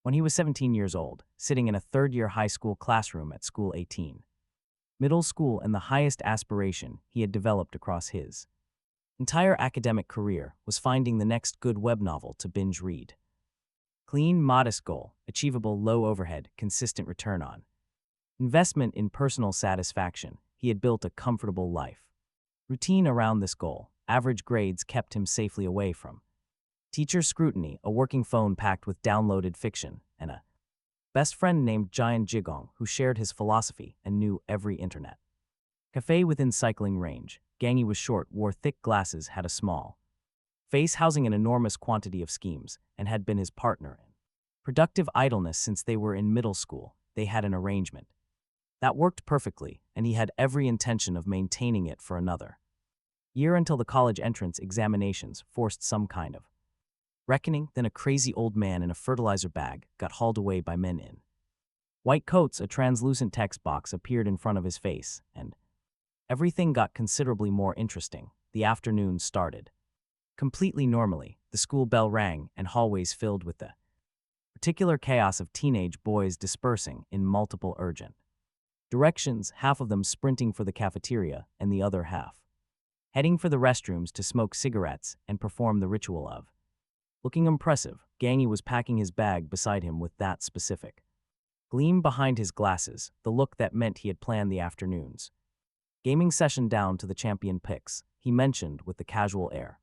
when he was 17 years old, sitting in a third-year high school classroom at school 18. Middle school and the highest aspiration he had developed across his entire academic career was finding the next good web novel to binge read. Clean, modest goal, achievable low overhead, consistent return on investment in personal satisfaction. He had built a comfortable life. Routine around this goal, average grades kept him safely away from teacher scrutiny, a working phone packed with downloaded fiction, and a best friend named Giant Jigong who shared his philosophy and knew every internet cafe within cycling range. Gangi was short, wore thick glasses, had a small face housing an enormous quantity of schemes, and had been his partner in productive idleness since they were in middle school. They had an arrangement that worked perfectly, and he had every intention of maintaining it for another year until the college entrance examinations forced some kind of reckoning. Then a crazy old man in a fertilizer bag got hauled away by men in white coats. A translucent text box appeared in front of his face, and everything got considerably more interesting. The afternoon started completely normally. The school bell rang, and hallways filled with the particular chaos of teenage boys dispersing in multiple urgent directions, half of them sprinting for the cafeteria and the other half heading for the restrooms to smoke cigarettes and perform the ritual of looking impressive. Gangi was packing his bag beside him with that specific gleam behind his glasses, the look that meant he had planned the afternoon's gaming session down to the champion picks. He mentioned with the casual air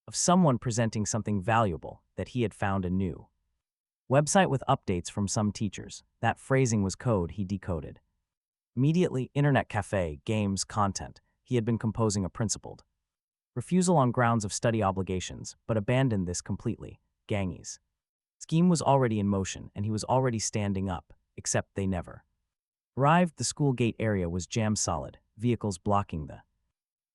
of someone presenting something valuable that he had found a new website with updates from some teachers. That phrasing was code he decoded immediately. Internet cafe, games, content. He had been composing a principled refusal on grounds of study obligations, but abandoned this completely. Gangi's scheme was already in motion, and he was already standing up, except they never arrived. The school gate area was jam solid, vehicles blocking the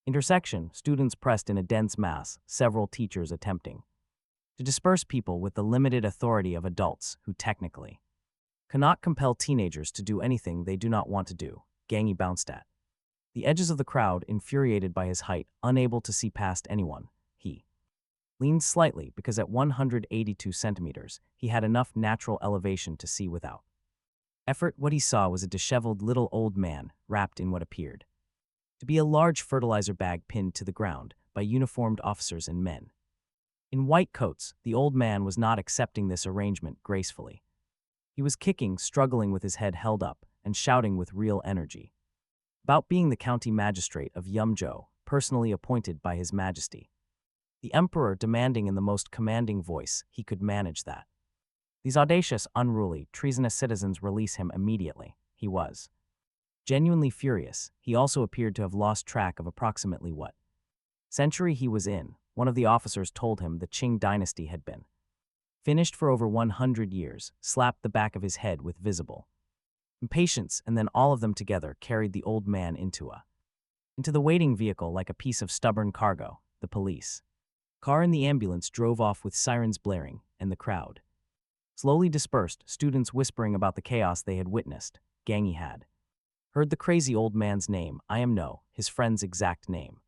intersection, students pressed in a dense mass, several teachers attempting to disperse people with the limited authority of adults who technically cannot compel teenagers to do anything they do not want to do. Gangi bounced at the edges of the crowd, infuriated by his height, unable to see past anyone. He leaned slightly because at 182 centimeters, he had enough natural elevation to see without effort. What he saw was a disheveled little old man wrapped in what appeared to be a large fertilizer bag pinned to the ground by uniformed officers and men in white coats. The old man was not accepting this arrangement gracefully. He was kicking, struggling with his head held up, and shouting with real energy about being the county magistrate of Yumzhou, personally appointed by His Majesty the Emperor, demanding in the most commanding voice he could manage that these audacious, unruly, treasonous citizens release him immediately. He was genuinely furious. He also appeared to have lost track of approximately what century he was in. One of the officers told him the Qing dynasty had been finished for over 100 years, slapped the back of his head with visible impatience, and then all of them together carried the old man into the waiting vehicle like a piece of stubborn cargo. The police car and the ambulance drove off with sirens blaring, and the crowd slowly dispersed, students whispering about the chaos they had witnessed. Gangi had heard the crazy old man's name. I am no, his friend's exact name.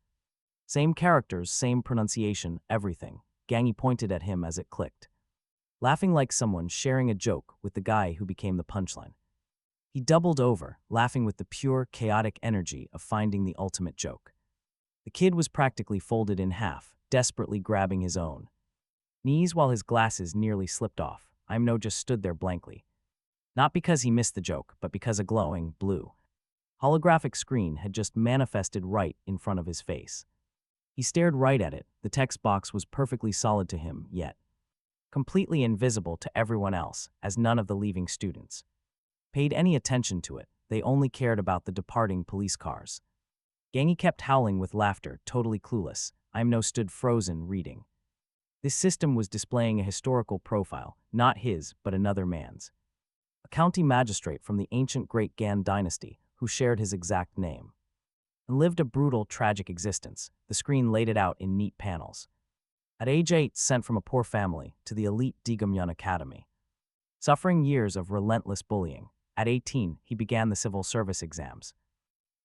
Same characters, same pronunciation, everything. Gangi pointed at him as it clicked, laughing like someone sharing a joke with the guy who became the punchline. He doubled over, laughing with the pure, chaotic energy of finding the ultimate joke. The kid was practically folded in half, desperately grabbing his own knees while his glasses nearly slipped off. Imno just stood there blankly. Not because he missed the joke, but because a glowing, blue, holographic screen had just manifested right in front of his face. He stared right at it. The text box was perfectly solid to him, yet completely invisible to everyone else, as none of the leaving students paid any attention to it. They only cared about the departing police cars. Gangi kept howling with laughter, totally clueless. Imno stood frozen, reading. This system was displaying a historical profile, not his, but another man's. A county magistrate from the ancient Great Gan dynasty, who shared his exact name and lived a brutal, tragic existence. The screen laid it out in neat panels. At age 8, sent from a poor family to the elite Digumyun Academy, suffering years of relentless bullying. At 18, he began the civil service exams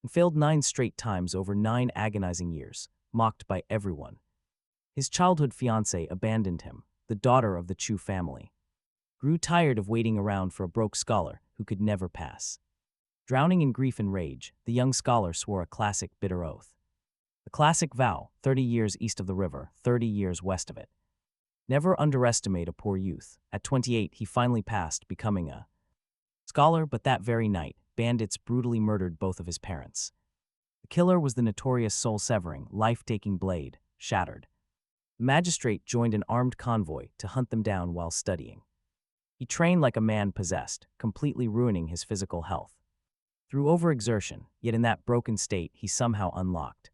and failed 9 straight times over 9 agonizing years, mocked by everyone. His childhood fiancée abandoned him, the daughter of the Chu family. grew tired of waiting around for a broke scholar who could never pass. Drowning in grief and rage, the young scholar swore a classic bitter oath. The classic vow, 30 years east of the river, 30 years west of it. Never underestimate a poor youth. At 28, he finally passed, becoming a scholar, but that very night, bandits brutally murdered both of his parents. The killer was the notorious soul-severing, life-taking Blade, Shattered. The magistrate joined an armed convoy to hunt them down while studying. He trained like a man possessed, completely ruining his physical health. Through overexertion, yet in that broken state, he somehow unlocked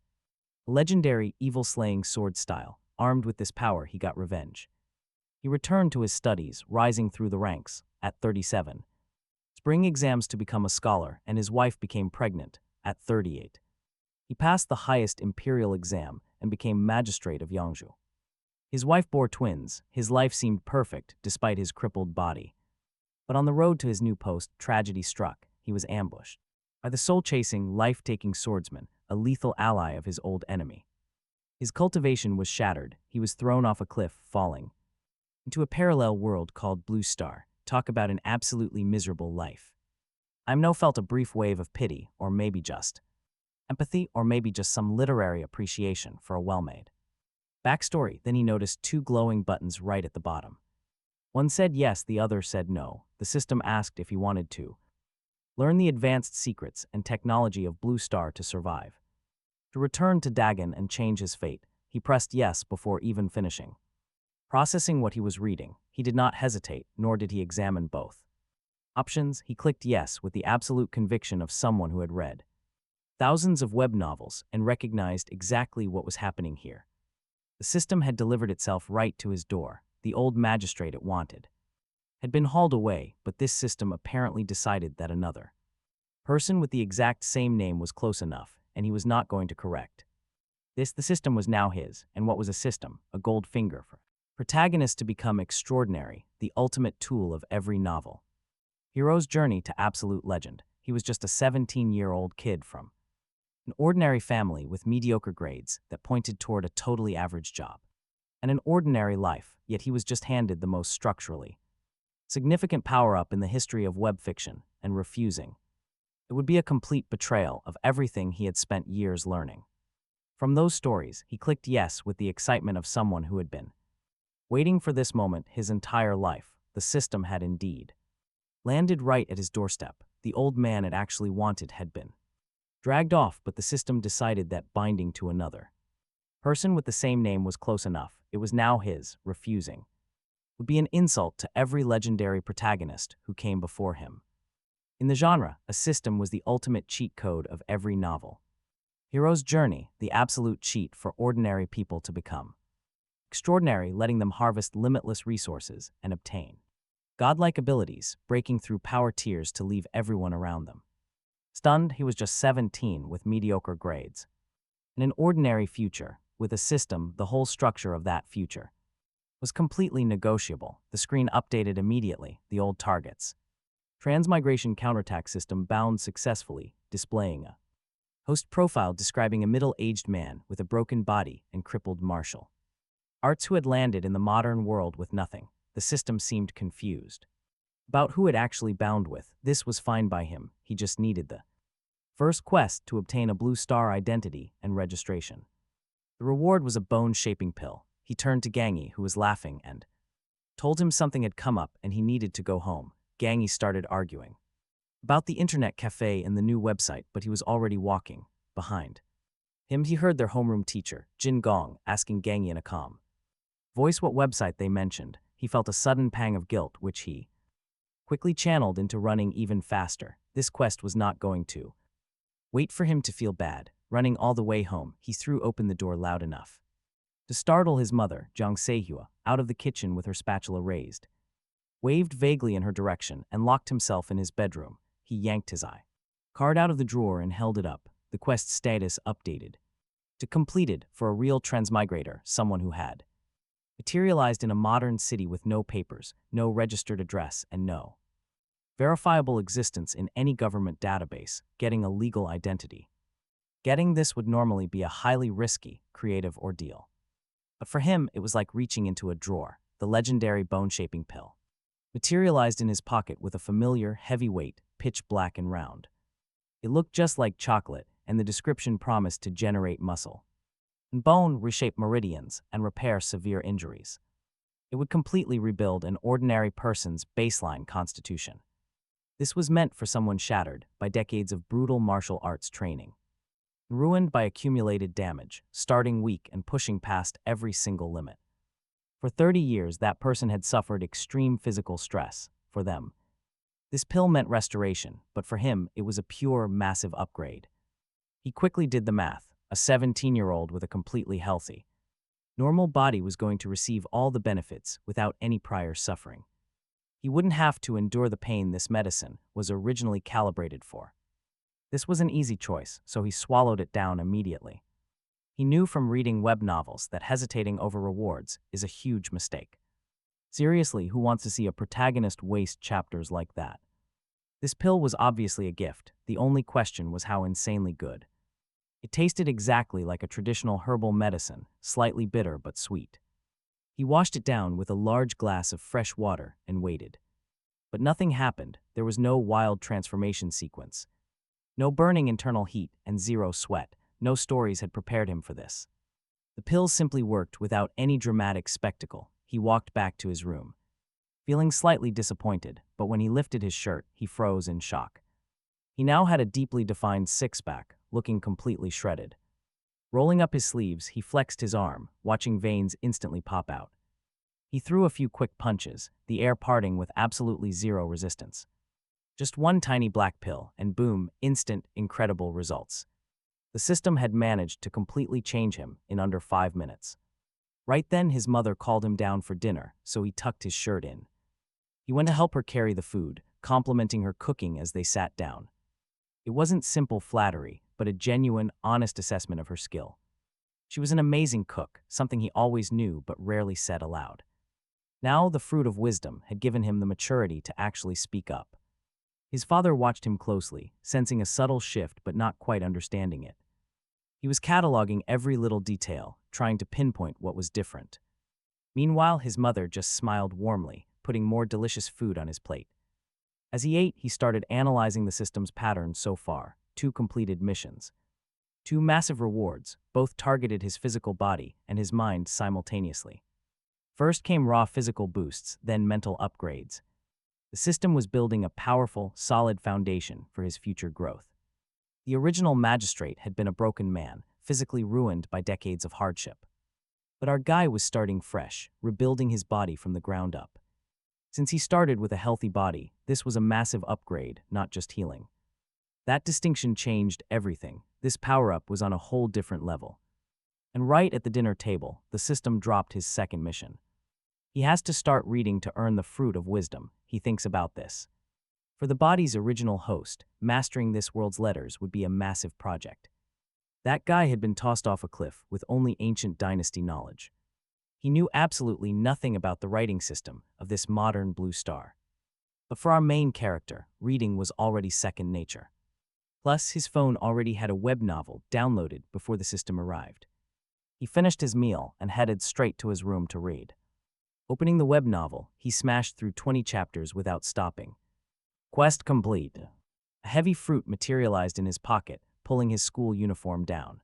a legendary, evil-slaying sword style. Armed with this power, he got revenge. He returned to his studies, rising through the ranks, at 37. Spring exams to become a scholar, and his wife became pregnant, at 38. He passed the highest imperial exam and became magistrate of Yangzhou. His wife bore twins. His life seemed perfect, despite his crippled body. But on the road to his new post, tragedy struck. He was ambushed by the soul-chasing, life-taking swordsman, a lethal ally of his old enemy. His cultivation was shattered. He was thrown off a cliff, falling into a parallel world called Blue Star. Talk about an absolutely miserable life. Felt a brief wave of pity, or maybe just empathy, or maybe just some literary appreciation for a well-made backstory. Then he noticed two glowing buttons right at the bottom. One said yes, the other said no. The system asked if he wanted to learn the advanced secrets and technology of Blue Star to survive. To return to Dagon and change his fate, he pressed yes before even finishing processing what he was reading. He did not hesitate, nor did he examine both options. He clicked yes with the absolute conviction of someone who had read thousands of web novels and recognized exactly what was happening here. The system had delivered itself right to his door. The old magistrate it wanted had been hauled away, but this system apparently decided that another person with the exact same name was close enough, and he was not going to correct. The system was now his, and what was a system? A gold finger for protagonist to become extraordinary, the ultimate tool of every novel. Hero's journey to absolute legend. He was just a 17-year-old kid from an ordinary family with mediocre grades that pointed toward a totally average job and an ordinary life, yet he was just handed the most structurally significant power-up in the history of web fiction, and refusing. It would be a complete betrayal of everything he had spent years learning. From those stories, he clicked yes with the excitement of someone who had been waiting for this moment his entire life. The system had indeed landed right at his doorstep. The old man it actually wanted had been dragged off, but the system decided that binding to another person with the same name was close enough. It was now his. Refusing would be an insult to every legendary protagonist who came before him. In the genre, a system was the ultimate cheat code of every novel. Hero's journey, the absolute cheat for ordinary people to become extraordinary, letting them harvest limitless resources and obtain godlike abilities, breaking through power tiers to leave everyone around them stunned. He was just 17 with mediocre grades. In an ordinary future, with a system, the whole structure of that future was completely negotiable. The screen updated immediately, the old targets. Transmigration counterattack system bound successfully, displaying a host profile describing a middle-aged man with a broken body and crippled martial arts who had landed in the modern world with nothing. The system seemed confused about who it actually bound with. This was fine by him. He just needed the first quest to obtain a Blue Star identity and registration. The reward was a bone-shaping pill. He turned to Gangi, who was laughing, and told him something had come up and he needed to go home. Gangi started arguing about the internet cafe and the new website, but he was already walking behind him. He heard their homeroom teacher, Jin Gong, asking Gangi in a calm voice what website they mentioned. He felt a sudden pang of guilt, which he quickly channeled into running even faster. This quest was not going to wait for him to feel bad. Running all the way home, he threw open the door loud enough to startle his mother, Jiang Seihua, out of the kitchen with her spatula raised, waved vaguely in her direction, and locked himself in his bedroom. He yanked his card out of the drawer and held it up. The quest status updated to completed for a real transmigrator, someone who had materialized in a modern city with no papers, no registered address, and no verifiable existence in any government database, getting a legal identity. Getting this would normally be a highly risky, creative ordeal. But for him, it was like reaching into a drawer, the legendary bone-shaping pill. materialized in his pocket with a familiar, heavy weight, pitch black and round. It looked just like chocolate, and the description promised to generate muscle and bone, reshape meridians, and repair severe injuries. It would completely rebuild an ordinary person's baseline constitution. This was meant for someone shattered by decades of brutal martial arts training, ruined by accumulated damage, starting weak and pushing past every single limit. For 30 years, that person had suffered extreme physical stress. For them, this pill meant restoration, but for him, it was a pure, massive upgrade. He quickly did the math. A 17-year-old with a completely healthy, normal body was going to receive all the benefits without any prior suffering. He wouldn't have to endure the pain this medicine was originally calibrated for. This was an easy choice, so he swallowed it down immediately. He knew from reading web novels that hesitating over rewards is a huge mistake. Seriously, who wants to see a protagonist waste chapters like that? This pill was obviously a gift. The only question was how insanely good. It tasted exactly like a traditional herbal medicine, slightly bitter but sweet. He washed it down with a large glass of fresh water and waited. But nothing happened. There was no wild transformation sequence. No burning internal heat and zero sweat. No stories had prepared him for this. The pills simply worked without any dramatic spectacle. He walked back to his room, feeling slightly disappointed, but when he lifted his shirt, he froze in shock. He now had a deeply defined six-pack, looking completely shredded. Rolling up his sleeves, he flexed his arm, watching veins instantly pop out. He threw a few quick punches, the air parting with absolutely zero resistance. Just one tiny black pill, and boom, instant, incredible results. The system had managed to completely change him in under 5 minutes. Right then, his mother called him down for dinner, so he tucked his shirt in. He went to help her carry the food, complimenting her cooking as they sat down. It wasn't simple flattery, but a genuine, honest assessment of her skill. She was an amazing cook, something he always knew but rarely said aloud. Now the fruit of wisdom had given him the maturity to actually speak up. His father watched him closely, sensing a subtle shift but not quite understanding it. He was cataloging every little detail, trying to pinpoint what was different. Meanwhile, his mother just smiled warmly, putting more delicious food on his plate. As he ate, he started analyzing the system's patterns so far. 2 completed missions. 2 massive rewards, both targeted his physical body and his mind simultaneously. First came raw physical boosts, then mental upgrades. The system was building a powerful, solid foundation for his future growth. The original magistrate had been a broken man, physically ruined by decades of hardship. But our guy was starting fresh, rebuilding his body from the ground up. Since he started with a healthy body, this was a massive upgrade, not just healing. That distinction changed everything. This power-up was on a whole different level. And right at the dinner table, the system dropped his second mission. He has to start reading to earn the fruit of wisdom. He thinks about this. For the body's original host, mastering this world's letters would be a massive project. That guy had been tossed off a cliff with only ancient dynasty knowledge. He knew absolutely nothing about the writing system of this modern blue star. But for our main character, reading was already second nature. Plus, his phone already had a web novel downloaded before the system arrived. He finished his meal and headed straight to his room to read. Opening the web novel, he smashed through 20 chapters without stopping. Quest complete. A heavy fruit materialized in his pocket, pulling his school uniform down.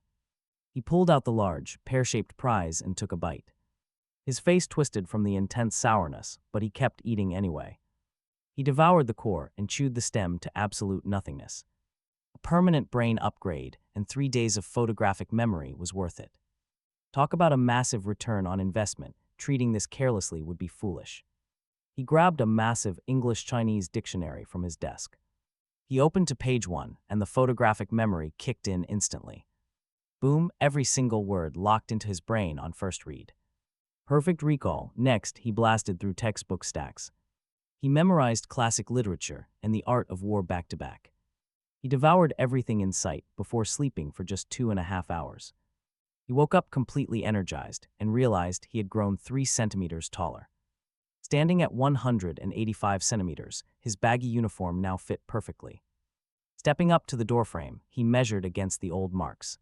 He pulled out the large, pear-shaped prize and took a bite. His face twisted from the intense sourness, but he kept eating anyway. He devoured the core and chewed the stem to absolute nothingness. A permanent brain upgrade and 3 days of photographic memory was worth it. Talk about a massive return on investment. Treating this carelessly would be foolish. He grabbed a massive English-Chinese dictionary from his desk. He opened to page 1, and the photographic memory kicked in instantly. Boom, every single word locked into his brain on first read. Perfect recall. Next, he blasted through textbook stacks. He memorized classic literature and the art of war back-to-back. He devoured everything in sight before sleeping for just 2.5 hours. He woke up completely energized and realized he had grown 3 centimeters taller. Standing at 185 centimeters, his baggy uniform now fit perfectly. Stepping up to the doorframe, he measured against the old marks.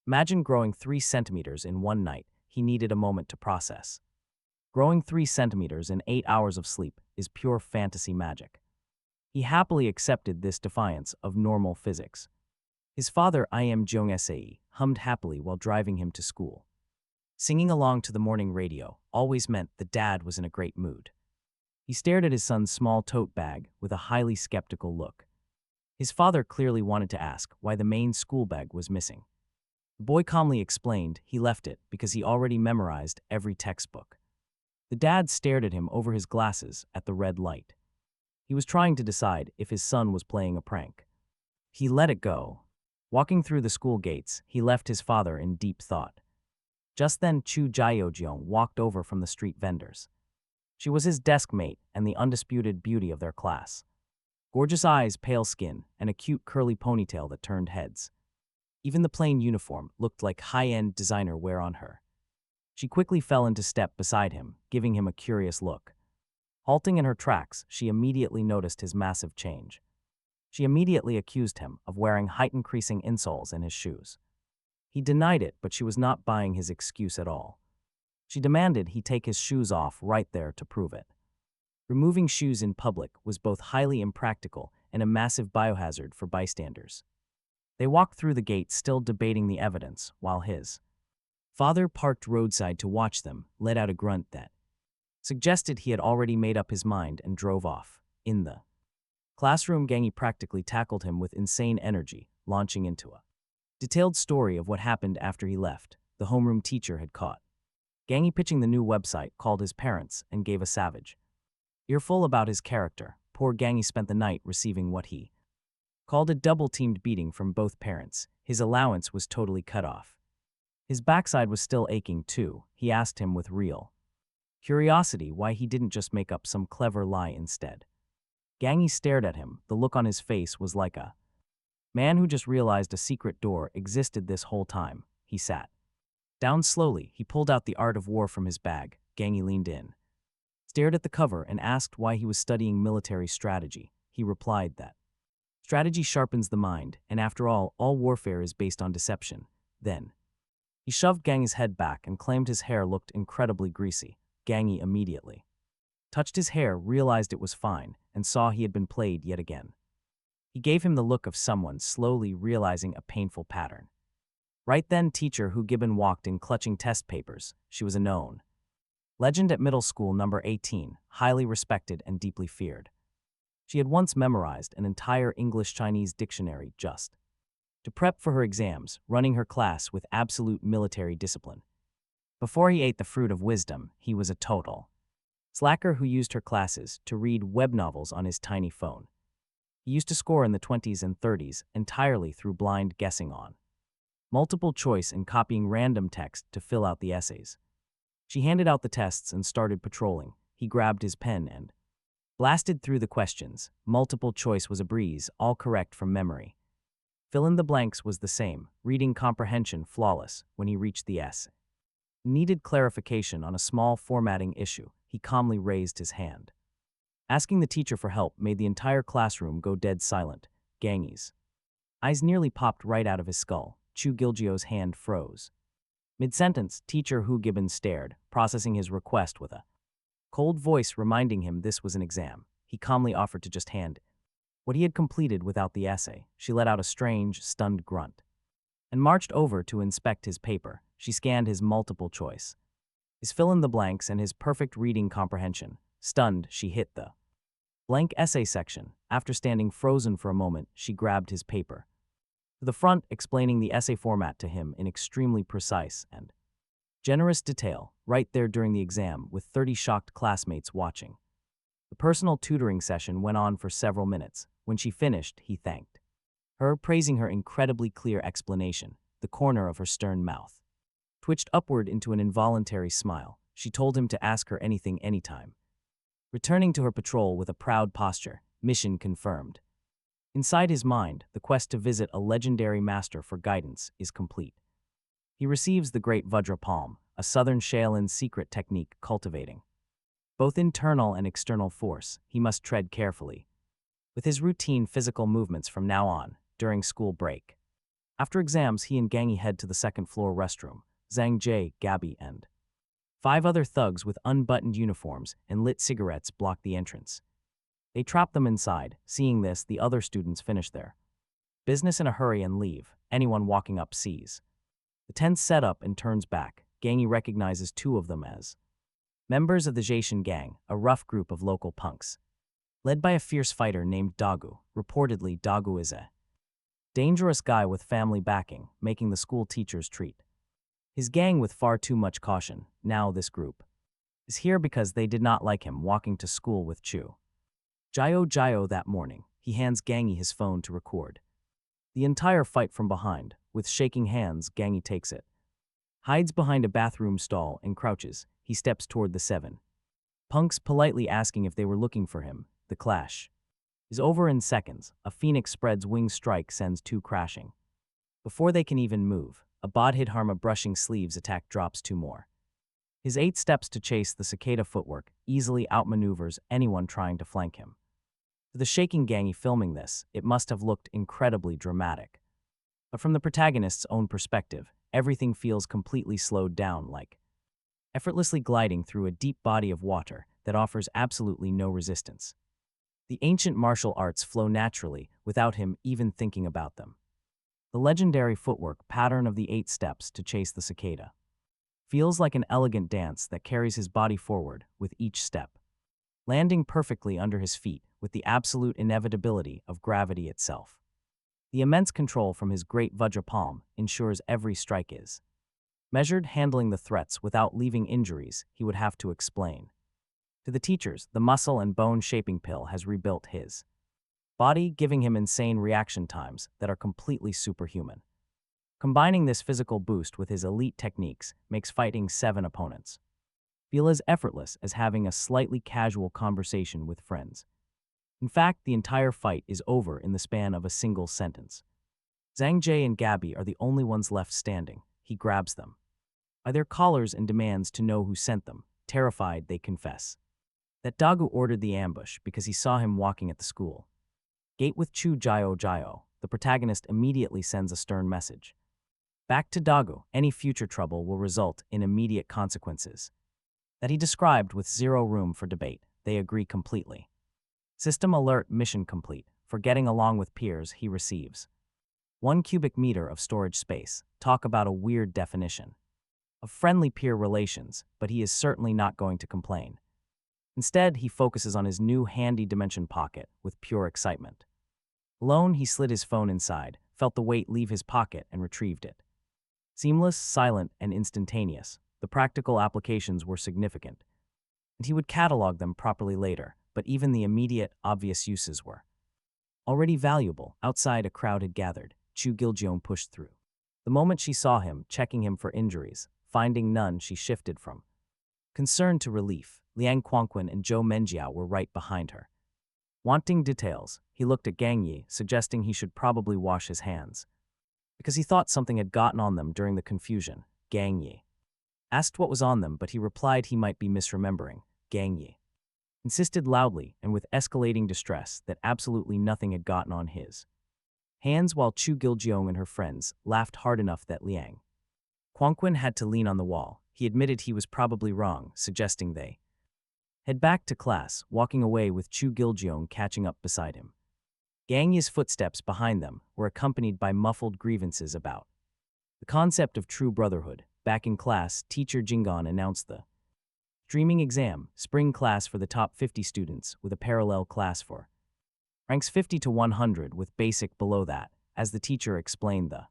Imagine growing 3 centimeters in one night. He needed a moment to process. Growing 3 centimeters in 8 hours of sleep is pure fantasy magic. He happily accepted this defiance of normal physics. His father, I.M. Jong Sae, hummed happily while driving him to school. Singing along to the morning radio always meant the dad was in a great mood. He stared at his son's small tote bag with a highly skeptical look. His father clearly wanted to ask why the main school bag was missing. The boy calmly explained he left it because he already memorized every textbook. The dad stared at him over his glasses at the red light. He was trying to decide if his son was playing a prank. He let it go. Walking through the school gates, he left his father in deep thought. Just then Chu Jieojong walked over from the street vendors. She was his desk mate and the undisputed beauty of their class. Gorgeous eyes, pale skin, and a cute curly ponytail that turned heads. Even the plain uniform looked like high-end designer wear on her. She quickly fell into step beside him, giving him a curious look. Halting in her tracks, she immediately noticed his massive change. She immediately accused him of wearing height-increasing insoles in his shoes. He denied it, but she was not buying his excuse at all. She demanded he take his shoes off right there to prove it. Removing shoes in public was both highly impractical and a massive biohazard for bystanders. They walked through the gate still debating the evidence, while his father, parked roadside to watch them, let out a grunt that suggested he had already made up his mind and drove off. In the classroom, Gangi practically tackled him with insane energy, launching into a detailed story of what happened after he left. The homeroom teacher had caught Gangi pitching the new website, called his parents, and gave a savage earful about his character. Poor Gangi spent the night receiving what he called a double-teamed beating from both parents. His allowance was totally cut off. His backside was still aching too. He asked him with real curiosity why he didn't just make up some clever lie instead. Gangi stared at him. The look on his face was like a man who just realized a secret door existed this whole time. He sat down slowly. He pulled out The Art of War from his bag. Gangi leaned in, stared at the cover, and asked why he was studying military strategy. He replied that strategy sharpens the mind, and after all warfare is based on deception. Then he shoved Gangi's head back and claimed his hair looked incredibly greasy. Gangi immediately touched his hair, realized it was fine, and saw he had been played yet again. He gave him the look of someone slowly realizing a painful pattern. Right then, teacher Hu Gibbon walked in clutching test papers. She was a known legend at middle school number 18, highly respected and deeply feared. She had once memorized an entire English-Chinese dictionary just to prep for her exams, running her class with absolute military discipline. Before he ate the fruit of wisdom, he was a total slacker who used her classes to read web novels on his tiny phone. He used to score in the 20s and 30s entirely through blind guessing on multiple choice and copying random text to fill out the essays. She handed out the tests and started patrolling. He grabbed his pen and blasted through the questions. Multiple choice was a breeze, all correct from memory. Fill in the blanks was the same, reading comprehension flawless. When he reached the essay needed clarification on a small formatting issue, he calmly raised his hand. Asking the teacher for help made the entire classroom go dead silent. Gangi's eyes nearly popped right out of his skull. Chu Giljio's hand froze. Mid-sentence, teacher Hu Gibbon stared, processing his request with a cold voice reminding him this was an exam. He calmly offered to just hand what he had completed without the essay. She let out a strange, stunned grunt and marched over to inspect his paper. She scanned his multiple choice, his fill-in-the-blanks, and his perfect reading comprehension. Stunned, she hit the blank essay section. After standing frozen for a moment, she grabbed his paper to the front, explaining the essay format to him in extremely precise and generous detail, right there during the exam with 30 shocked classmates watching. The personal tutoring session went on for several minutes. When she finished, he thanked her, praising her incredibly clear explanation. The corner of her stern mouth twitched upward into an involuntary smile. She told him to ask her anything anytime. Returning to her patrol with a proud posture, mission confirmed. Inside his mind, the quest to visit a legendary master for guidance is complete. He receives the Great Vajra Palm, a southern Shaolin secret technique cultivating both internal and external force. He must tread carefully with his routine physical movements from now on, during school break. After exams, he and Gangi head to the second-floor restroom. Zhang Jie, Gabby, and 5 other thugs with unbuttoned uniforms and lit cigarettes blocked the entrance. They trapped them inside. Seeing this, the other students finish their business in a hurry and leave. Anyone walking up sees the tense setup and turns back. Gangi recognizes 2 of them as members of the Jason gang, a rough group of local punks. Led by a fierce fighter named Dagu. Reportedly, Dagu is a dangerous guy with family backing, making the school teachers treat his gang with far too much caution. Now this group is here because they did not like him walking to school with Chu Jio that morning. He hands Gangi his phone to record the entire fight from behind. With shaking hands, Gangi takes it, hides behind a bathroom stall, and crouches. He steps toward the 7 punks, politely asking if they were looking for him. The clash is over in seconds. A phoenix spreads wings strike sends 2 crashing. Before they can even move, a Bodhidharma brushing sleeves attack drops 2 more. His 8 steps to chase the cicada footwork easily outmaneuvers anyone trying to flank him. To the shaking Gangi filming this, it must have looked incredibly dramatic. But from the protagonist's own perspective, everything feels completely slowed down, like effortlessly gliding through a deep body of water that offers absolutely no resistance. The ancient martial arts flow naturally without him even thinking about them. The legendary footwork pattern of the 8 steps to chase the cicada feels like an elegant dance that carries his body forward with each step, landing perfectly under his feet with the absolute inevitability of gravity itself. The immense control from his great Vajra palm ensures every strike is measured, handling the threats without leaving injuries he would have to explain. To the teachers, the muscle and bone shaping pill has rebuilt his body, giving him insane reaction times that are completely superhuman. Combining this physical boost with his elite techniques makes fighting 7 opponents feel as effortless as having a slightly casual conversation with friends. In fact, the entire fight is over in the span of a single sentence. Zhang Jie and Gabby are the only ones left standing. He grabs them by their collars and demands to know who sent them. Terrified, they confess that Dagu ordered the ambush because he saw him walking at the school gate with Chu Jio. The protagonist immediately sends a stern message back to Dagu. Any future trouble will result in immediate consequences that he described with 0 room for debate. They agree completely. System alert, mission complete. For getting along with peers, he receives 1 cubic meter of storage space. Talk about a weird definition of friendly peer relations, but he is certainly not going to complain. Instead, he focuses on his new handy dimension pocket with pure excitement. Alone, he slid his phone inside, felt the weight leave his pocket, and retrieved it. Seamless, silent, and instantaneous, the practical applications were significant, and he would catalog them properly later, but even the immediate, obvious uses were already valuable. Outside, a crowd had gathered. Chu Giljeong pushed through. The moment she saw him, checking him for injuries, finding none, she shifted from concern to relief. Liang Quangquan and Zhou Menjiao were right behind her. Wanting details, he looked at Gang Yi, suggesting he should probably wash his hands, because he thought something had gotten on them during the confusion. Gang Yi asked what was on them, but he replied he might be misremembering. Gang Yi insisted loudly and with escalating distress that absolutely nothing had gotten on his hands, while Chu Giljeong and her friends laughed hard enough that Liang Quangquan had to lean on the wall. He admitted he was probably wrong, suggesting they head back to class, walking away with Chu Giljeong catching up beside him. Gang Yi's footsteps behind them were accompanied by muffled grievances about the concept of true brotherhood. Back in class, teacher Jingon announced the streaming exam, spring class for the top 50 students, with a parallel class for ranks 50 to 100 with basic below that. As the teacher explained the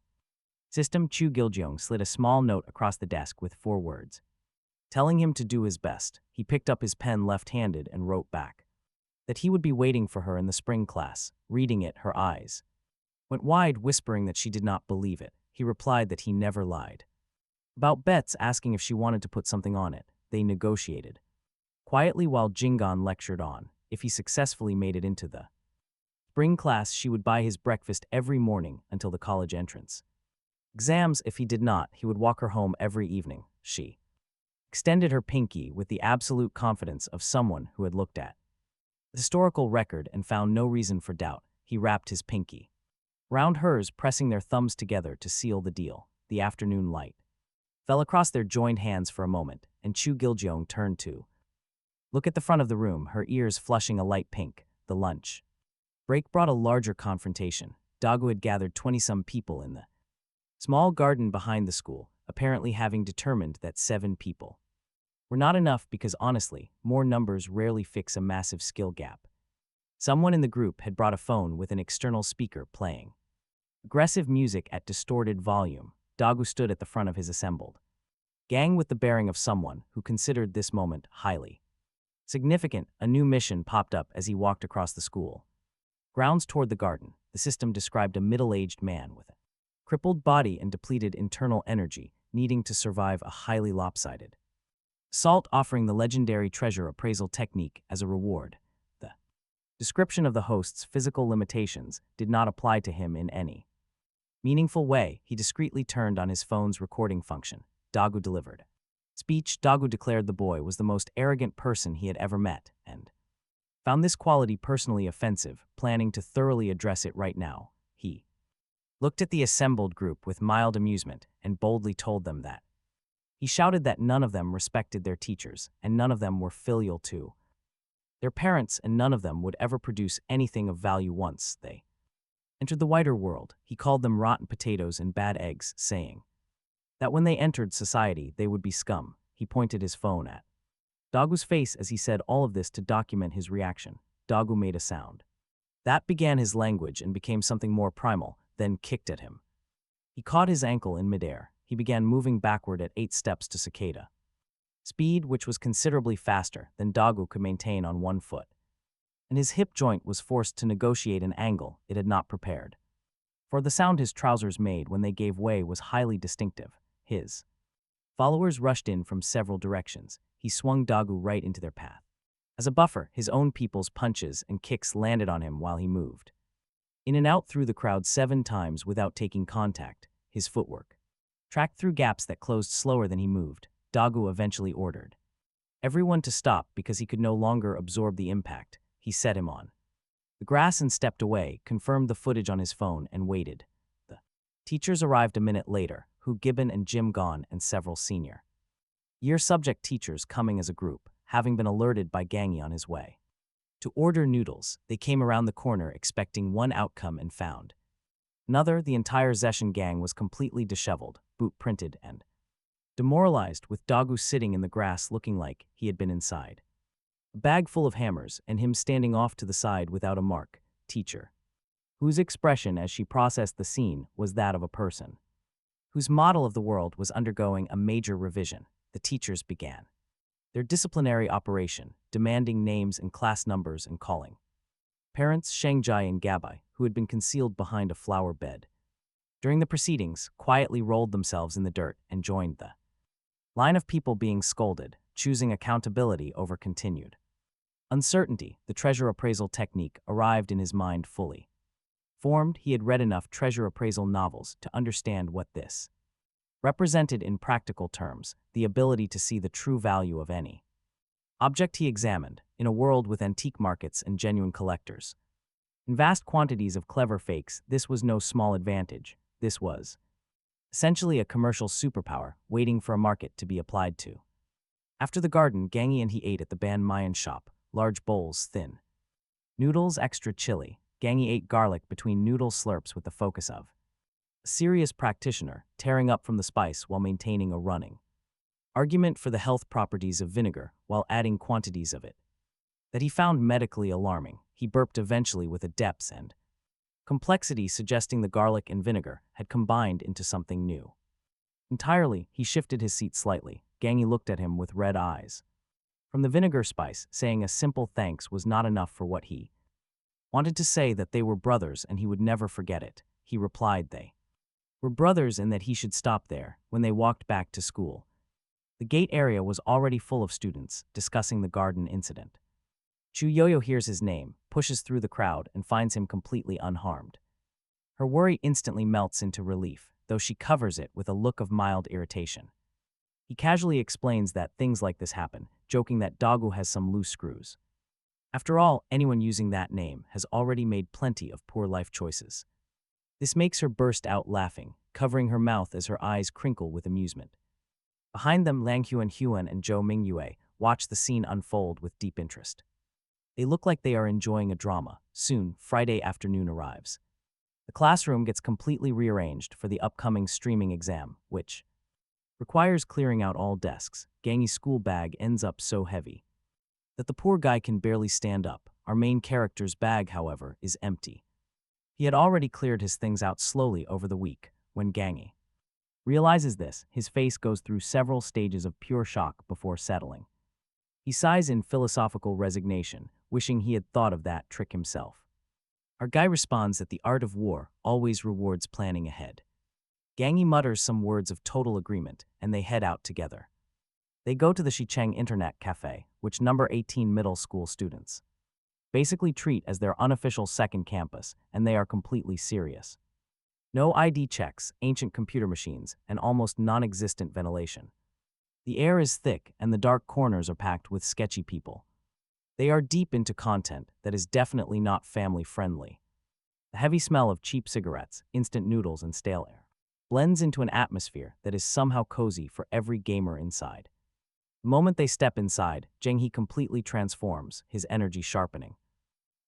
system, Chu Giljeong slid a small note across the desk with 4 words, telling him to do his best. He picked up his pen left-handed and wrote back that he would be waiting for her in the spring class. Reading it, her eyes went wide, whispering that she did not believe it. He replied that he never lied about bets, asking if she wanted to put something on it. They negotiated quietly while Jingon lectured on. If he successfully made it into the spring class, she would buy his breakfast every morning until the college entrance exams. If he did not, he would walk her home every evening. She extended her pinky with the absolute confidence of someone who had looked at the historical record and found no reason for doubt. He wrapped his pinky round hers, pressing their thumbs together to seal the deal. The afternoon light fell across their joined hands for a moment, and Chu Giljeong turned to look at the front of the room, her ears flushing a light pink. The lunch break brought a larger confrontation. Dagu had gathered 20-some people in the small garden behind the school, apparently having determined that 7 people were not enough because honestly, more numbers rarely fix a massive skill gap. Someone in the group had brought a phone with an external speaker playing aggressive music at distorted volume. Dagu stood at the front of his assembled gang with the bearing of someone who considered this moment highly significant. A new mission popped up as he walked across the school grounds toward the garden. The system described a middle-aged man with a crippled body and depleted internal energy, needing to survive a highly lopsided assault, offering the legendary treasure appraisal technique as a reward. The description of the host's physical limitations did not apply to him in any meaningful way. He discreetly turned on his phone's recording function. Dagu delivered speech. Dagu declared the boy was the most arrogant person he had ever met and found this quality personally offensive, planning to thoroughly address it right now. He looked at the assembled group with mild amusement and boldly told them that he shouted that none of them respected their teachers and none of them were filial to their parents and none of them would ever produce anything of value once they entered the wider world. He called them rotten potatoes and bad eggs, saying that when they entered society they would be scum. He pointed his phone at Dagu's face as he said all of this to document his reaction. Dagu made a sound that began his language and became something more primal, then kicked at him. He caught his ankle in midair. He began moving backward at 8 steps to cicada speed, which was considerably faster than Dagu could maintain on one foot, and his hip joint was forced to negotiate an angle it had not prepared. For the sound his trousers made when they gave way was highly distinctive. His followers rushed in from several directions. He swung Dagu right into their path. As a buffer, his own people's punches and kicks landed on him while he moved in and out through the crowd 7 times without taking contact. His footwork tracked through gaps that closed slower than he moved. Dagu eventually ordered everyone to stop because he could no longer absorb the impact. He set him on the grass and stepped away, confirmed the footage on his phone, and waited. The teachers arrived a minute later, Hu Gibbon and Jim Gon and several senior year subject teachers coming as a group, having been alerted by Gangi on his way to order noodles. They came around the corner expecting one outcome and found another. The entire Zeshan gang was completely disheveled, boot-printed, and demoralized, with Dagu sitting in the grass looking like he had been inside a bag full of hammers and him standing off to the side without a mark. Teacher, whose expression as she processed the scene was that of a person whose model of the world was undergoing a major revision. The teachers began their disciplinary operation, demanding names and class numbers and calling parents Shangjai and Gabai, who had been concealed behind a flower bed during the proceedings, quietly rolled themselves in the dirt and joined the line of people being scolded, choosing accountability over continued uncertainty. The treasure appraisal technique arrived in his mind fully formed. He had read enough treasure appraisal novels to understand what this represented in practical terms: the ability to see the true value of any object he examined, in a world with antique markets and genuine collectors in vast quantities of clever fakes. This was no small advantage. This was essentially a commercial superpower waiting for a market to be applied to. After the garden, Gangi and he ate at the Ban Mayan shop, large bowls, thin noodles, extra chili. Gangi ate garlic between noodle slurps with the focus of a serious practitioner, tearing up from the spice while maintaining a running argument for the health properties of vinegar while adding quantities of it that he found medically alarming. He burped eventually with a depth and complexity suggesting the garlic and vinegar had combined into something new entirely. He shifted his seat slightly. Gangi looked at him with red eyes from the vinegar spice, saying a simple thanks was not enough for what he wanted to say, that they were brothers and he would never forget it. He replied they were brothers and that he should stop there. When they walked back to school, the gate area was already full of students discussing the garden incident. Chu Yoyo hears his name, pushes through the crowd, and finds him completely unharmed. Her worry instantly melts into relief, though she covers it with a look of mild irritation. He casually explains that things like this happen, joking that Dagu has some loose screws. After all, anyone using that name has already made plenty of poor life choices. This makes her burst out laughing, covering her mouth as her eyes crinkle with amusement. Behind them, Lang Huan and Zhou Mingyue watch the scene unfold with deep interest. They look like they are enjoying a drama. Soon, Friday afternoon arrives. The classroom gets completely rearranged for the upcoming streaming exam, which requires clearing out all desks. Gangy's school bag ends up so heavy that the poor guy can barely stand up. Our main character's bag, however, is empty. He had already cleared his things out slowly over the week. When Gangy realizes this, his face goes through several stages of pure shock before settling. He sighs in philosophical resignation, wishing he had thought of that trick himself. Our guy responds that the art of war always rewards planning ahead. Gangy mutters some words of total agreement, and they head out together. They go to the Xicheng Internet Cafe, which number 18 middle school students basically treat as their unofficial second campus, and they are completely serious. No ID checks, ancient computer machines, and almost non-existent ventilation. The air is thick, and the dark corners are packed with sketchy people. They are deep into content that is definitely not family-friendly. The heavy smell of cheap cigarettes, instant noodles, and stale air blends into an atmosphere that is somehow cozy for every gamer inside. The moment they step inside, Zheng He completely transforms, his energy sharpening.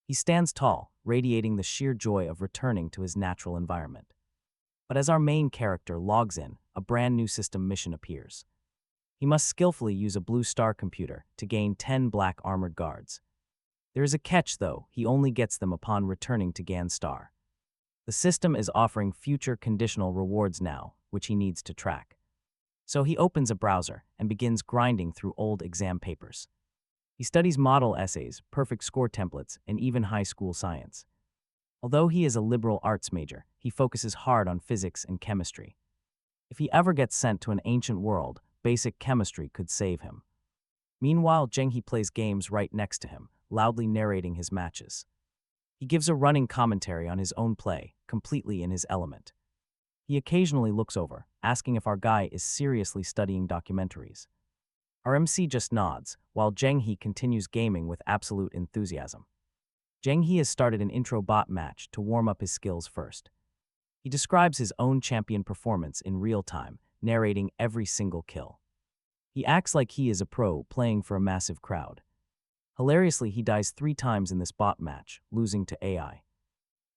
He stands tall, radiating the sheer joy of returning to his natural environment. But as our main character logs in, a brand new system mission appears. He must skillfully use a blue star computer to gain 10 black armored guards. There is a catch, though. He only gets them upon returning to Gan Star. The system is offering future conditional rewards now, which he needs to track. So he opens a browser and begins grinding through old exam papers. He studies model essays, perfect score templates, and even high school science. Although he is a liberal arts major, he focuses hard on physics and chemistry. If he ever gets sent to an ancient world, basic chemistry could save him. Meanwhile, Zheng He plays games right next to him, loudly narrating his matches. He gives a running commentary on his own play, completely in his element. He occasionally looks over, asking if our guy is seriously studying documentaries. Our MC just nods, while Zheng He continues gaming with absolute enthusiasm. Zheng He has started an intro bot match to warm up his skills first. He describes his own champion performance in real time, narrating every single kill. He acts like he is a pro playing for a massive crowd. Hilariously, he dies 3 times in this bot match, losing to AI.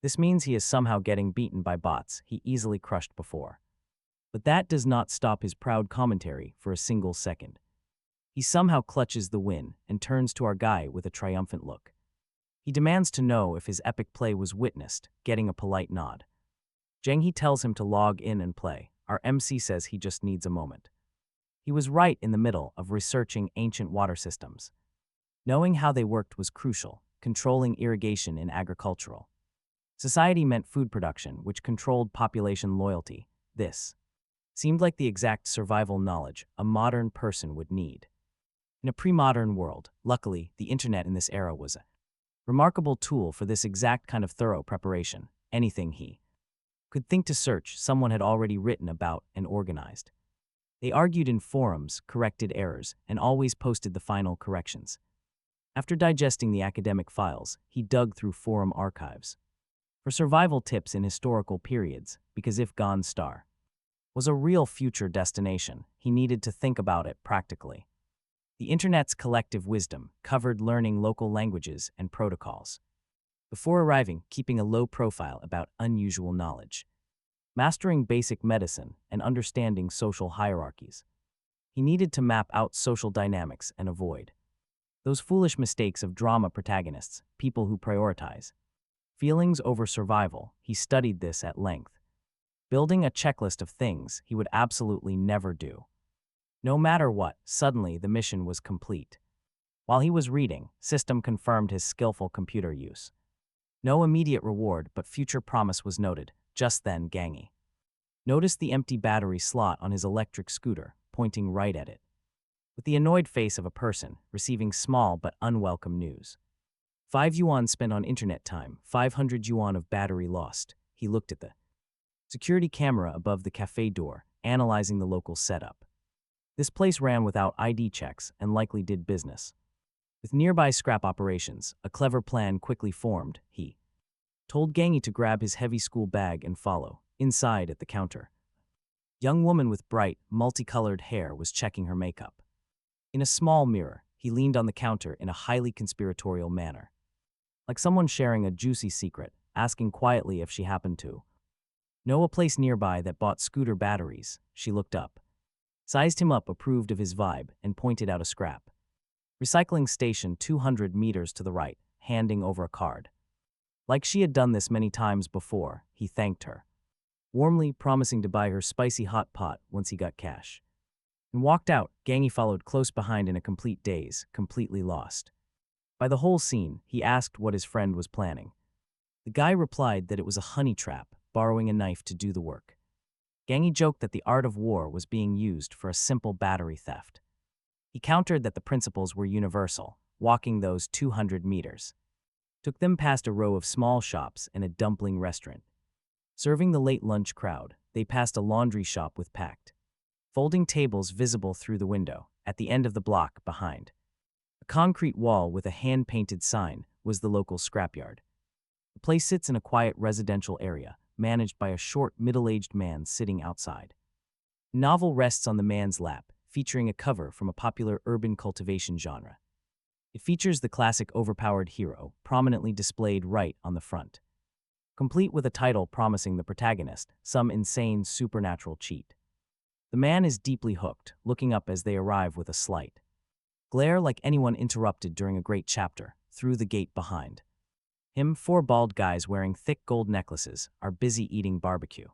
This means he is somehow getting beaten by bots he easily crushed before. But that does not stop his proud commentary for a single second. He somehow clutches the win and turns to our guy with a triumphant look. He demands to know if his epic play was witnessed, getting a polite nod. Zheng He tells him to log in and play. Our MC says he just needs a moment. He was right in the middle of researching ancient water systems. Knowing how they worked was crucial, controlling irrigation in agricultural society meant food production, which controlled population loyalty. This seemed like the exact survival knowledge a modern person would need. In a pre-modern world, luckily, the internet in this era was a remarkable tool for this exact kind of thorough preparation. Anything he could think to search, someone had already written about and organized. They argued in forums, corrected errors, and always posted the final corrections. After digesting the academic files, he dug through forum archives for survival tips in historical periods, because if Gan Star was a real future destination, he needed to think about it practically. The internet's collective wisdom covered learning local languages and protocols. Before arriving, keeping a low profile about unusual knowledge, mastering basic medicine, and understanding social hierarchies. He needed to map out social dynamics and avoid those foolish mistakes of drama protagonists, people who prioritize feelings over survival. He studied this at length, building a checklist of things he would absolutely never do. No matter what, suddenly the mission was complete. While he was reading, System confirmed his skillful computer use. No immediate reward, but future promise was noted. Just then, Gangy noticed the empty battery slot on his electric scooter, pointing right at it, with the annoyed face of a person receiving small but unwelcome news. 5 yuan spent on internet time, 500 yuan of battery lost. He looked at the security camera above the cafe door, analyzing the local setup. This place ran without ID checks and likely did business with nearby scrap operations. A clever plan quickly formed. He told Gangy to grab his heavy school bag and follow. Inside, at the counter, Young woman with bright, multicolored hair was checking her makeup. In a small mirror, he leaned on the counter in a highly conspiratorial manner. Like someone sharing a juicy secret, asking quietly if she happened to know a place nearby that bought scooter batteries. She looked up, sized him up, approved of his vibe, and pointed out a scrap. Recycling station 200 meters to the right, handing over a card. Like she had done this many times before, he thanked her, warmly promising to buy her spicy hot pot once he got cash. And walked out. Gangy followed close behind in a complete daze, completely lost. By the whole scene, he asked what his friend was planning. The guy replied that it was a honey trap, borrowing a knife to do the work. Gangy joked that the art of war was being used for a simple battery theft. He countered that the principles were universal, walking those 200 meters. Took them past a row of small shops and a dumpling restaurant. Serving the late lunch crowd, they passed a laundry shop with packed folding tables visible through the window. At the end of the block behind a concrete wall with a hand-painted sign was the local scrapyard. The place sits in a quiet residential area, managed by a short, middle-aged man sitting outside. A novel rests on the man's lap, featuring a cover from a popular urban cultivation genre. It features the classic overpowered hero, prominently displayed right on the front, complete with a title promising the protagonist some insane supernatural cheat. The man is deeply hooked, looking up as they arrive with a slight glare like anyone interrupted during a great chapter. Through the gate behind him, 4 bald guys wearing thick gold necklaces are busy eating barbecue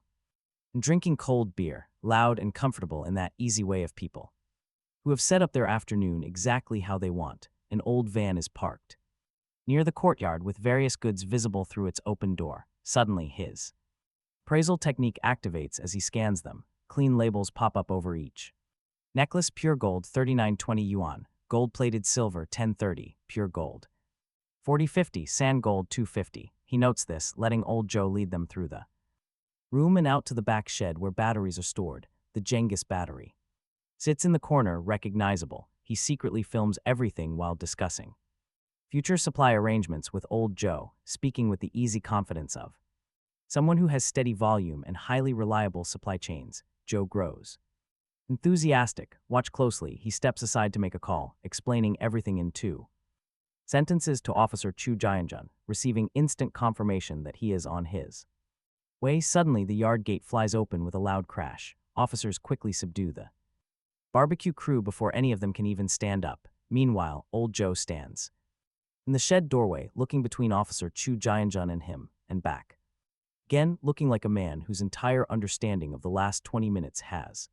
and drinking cold beer, loud and comfortable in that easy way of people who have set up their afternoon exactly how they want. An old van is parked near the courtyard with various goods visible through its open door. Suddenly, his appraisal technique activates as he scans them. Clean labels pop up over each necklace: pure gold 39.20 yuan, gold-plated silver 10.30, pure gold 40.50, sand gold 2.50. He notes this, letting old Joe lead them through the room and out to the back shed where batteries are stored. The Genghis battery sits in the corner, recognizable. He secretly films everything while discussing future supply arrangements with old Joe, speaking with the easy confidence of someone who has steady volume and highly reliable supply chains. Joe grows enthusiastic. Watch closely. He steps aside to make a call, explaining everything in 2 sentences to Officer Chu Jianjun, receiving instant confirmation that he is on his way. Suddenly, the yard gate flies open with a loud crash. Officers quickly subdue the barbecue crew before any of them can even stand up. Meanwhile, old Joe stands in the shed doorway, looking between Officer Chu Jianjun and him, and back again, looking like a man whose entire understanding of the last 20 minutes has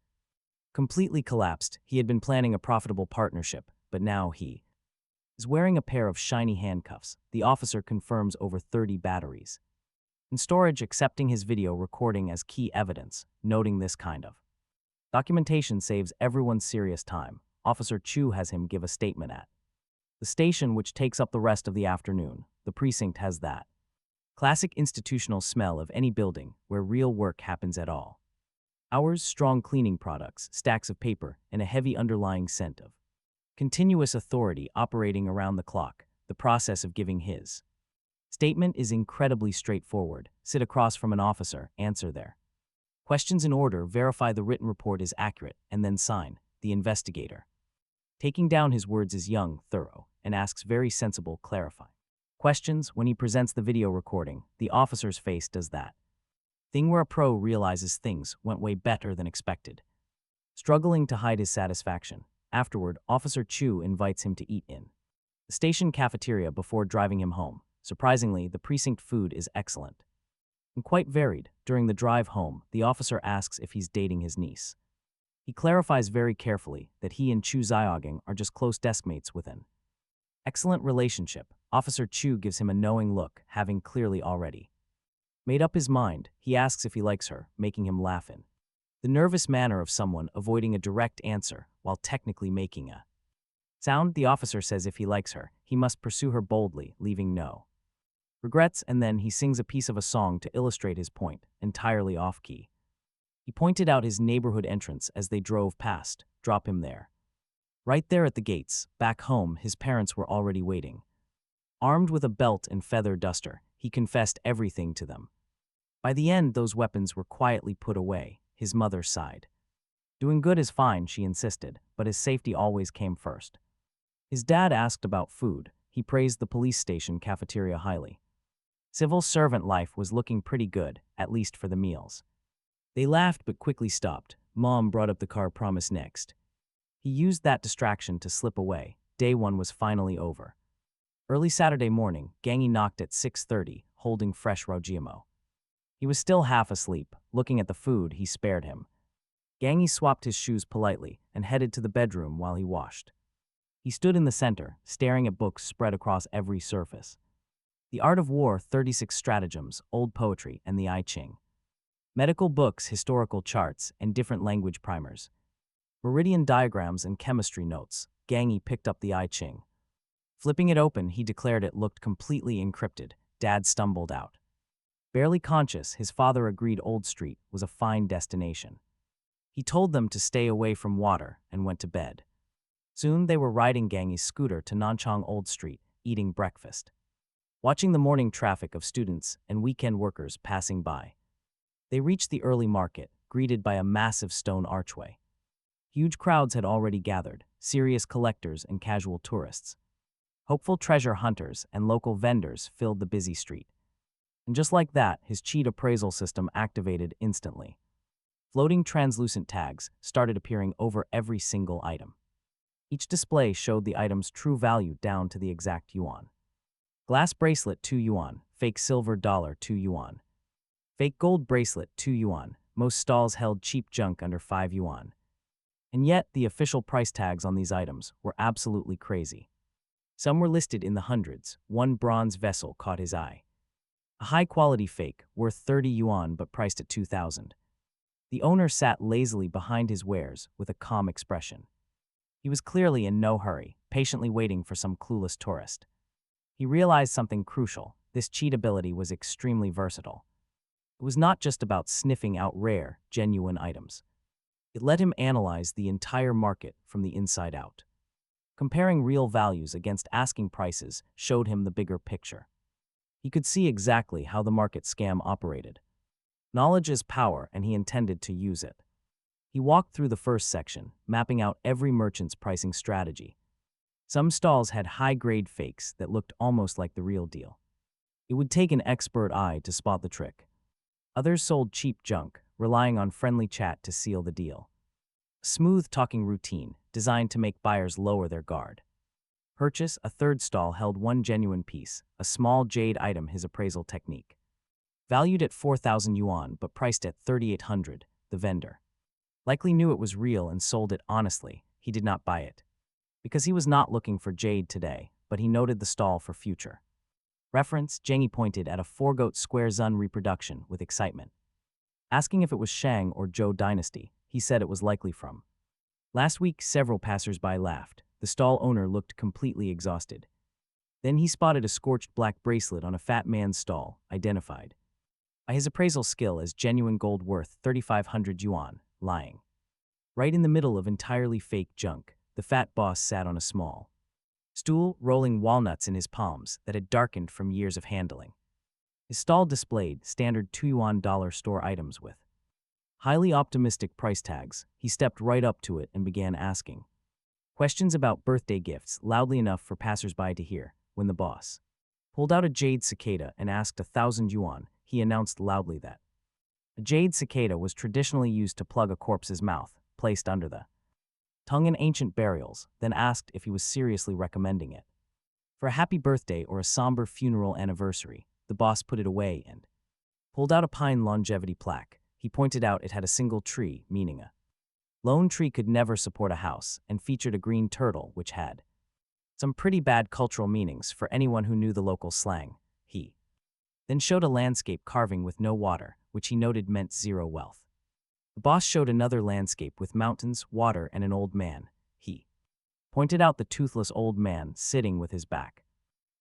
completely collapsed. He had been planning a profitable partnership, but now he is wearing a pair of shiny handcuffs. The officer confirms over 30 batteries in storage, accepting his video recording as key evidence, noting this kind of documentation saves everyone serious time. Officer Chu has him give a statement at the station, which takes up the rest of the afternoon. The precinct has that classic institutional smell of any building where real work happens at all hours: strong cleaning products, stacks of paper, and a heavy underlying scent of continuous authority operating around the clock. The process of giving his statement is incredibly straightforward. Sit across from an officer, answer their questions in order, verify the written report is accurate, and then sign. The investigator, taking down his words, is young, thorough, and asks very sensible, clarifying questions. When he presents the video recording, the officer's face does that thing where a pro realizes things went way better than expected, struggling to hide his satisfaction. Afterward, Officer Chu invites him to eat in the station cafeteria before driving him home. Surprisingly, the precinct food is excellent and quite varied. During the drive home, the officer asks if he's dating his niece. He clarifies very carefully that he and Chu Xiaoging are just close deskmates with an excellent relationship. Officer Chu gives him a knowing look, having clearly already made up his mind. He asks if he likes her, making him laugh in the nervous manner of someone avoiding a direct answer while technically making a sound. The officer says if he likes her, he must pursue her boldly, leaving no regrets, and then he sings a piece of a song to illustrate his point, entirely off-key. He pointed out his neighborhood entrance as they drove past. Drop him there. Right there at the gates. Back home, his parents were already waiting. Armed with a belt and feather duster, he confessed everything to them. By the end, those weapons were quietly put away. his mother sighed. Doing good is fine, she insisted, but his safety always came first. His dad asked about food. He praised the police station cafeteria highly. Civil servant life was looking pretty good, at least for the meals. They laughed but quickly stopped. Mom brought up the car promise next. He used that distraction to slip away. Day one was finally over. Early Saturday morning, Gangi knocked at 6:30, holding fresh Rojimo. He was still half asleep, looking at the food he spared him. Gangi swapped his shoes politely and headed to the bedroom while he washed. He stood in the center, staring at books spread across every surface. The Art of War, 36 Stratagems, Old Poetry, and the I Ching. Medical books, historical charts, and different language primers. Meridian diagrams and chemistry notes. Gangi picked up the I Ching. Flipping it open, he declared it looked completely encrypted. Dad stumbled out. Barely conscious, his father agreed Old Street was a fine destination. He told them to stay away from water and went to bed. Soon they were riding Gangi's scooter to Nanchang Old Street, eating breakfast. Watching the morning traffic of students and weekend workers passing by. They reached the early market, greeted by a massive stone archway. Huge crowds had already gathered, serious collectors and casual tourists. Hopeful treasure hunters and local vendors filled the busy street. And just like that, his cheat appraisal system activated instantly. Floating translucent tags started appearing over every single item. Each display showed the item's true value down to the exact yuan. Glass bracelet, 2 yuan. Fake silver dollar, 2 yuan. Fake gold bracelet, 2 yuan. Most stalls held cheap junk under 5 yuan. And yet, the official price tags on these items were absolutely crazy. Some were listed in the hundreds. One bronze vessel caught his eye. A high-quality fake, worth 30 yuan but priced at 2,000. The owner sat lazily behind his wares with a calm expression. He was clearly in no hurry, patiently waiting for some clueless tourist. He realized something crucial. This cheat ability was extremely versatile. It was not just about sniffing out rare, genuine items. It let him analyze the entire market from the inside out. Comparing real values against asking prices showed him the bigger picture. He could see exactly how the market scam operated. Knowledge is power, and he intended to use it. He walked through the first section, mapping out every merchant's pricing strategy. Some stalls had high-grade fakes that looked almost like the real deal. It would take an expert eye to spot the trick. Others sold cheap junk, relying on friendly chat to seal the deal. A smooth-talking routine designed to make buyers lower their guard. Purchase, a third stall held one genuine piece, a small jade item, his appraisal technique. Valued at 4,000 yuan but priced at 3,800, the vendor likely knew it was real and sold it honestly. He did not buy it. Because he was not looking for jade today, but he noted the stall for future. Reference, Jengi pointed at a 4-goat square Zun reproduction with excitement. Asking if it was Shang or Zhou dynasty, he said it was likely from. Last week, several passers-by laughed. The stall owner looked completely exhausted. Then he spotted a scorched black bracelet on a fat man's stall, identified by his appraisal skill as genuine gold worth 3,500 yuan, lying. Right in the middle of entirely fake junk, the fat boss sat on a small stool, rolling walnuts in his palms that had darkened from years of handling. His stall displayed standard 2 yuan dollar store items with highly optimistic price tags. He stepped right up to it and began asking questions about birthday gifts loudly enough for passersby to hear. When the boss pulled out a jade cicada and asked 1,000 yuan, he announced loudly that a jade cicada was traditionally used to plug a corpse's mouth, placed under the tongue in ancient burials, then asked if he was seriously recommending it. For a happy birthday or a somber funeral anniversary, the boss put it away and pulled out a pine longevity plaque. He pointed out it had a single tree, meaning a lone tree could never support a house, and featured a green turtle which had some pretty bad cultural meanings for anyone who knew the local slang. He then showed a landscape carving with no water, which he noted meant zero wealth. The boss showed another landscape with mountains, water, and an old man. He pointed out the toothless old man sitting with his back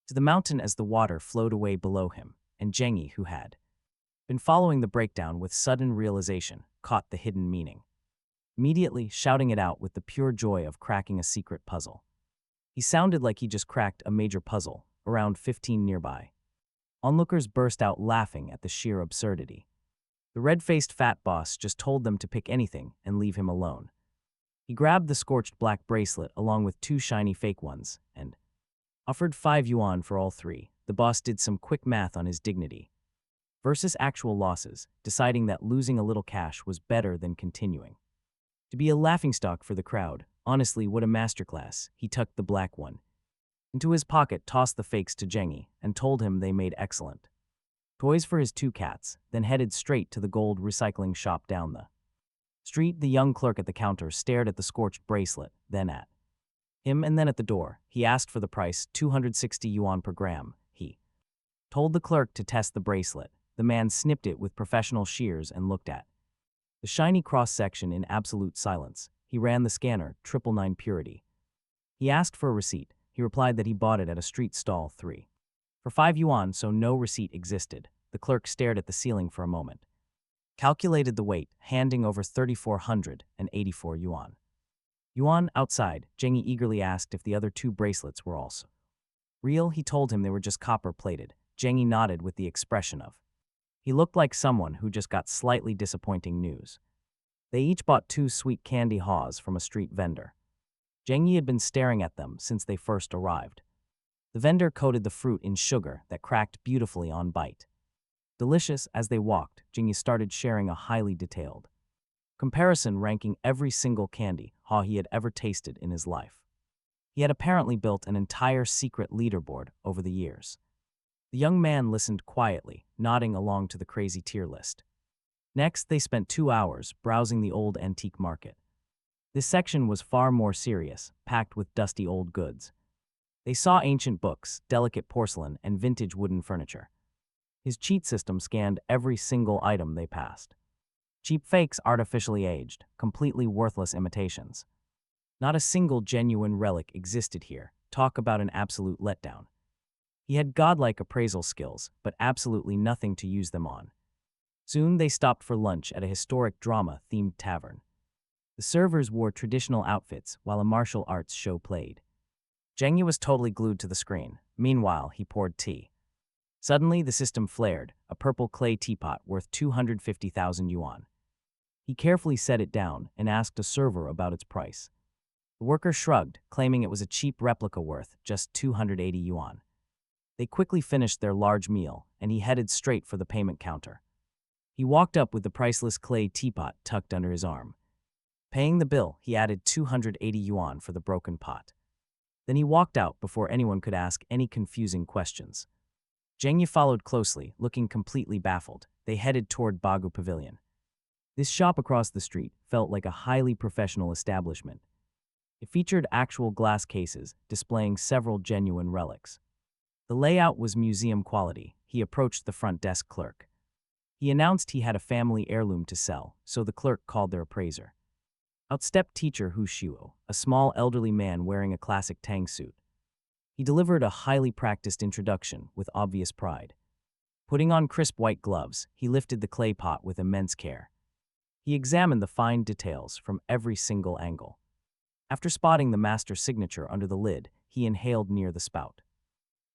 to the mountain as the water flowed away below him, and Jengi, who had been following the breakdown with sudden realization, caught the hidden meaning, immediately shouting it out with the pure joy of cracking a secret puzzle. He sounded like he just cracked a major puzzle, around 15 nearby. Onlookers burst out laughing at the sheer absurdity. The red-faced fat boss just told them to pick anything and leave him alone. He grabbed the scorched black bracelet along with 2 shiny fake ones and offered 5 yuan for all 3. The boss did some quick math on his dignity versus actual losses, deciding that losing a little cash was better than continuing. To be a laughingstock for the crowd, honestly, what a masterclass. He tucked the black one into his pocket, tossed the fakes to Jengi, and told him they made excellent toys for his 2 cats, then headed straight to the gold recycling shop down the street. The young clerk at the counter stared at the scorched bracelet, then at him and then at the door. He asked for the price, 260 yuan per gram. He told the clerk to test the bracelet. The man snipped it with professional shears and looked at the shiny cross-section in absolute silence. He ran the scanner, 999 purity. He asked for a receipt. He replied that he bought it at a street stall 3 for 5 yuan, so no receipt existed. The clerk stared at the ceiling for a moment, calculated the weight, handing over 3,484 yuan. Outside, Jengi eagerly asked if the other 2 bracelets were also real. He told him they were just copper-plated. Jengi nodded with the expression of he looked like someone who just got slightly disappointing news. They each bought 2 sweet candy haws from a street vendor. Jengi had been staring at them since they first arrived. The vendor coated the fruit in sugar that cracked beautifully on bite. Delicious. As they walked, Jengi started sharing a highly detailed comparison, ranking every single candy haw he had ever tasted in his life. He had apparently built an entire secret leaderboard over the years. The young man listened quietly, nodding along to the crazy tier list. Next, they spent 2 hours browsing the old antique market. This section was far more serious, packed with dusty old goods. They saw ancient books, delicate porcelain, and vintage wooden furniture. His cheat system scanned every single item they passed. Cheap fakes, artificially aged, completely worthless imitations. Not a single genuine relic existed here. Talk about an absolute letdown. He had godlike appraisal skills, but absolutely nothing to use them on. Soon they stopped for lunch at a historic drama-themed tavern. The servers wore traditional outfits while a martial arts show played. Jengi was totally glued to the screen. Meanwhile, he poured tea. Suddenly, the system flared, a purple clay teapot worth 250,000 yuan. He carefully set it down and asked a server about its price. The worker shrugged, claiming it was a cheap replica worth just 280 yuan. They quickly finished their large meal, and he headed straight for the payment counter. He walked up with the priceless clay teapot tucked under his arm. Paying the bill, he added 280 yuan for the broken pot. Then he walked out before anyone could ask any confusing questions. Jengi followed closely, looking completely baffled. They headed toward Bagu Pavilion. This shop across the street felt like a highly professional establishment. It featured actual glass cases displaying several genuine relics. The layout was museum quality. He approached the front desk clerk. He announced he had a family heirloom to sell, so the clerk called their appraiser. Out stepped teacher Hu Shuo, a small elderly man wearing a classic tang suit. He delivered a highly practiced introduction with obvious pride. Putting on crisp white gloves, he lifted the clay pot with immense care. He examined the fine details from every single angle. After spotting the master signature under the lid, he inhaled near the spout.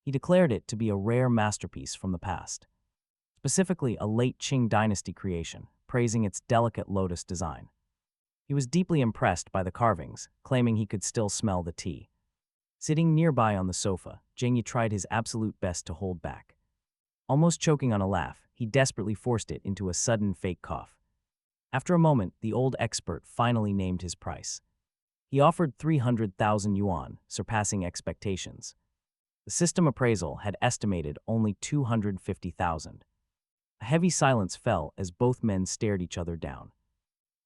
He declared it to be a rare masterpiece from the past, specifically a late Qing dynasty creation, praising its delicate lotus design. He was deeply impressed by the carvings, claiming he could still smell the tea. Sitting nearby on the sofa, Jengi tried his absolute best to hold back. Almost choking on a laugh, he desperately forced it into a sudden fake cough. After a moment, the old expert finally named his price. He offered 300,000 yuan, surpassing expectations. The system appraisal had estimated only 250,000. A heavy silence fell as both men stared each other down.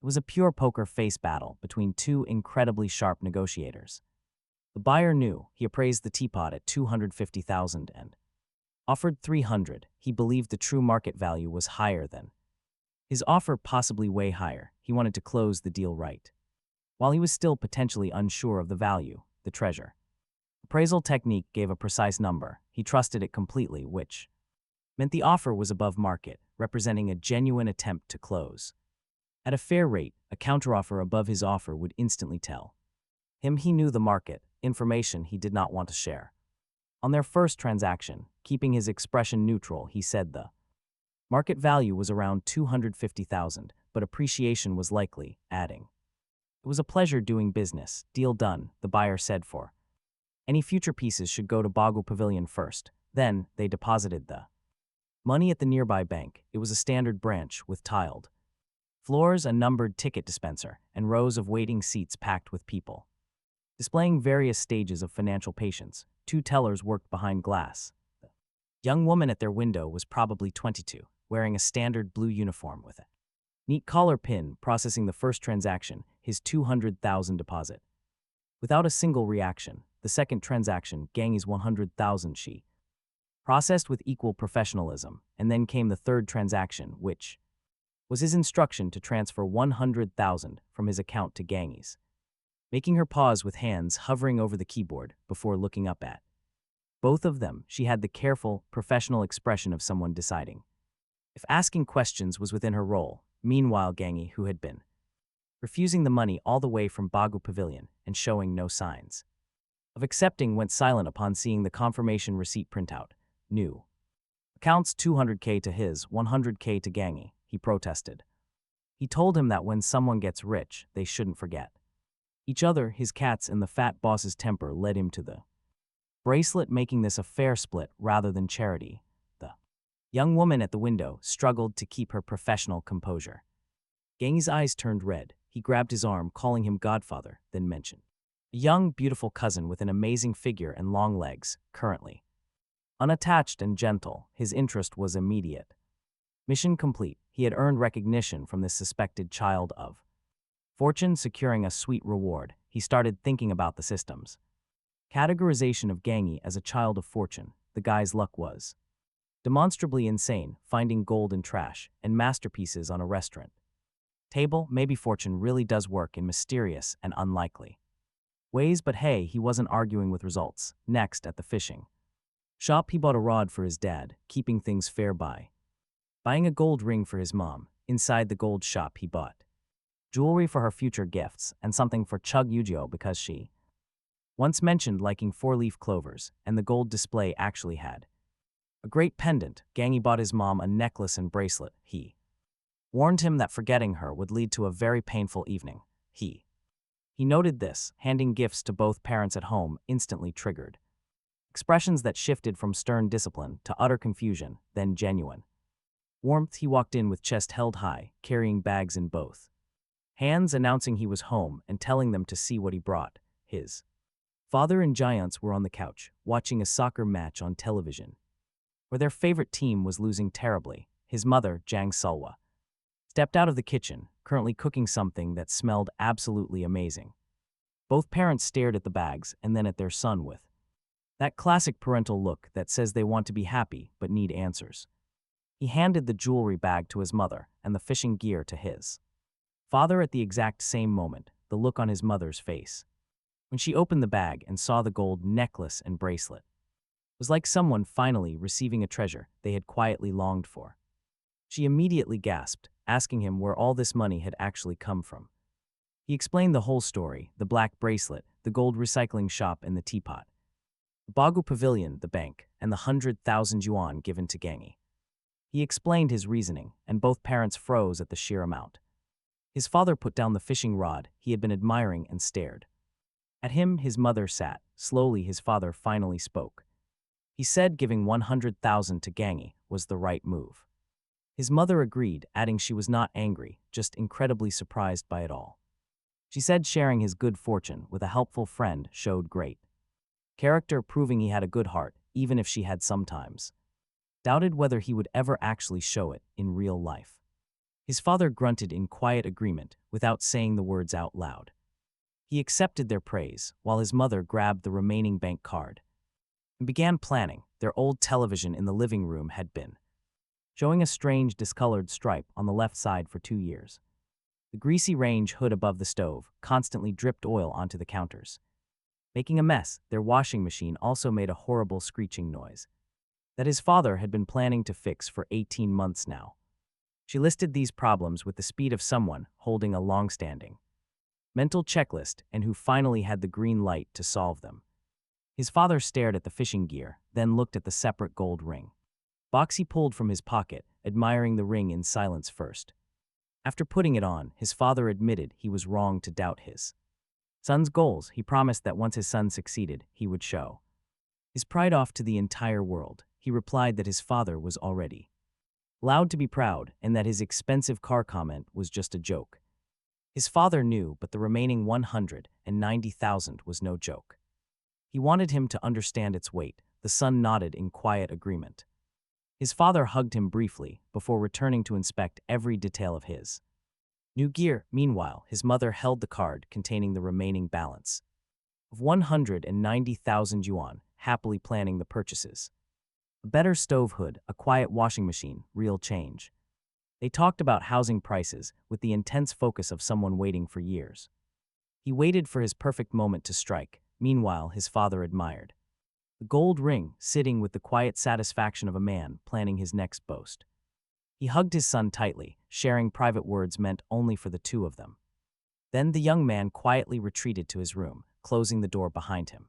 It was a pure poker face battle between 2 incredibly sharp negotiators. The buyer knew. He appraised the teapot at 250,000 and offered 300. He believed the true market value was higher than his offer, possibly way higher. He wanted to close the deal right. While he was still potentially unsure of the value, the treasure appraisal technique gave a precise number. He trusted it completely, which meant the offer was above market, representing a genuine attempt to close. At a fair rate, a counteroffer above his offer would instantly tell him he knew the market, information he did not want to share. On their first transaction, keeping his expression neutral, he said the Market value was around 250,000, but appreciation was likely, adding. It was a pleasure doing business. Deal done, the buyer said for. Any future pieces should go to Boggle Pavilion first. Then, they deposited the money at the nearby bank. It was a standard branch with tiled floors, a numbered ticket dispenser, and rows of waiting seats packed with people. Displaying various stages of financial patience, two tellers worked behind glass. The young woman at their window was probably 22, wearing a standard blue uniform with a neat collar pin, processing the first transaction, his 200,000 deposit. Without a single reaction, the second transaction, Gangi's 100,000 she processed with equal professionalism, and then came the third transaction, which was his instruction to transfer 100,000 from his account to Gangi's, making her pause with hands hovering over the keyboard before looking up at both of them. She had the careful, professional expression of someone deciding if asking questions was within her role. Meanwhile, Gangi, who had been refusing the money all the way from Bagu Pavilion and showing no signs of accepting, went silent upon seeing the confirmation receipt printout. New accounts 200K to his, 100K to Gangi, he protested. He told him that when someone gets rich, they shouldn't forget each other, his cats, and the fat boss's temper led him to the bracelet, making this a fair split rather than charity. The young woman at the window struggled to keep her professional composure. Gangi's eyes turned red. He grabbed his arm, calling him godfather, then mentioned a young, beautiful cousin with an amazing figure and long legs, currently unattached and gentle. His interest was immediate. Mission complete. He had earned recognition from this suspected child of fortune, securing a sweet reward. He started thinking about the system's categorization of Gangi as a child of fortune. The guy's luck was demonstrably insane, finding gold in trash and masterpieces on a restaurant table. Maybe fortune really does work in mysterious and unlikely ways, but hey, he wasn't arguing with results. Next, at the fishing shop, he bought a rod for his dad, keeping things fair by buying a gold ring for his mom. Inside the gold shop, he bought jewelry for her future gifts and something for Chug Yujio because she once mentioned liking four-leaf clovers, and the gold display actually had a great pendant. Gangi bought his mom a necklace and bracelet. He warned him that forgetting her would lead to a very painful evening. He noted this, handing gifts to both parents at home, instantly triggered expressions that shifted from stern discipline to utter confusion, then genuine warmth. He walked in with chest held high, carrying bags in both hands, announcing he was home and telling them to see what he brought. His father and Giants were on the couch, watching a soccer match on television, where their favorite team was losing terribly. His mother, Jang Sulwa, stepped out of the kitchen, currently cooking something that smelled absolutely amazing. Both parents stared at the bags and then at their son with that classic parental look that says they want to be happy but need answers. He handed the jewelry bag to his mother and the fishing gear to his father. At the exact same moment, the look on his mother's face when she opened the bag and saw the gold necklace and bracelet was like someone finally receiving a treasure they had quietly longed for. She immediately gasped, asking him where all this money had actually come from. He explained the whole story: the black bracelet, the gold recycling shop, and the teapot, the Bagu Pavilion, the bank, and the 100,000 yuan given to Gangi. He explained his reasoning, and both parents froze at the sheer amount. His father put down the fishing rod he had been admiring and stared at him. His mother sat. Slowly, his father finally spoke. He said giving 100,000 to Gangi was the right move. His mother agreed, adding she was not angry, just incredibly surprised by it all. She said sharing his good fortune with a helpful friend showed great character, proving he had a good heart, even if she had sometimes doubted whether he would ever actually show it in real life. His father grunted in quiet agreement without saying the words out loud. He accepted their praise, while his mother grabbed the remaining bank card and began planning. Their old television in the living room had been showing a strange discolored stripe on the left side for 2 years. The greasy range hood above the stove constantly dripped oil onto the counters, making a mess. Their washing machine also made a horrible screeching noise that his father had been planning to fix for 18 months now. She listed these problems with the speed of someone holding a long-standing mental checklist and who finally had the green light to solve them. His father stared at the fishing gear, then looked at the separate gold ring. Boxy pulled from his pocket, admiring the ring in silence first. After putting it on, his father admitted he was wrong to doubt his son's goals. He promised that once his son succeeded, he would show his pride off to the entire world. He replied that his father was already allowed to be proud and that his expensive car comment was just a joke. His father knew, but the remaining 190,000 was no joke. He wanted him to understand its weight. The son nodded in quiet agreement. His father hugged him briefly before returning to inspect every detail of his new gear. Meanwhile, his mother held the card containing the remaining balance of 190,000 yuan, happily planning the purchases. A better stove hood, a quiet washing machine, real change. They talked about housing prices with the intense focus of someone waiting for years. He waited for his perfect moment to strike. Meanwhile, his father admired the gold ring, sitting with the quiet satisfaction of a man planning his next boast. He hugged his son tightly, sharing private words meant only for the two of them. Then the young man quietly retreated to his room, closing the door behind him.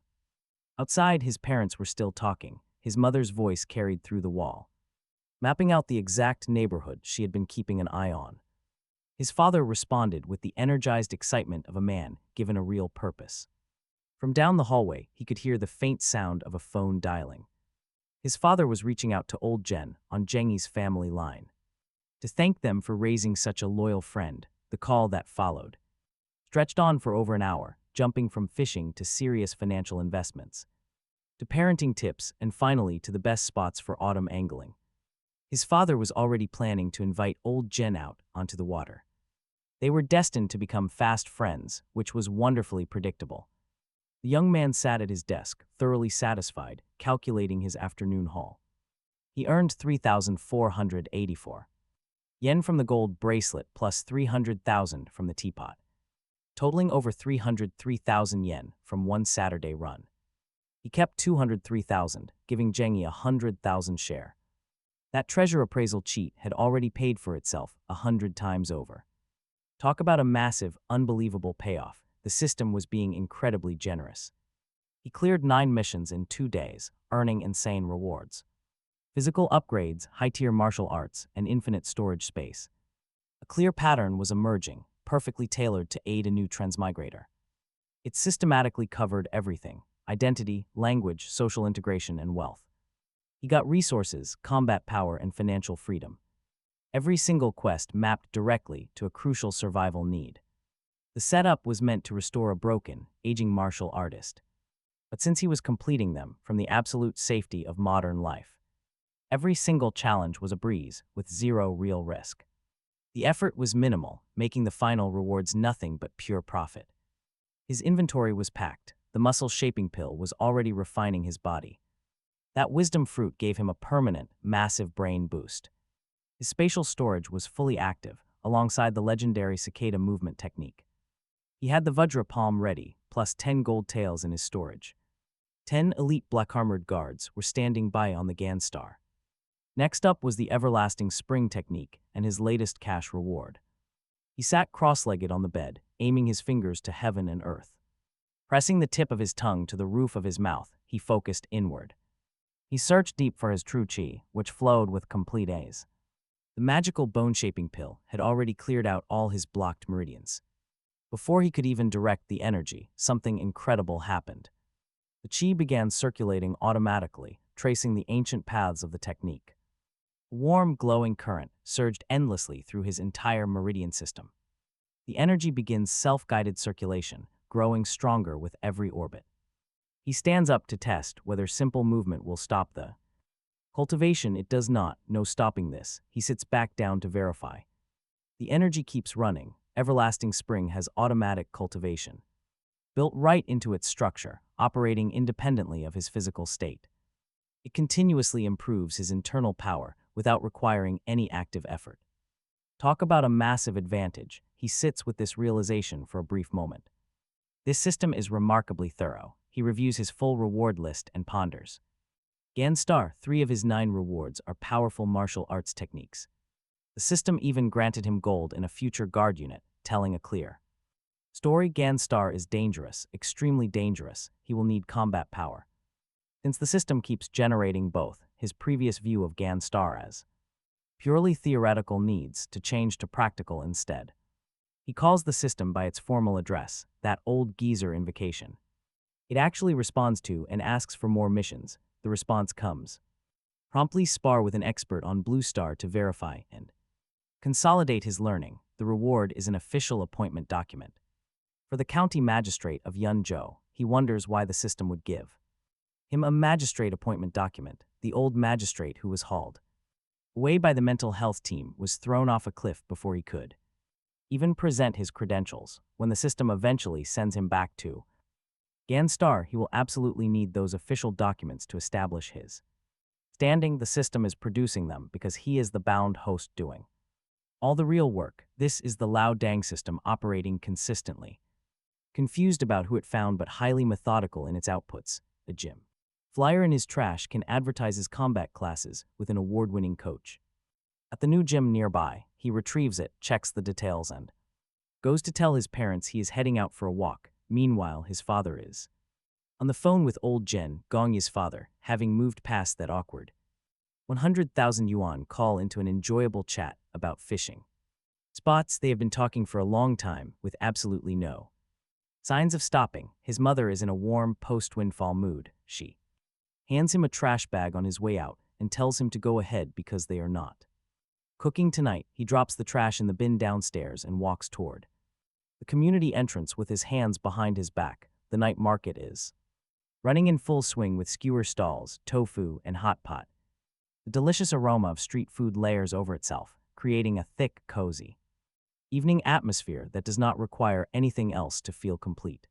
Outside, his parents were still talking. His mother's voice carried through the wall, mapping out the exact neighborhood she had been keeping an eye on. His father responded with the energized excitement of a man given a real purpose. From down the hallway, he could hear the faint sound of a phone dialing. His father was reaching out to old Jen on Zhengyi's family line to thank them for raising such a loyal friend. The call that followed stretched on for over an hour, jumping from fishing to serious financial investments, to parenting tips, and finally to the best spots for autumn angling. His father was already planning to invite old Jen out onto the water. They were destined to become fast friends, which was wonderfully predictable. The young man sat at his desk, thoroughly satisfied, calculating his afternoon haul. He earned 3,484 yen from the gold bracelet plus 300,000 from the teapot, totaling over 303,000 yen from one Saturday run. He kept 203,000, giving Zhengyi 100,000 share. That treasure appraisal cheat had already paid for itself 100 times over. Talk about a massive, unbelievable payoff. The system was being incredibly generous. He cleared 9 missions in 2 days, earning insane rewards. Physical upgrades, high-tier martial arts, and infinite storage space. A clear pattern was emerging, perfectly tailored to aid a new transmigrator. It systematically covered everything: identity, language, social integration, and wealth. He got resources, combat power, and financial freedom. Every single quest mapped directly to a crucial survival need. The setup was meant to restore a broken, aging martial artist. But since he was completing them from the absolute safety of modern life, every single challenge was a breeze, with zero real risk. The effort was minimal, making the final rewards nothing but pure profit. His inventory was packed. The muscle-shaping pill was already refining his body. That wisdom fruit gave him a permanent, massive brain boost. His spatial storage was fully active, alongside the legendary cicada movement technique. He had the Vajra palm ready, plus 10 gold tails in his storage. 10 elite black-armored guards were standing by on the Ganstar. Next up was the everlasting spring technique and his latest cash reward. He sat cross-legged on the bed, aiming his fingers to heaven and earth. Pressing the tip of his tongue to the roof of his mouth, he focused inward. He searched deep for his true chi, which flowed with complete ease. The magical bone-shaping pill had already cleared out all his blocked meridians. Before he could even direct the energy, something incredible happened. The chi began circulating automatically, tracing the ancient paths of the technique. A warm, glowing current surged endlessly through his entire meridian system. The energy begins self-guided circulation, growing stronger with every orbit. He stands up to test whether simple movement will stop the cultivation. It does not. No stopping this. He sits back down to verify. The energy keeps running. Everlasting Spring has automatic cultivation, built right into its structure, operating independently of his physical state. It continuously improves his internal power without requiring any active effort. Talk about a massive advantage. He sits with this realization for a brief moment. This system is remarkably thorough. He reviews his full reward list and ponders. Ganstar, 3 of his 9 rewards are powerful martial arts techniques. The system even granted him gold in a future guard unit, telling a clear story. Ganstar is dangerous, extremely dangerous. He will need combat power. Since the system keeps generating both, his previous view of Gan Star as purely theoretical needs to change to practical instead. He calls the system by its formal address, that old geezer invocation. It actually responds to and asks for more missions. The response comes. Promptly spar with an expert on Blue Star to verify and consolidate his learning. The reward is an official appointment document. For the county magistrate of Yunzhou, he wonders why the system would give him a magistrate appointment document. The old magistrate who was hauled away by the mental health team was thrown off a cliff before he could even present his credentials. When the system eventually sends him back to Gan Star, he will absolutely need those official documents to establish his standing. The system is producing them because he is the bound host doing all the real work. This is the Lao Dang system operating consistently. Confused about who it found but highly methodical in its outputs, a gym flyer in his trash can advertise his combat classes with an award-winning coach. At the new gym nearby, he retrieves it, checks the details, and goes to tell his parents he is heading out for a walk. Meanwhile, his father is on the phone with old Jen, Gongya's father, having moved past that awkward 100,000 yuan call into an enjoyable chat about fishing spots. They have been talking for a long time, with absolutely no signs of stopping. His mother is in a warm, post-windfall mood. She hands him a trash bag on his way out and tells him to go ahead because they are not cooking tonight. He drops the trash in the bin downstairs and walks toward the community entrance with his hands behind his back. The night market is running in full swing with skewer stalls, tofu, and hot pot. The delicious aroma of street food layers over itself, creating a thick, cozy evening atmosphere that does not require anything else to feel complete.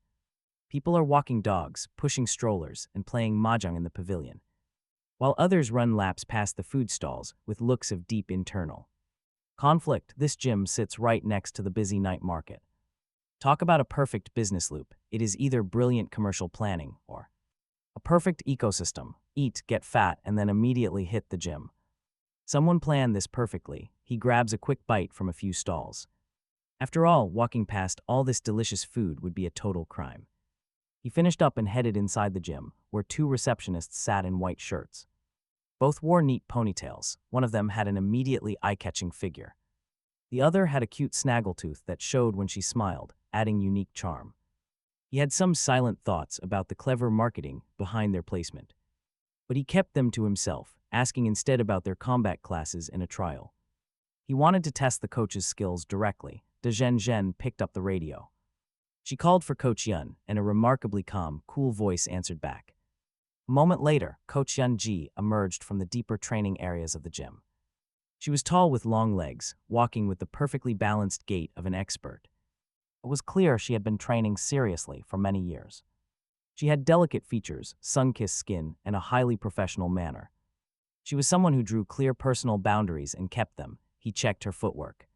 People are walking dogs, pushing strollers, and playing mahjong in the pavilion, while others run laps past the food stalls with looks of deep internal conflict. This gym sits right next to the busy night market. Talk about a perfect business loop. It is either brilliant commercial planning or a perfect ecosystem. Eat, get fat, and then immediately hit the gym. Someone planned this perfectly. He grabs a quick bite from a few stalls. After all, walking past all this delicious food would be a total crime. He finished up and headed inside the gym, where two receptionists sat in white shirts. Both wore neat ponytails. One of them had an immediately eye-catching figure. The other had a cute snaggletooth that showed when she smiled, adding unique charm. He had some silent thoughts about the clever marketing behind their placement, but he kept them to himself, asking instead about their combat classes in a trial. He wanted to test the coach's skills directly. De Zhen picked up the radio. She called for Coach Yun, and a remarkably calm, cool voice answered back. A moment later, Coach Yun Ji emerged from the deeper training areas of the gym. She was tall with long legs, walking with the perfectly balanced gait of an expert. It was clear she had been training seriously for many years. She had delicate features, sun-kissed skin, and a highly professional manner. She was someone who drew clear personal boundaries and kept them. He checked her footwork.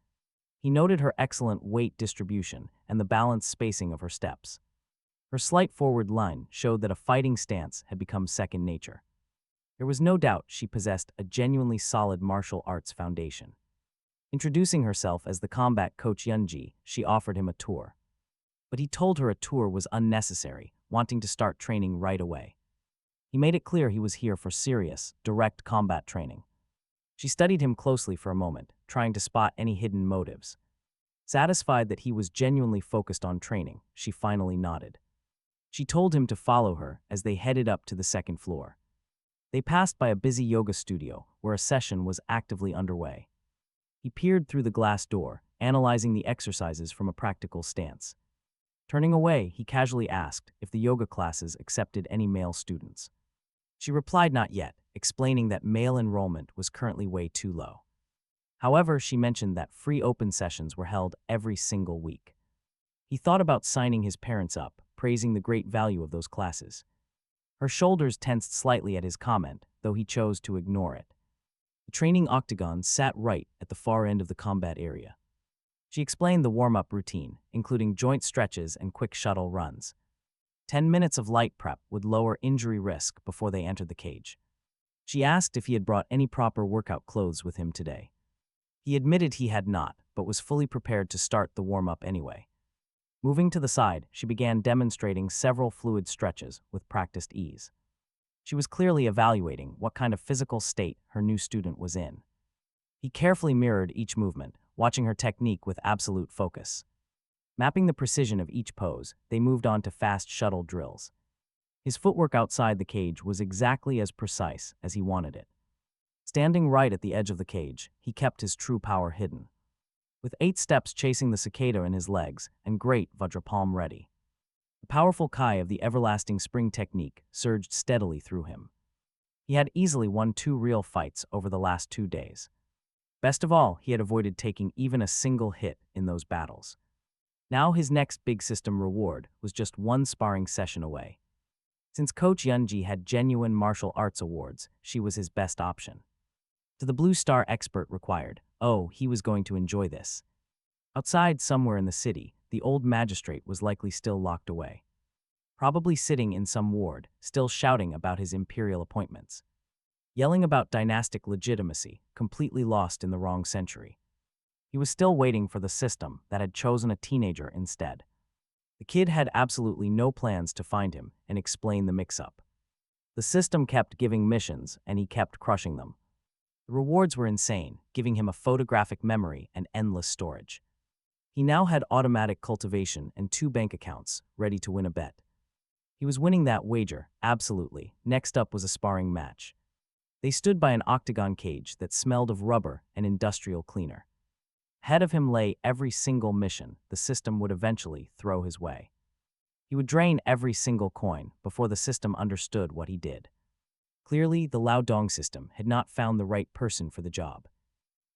He noted her excellent weight distribution and the balanced spacing of her steps. Her slight forward line showed that a fighting stance had become second nature. There was no doubt she possessed a genuinely solid martial arts foundation. Introducing herself as the combat coach Yunji, she offered him a tour. But he told her a tour was unnecessary, wanting to start training right away. He made it clear he was here for serious, direct combat training. She studied him closely for a moment, trying to spot any hidden motives. Satisfied that he was genuinely focused on training, she finally nodded. She told him to follow her as they headed up to the second floor. They passed by a busy yoga studio where a session was actively underway. He peered through the glass door, analyzing the exercises from a practical stance. Turning away, he casually asked if the yoga classes accepted any male students. She replied not yet, explaining that male enrollment was currently way too low. However, she mentioned that free open sessions were held every single week. He thought about signing his parents up, praising the great value of those classes. Her shoulders tensed slightly at his comment, though he chose to ignore it. The training octagon sat right at the far end of the combat area. She explained the warm-up routine, including joint stretches and quick shuttle runs. 10 minutes of light prep would lower injury risk before they entered the cage. She asked if he had brought any proper workout clothes with him today. He admitted he had not, but was fully prepared to start the warm-up anyway. Moving to the side, she began demonstrating several fluid stretches with practiced ease. She was clearly evaluating what kind of physical state her new student was in. He carefully mirrored each movement, watching her technique with absolute focus. Mapping the precision of each pose, they moved on to fast shuttle drills. His footwork outside the cage was exactly as precise as he wanted it. Standing right at the edge of the cage, he kept his true power hidden. With 8 steps chasing the cicada in his legs and great Vajrapalm ready. The powerful Kai of the everlasting spring technique surged steadily through him. He had easily won 2 real fights over the last 2 days. Best of all, he had avoided taking even a single hit in those battles. Now his next big system reward was just 1 sparring session away. Since Coach Yunji had genuine martial arts awards, she was his best option. To the Blue Star expert required, oh, he was going to enjoy this. Outside somewhere in the city, the old magistrate was likely still locked away. Probably sitting in some ward, still shouting about his imperial appointments. Yelling about dynastic legitimacy, completely lost in the wrong century. He was still waiting for the system that had chosen a teenager instead. The kid had absolutely no plans to find him and explain the mix-up. The system kept giving missions, and he kept crushing them. The rewards were insane, giving him a photographic memory and endless storage. He now had automatic cultivation and 2 bank accounts, ready to win a bet. He was winning that wager, absolutely. Next up was a sparring match. They stood by an octagon cage that smelled of rubber and industrial cleaner. Ahead of him lay every single mission the system would eventually throw his way. He would drain every single coin before the system understood what he did. Clearly, the Laodong system had not found the right person for the job.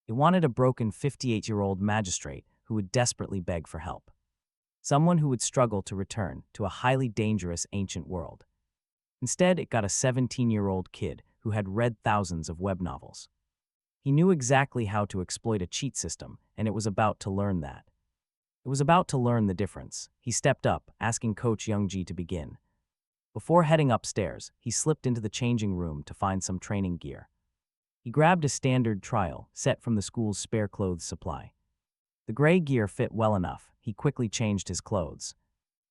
It wanted a broken 58-year-old magistrate who would desperately beg for help. Someone who would struggle to return to a highly dangerous ancient world. Instead, it got a 17-year-old kid who had read thousands of web novels. He knew exactly how to exploit a cheat system, and it was about to learn that. It was about to learn the difference. He stepped up, asking Coach Youngji to begin. Before heading upstairs, he slipped into the changing room to find some training gear. He grabbed a standard trial set from the school's spare clothes supply. The gray gear fit well enough. He quickly changed his clothes.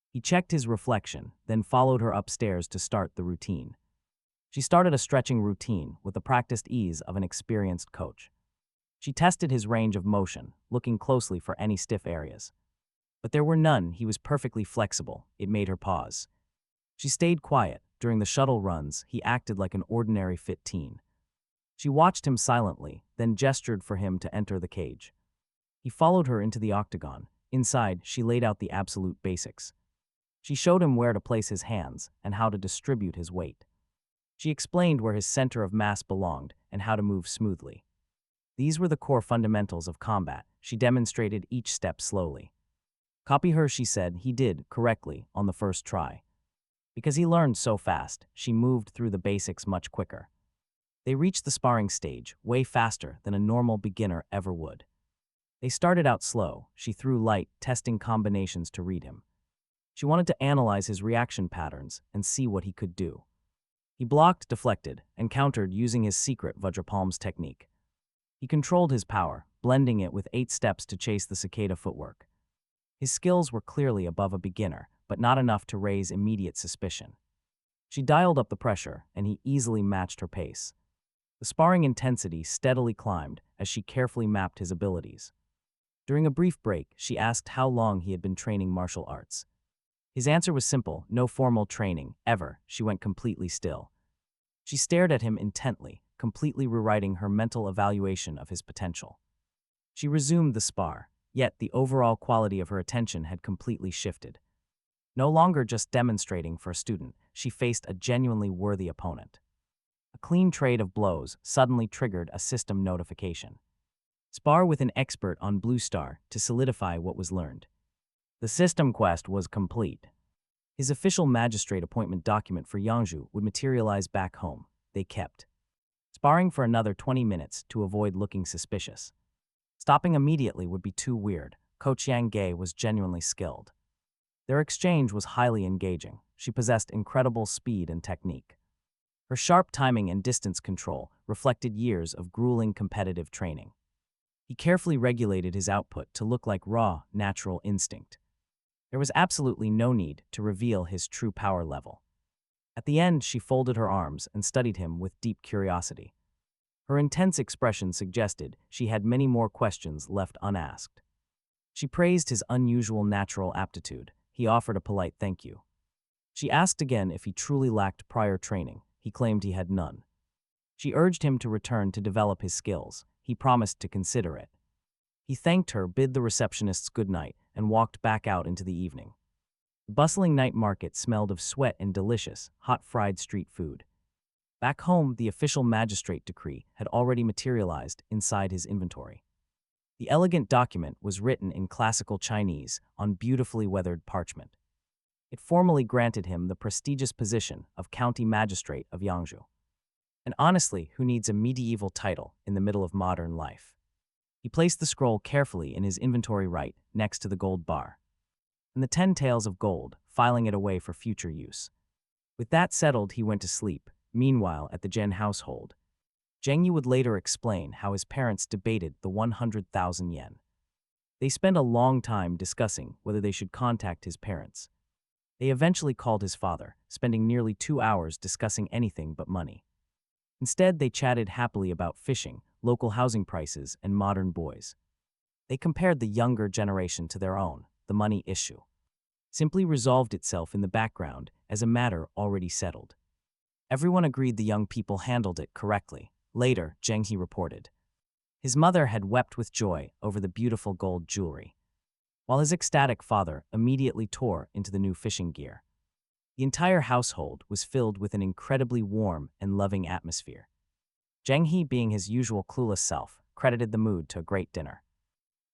He checked his reflection, then followed her upstairs to start the routine. She started a stretching routine with the practiced ease of an experienced coach. She tested his range of motion, looking closely for any stiff areas. But there were none. He was perfectly flexible. It made her pause. She stayed quiet. During the shuttle runs, he acted like an ordinary fit teen. She watched him silently, then gestured for him to enter the cage. He followed her into the octagon. Inside, she laid out the absolute basics. She showed him where to place his hands and how to distribute his weight. She explained where his center of mass belonged and how to move smoothly. These were the core fundamentals of combat. She demonstrated each step slowly. Copy her, she said. He did, correctly, on the first try. Because he learned so fast, she moved through the basics much quicker. They reached the sparring stage way faster than a normal beginner ever would. They started out slow. She threw light, testing combinations to read him. She wanted to analyze his reaction patterns and see what he could do. He blocked, deflected, and countered using his secret Vajrapalm's technique. He controlled his power, blending it with 8 steps to chase the cicada footwork. His skills were clearly above a beginner, but not enough to raise immediate suspicion. She dialed up the pressure, and he easily matched her pace. The sparring intensity steadily climbed as she carefully mapped his abilities. During a brief break, she asked how long he had been training martial arts. His answer was simple: no formal training, ever. She went completely still. She stared at him intently, completely rewriting her mental evaluation of his potential. She resumed the spar, yet the overall quality of her attention had completely shifted. No longer just demonstrating for a student, she faced a genuinely worthy opponent. A clean trade of blows suddenly triggered a system notification. Spar with an expert on Blue Star to solidify what was learned. The system quest was complete. His official magistrate appointment document for Yangzhou would materialize back home. They kept sparring for another 20 minutes to avoid looking suspicious. Stopping immediately would be too weird. Coach Yang Ge was genuinely skilled. Their exchange was highly engaging. She possessed incredible speed and technique. Her sharp timing and distance control reflected years of grueling competitive training. He carefully regulated his output to look like raw, natural instinct. There was absolutely no need to reveal his true power level. At the end, she folded her arms and studied him with deep curiosity. Her intense expression suggested she had many more questions left unasked. She praised his unusual natural aptitude. He offered a polite thank you. She asked again if he truly lacked prior training. He claimed he had none. She urged him to return to develop his skills. He promised to consider it. He thanked her, bid the receptionists good night, and walked back out into the evening. The bustling night market smelled of sweat and delicious, hot fried street food. Back home, the official magistrate decree had already materialized inside his inventory. The elegant document was written in classical Chinese on beautifully weathered parchment. It formally granted him the prestigious position of county magistrate of Yangzhou. And honestly, who needs a medieval title in the middle of modern life? He placed the scroll carefully in his inventory right next to the gold bar, and the 10 taels of gold, filing it away for future use. With that settled, he went to sleep. Meanwhile, at the Zhen household, Zheng Yu would later explain how his parents debated the 100,000 yen. They spent a long time discussing whether they should contact his parents. They eventually called his father, spending nearly 2 hours discussing anything but money. Instead, they chatted happily about fishing, local housing prices, and modern boys. They compared the younger generation to their own. The money issue simply resolved itself in the background as a matter already settled. Everyone agreed the young people handled it correctly. Later, Zheng He reported. His mother had wept with joy over the beautiful gold jewelry, while his ecstatic father immediately tore into the new fishing gear. The entire household was filled with an incredibly warm and loving atmosphere. Zheng He, being his usual clueless self, credited the mood to a great dinner.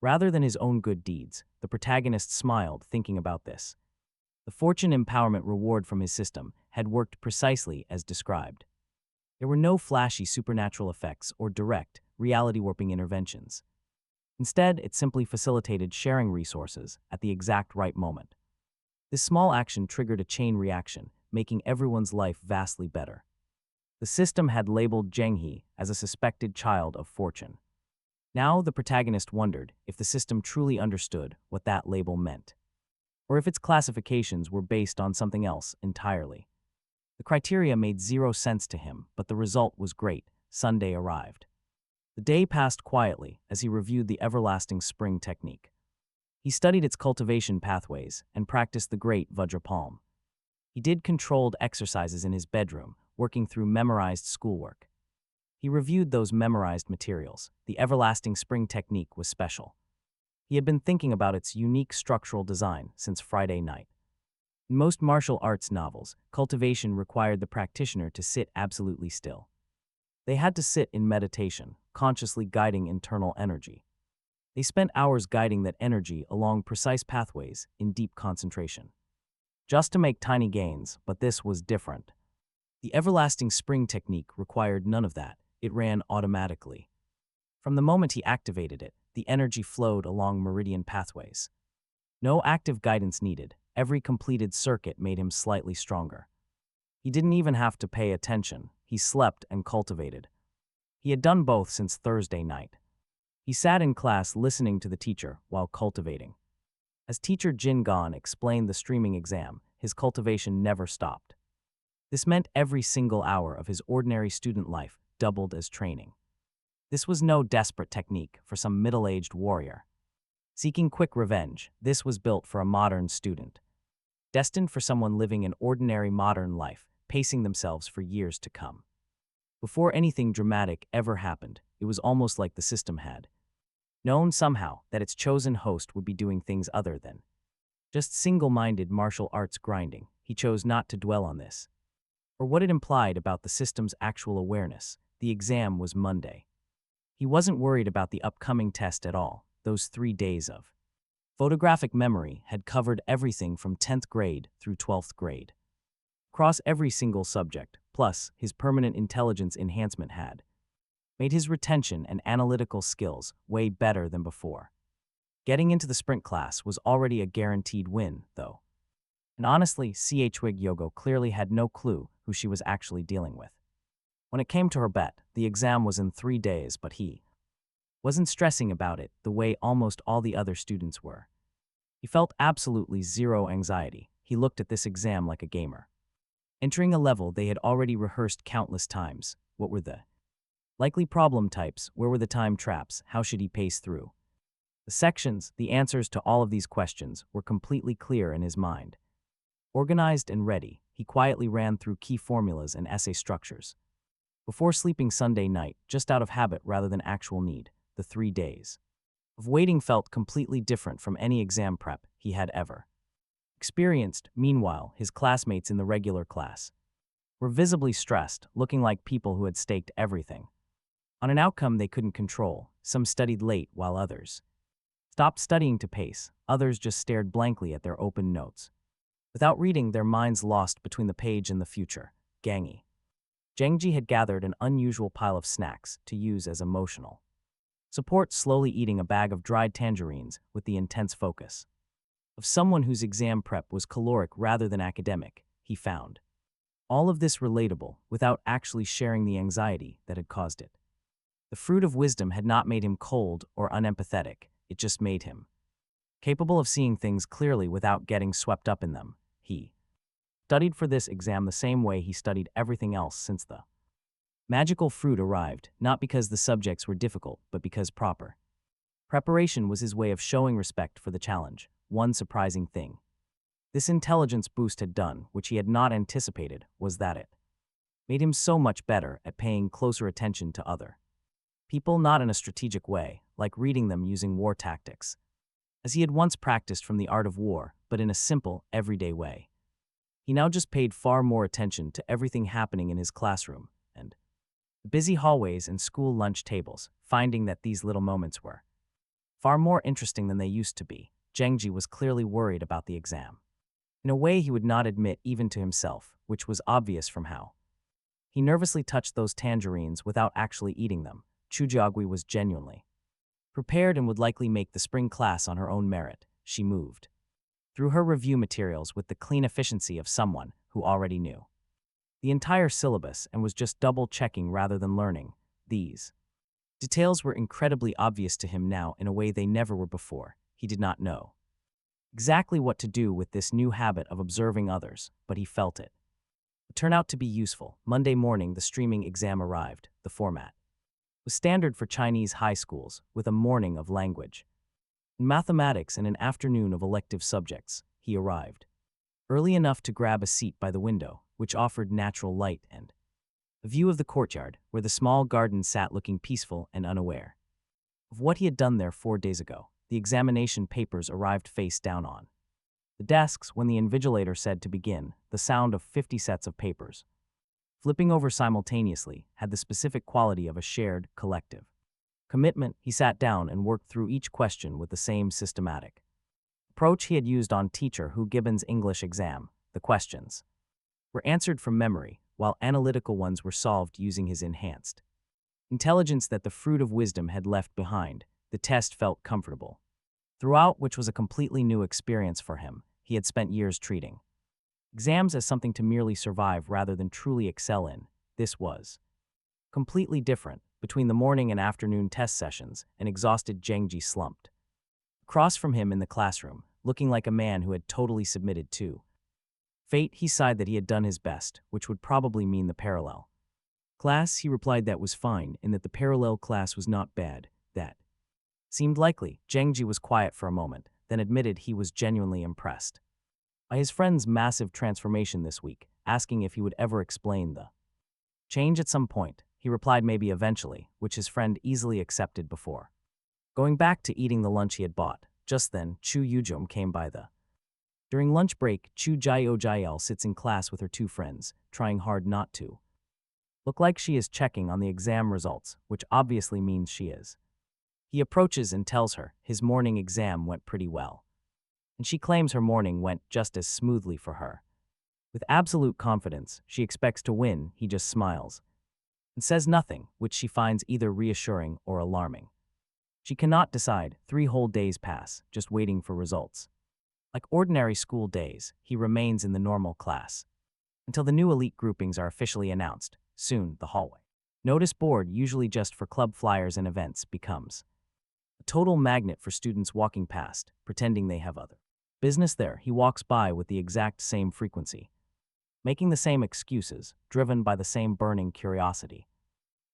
Rather than his own good deeds, the protagonist smiled thinking about this. The fortune empowerment reward from his system had worked precisely as described. There were no flashy supernatural effects or direct, reality-warping interventions. Instead, it simply facilitated sharing resources at the exact right moment. This small action triggered a chain reaction, making everyone's life vastly better. The system had labeled Zheng He as a suspected child of fortune. Now the protagonist wondered if the system truly understood what that label meant, or if its classifications were based on something else entirely. The criteria made zero sense to him, but the result was great. Sunday arrived. The day passed quietly as he reviewed the everlasting spring technique. He studied its cultivation pathways and practiced the great Vajra palm. He did controlled exercises in his bedroom, working through memorized schoolwork. He reviewed those memorized materials. The everlasting spring technique was special. He had been thinking about its unique structural design since Friday night. In most martial arts novels, cultivation required the practitioner to sit absolutely still. They had to sit in meditation, consciously guiding internal energy. They spent hours guiding that energy along precise pathways in deep concentration, just to make tiny gains, but this was different. The everlasting spring technique required none of that. It ran automatically. From the moment he activated it, the energy flowed along meridian pathways. No active guidance needed. Every completed circuit made him slightly stronger. He didn't even have to pay attention. He slept and cultivated. He had done both since Thursday night. He sat in class listening to the teacher while cultivating. As teacher Jin Gon explained the streaming exam, his cultivation never stopped. This meant every single hour of his ordinary student life doubled as training. This was no desperate technique for some middle-aged warrior seeking quick revenge. This was built for a modern student, destined for someone living an ordinary modern life, pacing themselves for years to come. Before anything dramatic ever happened, it was almost like the system had known somehow that its chosen host would be doing things other than just single-minded martial arts grinding. He chose not to dwell on this, or what it implied about the system's actual awareness. The exam was Monday. He wasn't worried about the upcoming test at all. Those 3 days of photographic memory had covered everything from 10th grade through 12th grade. Across every single subject, plus his permanent intelligence enhancement had made his retention and analytical skills way better than before. Getting into the sprint class was already a guaranteed win, though. And honestly, Chwig Yogo clearly had no clue who she was actually dealing with. When it came to her bet, the exam was in 3 days, but he wasn't stressing about it the way almost all the other students were. He felt absolutely zero anxiety. He looked at this exam like a gamer. Entering a level they had already rehearsed countless times. What were the likely problem types? Where were the time traps? How should he pace through? The sections, the answers to all of these questions, were completely clear in his mind. Organized and ready, he quietly ran through key formulas and essay structures. Before sleeping Sunday night, just out of habit rather than actual need, the 3 days of waiting felt completely different from any exam prep he had ever experienced. Meanwhile, his classmates in the regular class were visibly stressed, looking like people who had staked everything on an outcome they couldn't control. Some studied late while others stopped studying to pace. Others just stared blankly at their open notes. Without reading, their minds lost between the page and the future. Gangi. Zhengji had gathered an unusual pile of snacks to use as emotional support, slowly eating a bag of dried tangerines with the intense focus of someone whose exam prep was caloric rather than academic. He found all of this relatable without actually sharing the anxiety that had caused it. The fruit of wisdom had not made him cold or unempathetic, it just made him capable of seeing things clearly without getting swept up in them. He studied for this exam the same way he studied everything else since the magical fruit arrived, not because the subjects were difficult, but because proper preparation was his way of showing respect for the challenge. One surprising thing this intelligence boost had done, which he had not anticipated, was that it made him so much better at paying closer attention to other people, not in a strategic way, like reading them using war tactics, as he had once practiced from the art of war, but in a simple, everyday way. He now just paid far more attention to everything happening in his classroom and the busy hallways and school lunch tables, finding that these little moments were far more interesting than they used to be. Zhengji was clearly worried about the exam, in a way he would not admit even to himself, which was obvious from how he nervously touched those tangerines without actually eating them. Chujiagui was genuinely prepared and would likely make the spring class on her own merit. She moved through her review materials with the clean efficiency of someone who already knew the entire syllabus and was just double-checking rather than learning. These details were incredibly obvious to him now in a way they never were before. He did not know exactly what to do with this new habit of observing others, but he felt it would turn out to be useful. Monday morning, the streaming exam arrived. The format was standard for Chinese high schools, with a morning of language and mathematics and an afternoon of elective subjects. He arrived early enough to grab a seat by the window, which offered natural light and a view of the courtyard, where the small garden sat, looking peaceful and unaware of what he had done there 4 days ago. The examination papers arrived face down on the desks when the invigilator said to begin. The sound of 50 sets of papers flipping over simultaneously had the specific quality of a shared, collective commitment. He sat down and worked through each question with the same systematic approach he had used on Teacher Who Gibbon's English exam. The questions were answered from memory, while analytical ones were solved using his enhanced intelligence that the fruit of wisdom had left behind. The test felt comfortable throughout, which was a completely new experience for him. He had spent years treating exams as something to merely survive rather than truly excel in. This was completely different. Between the morning and afternoon test sessions, an exhausted Zhengji slumped across from him in the classroom, looking like a man who had totally submitted to fate. He sighed that he had done his best, which would probably mean the parallel class. He replied that was fine, and that the parallel class was not bad. That seemed likely. Zhengji was quiet for a moment, then admitted he was genuinely impressed by his friend's massive transformation this week, asking if he would ever explain the change at some point. He replied maybe eventually, which his friend easily accepted before going back to eating the lunch he had bought. Just then, Chu Yujom came by. During lunch break, Chu Jiao sits in class with her 2 friends, trying hard not to look like she is checking on the exam results, which obviously means she is. He approaches and tells her his morning exam went pretty well, and she claims her morning went just as smoothly for her. With absolute confidence, she expects to win. He just smiles and says nothing, which she finds either reassuring or alarming. She cannot decide. 3 whole days pass, just waiting for results. Like ordinary school days, he remains in the normal class until the new elite groupings are officially announced. Soon, the hallway notice board, usually just for club flyers and events, becomes a total magnet for students walking past, pretending they have other business there. He walks by with the exact same frequency, making the same excuses, driven by the same burning curiosity.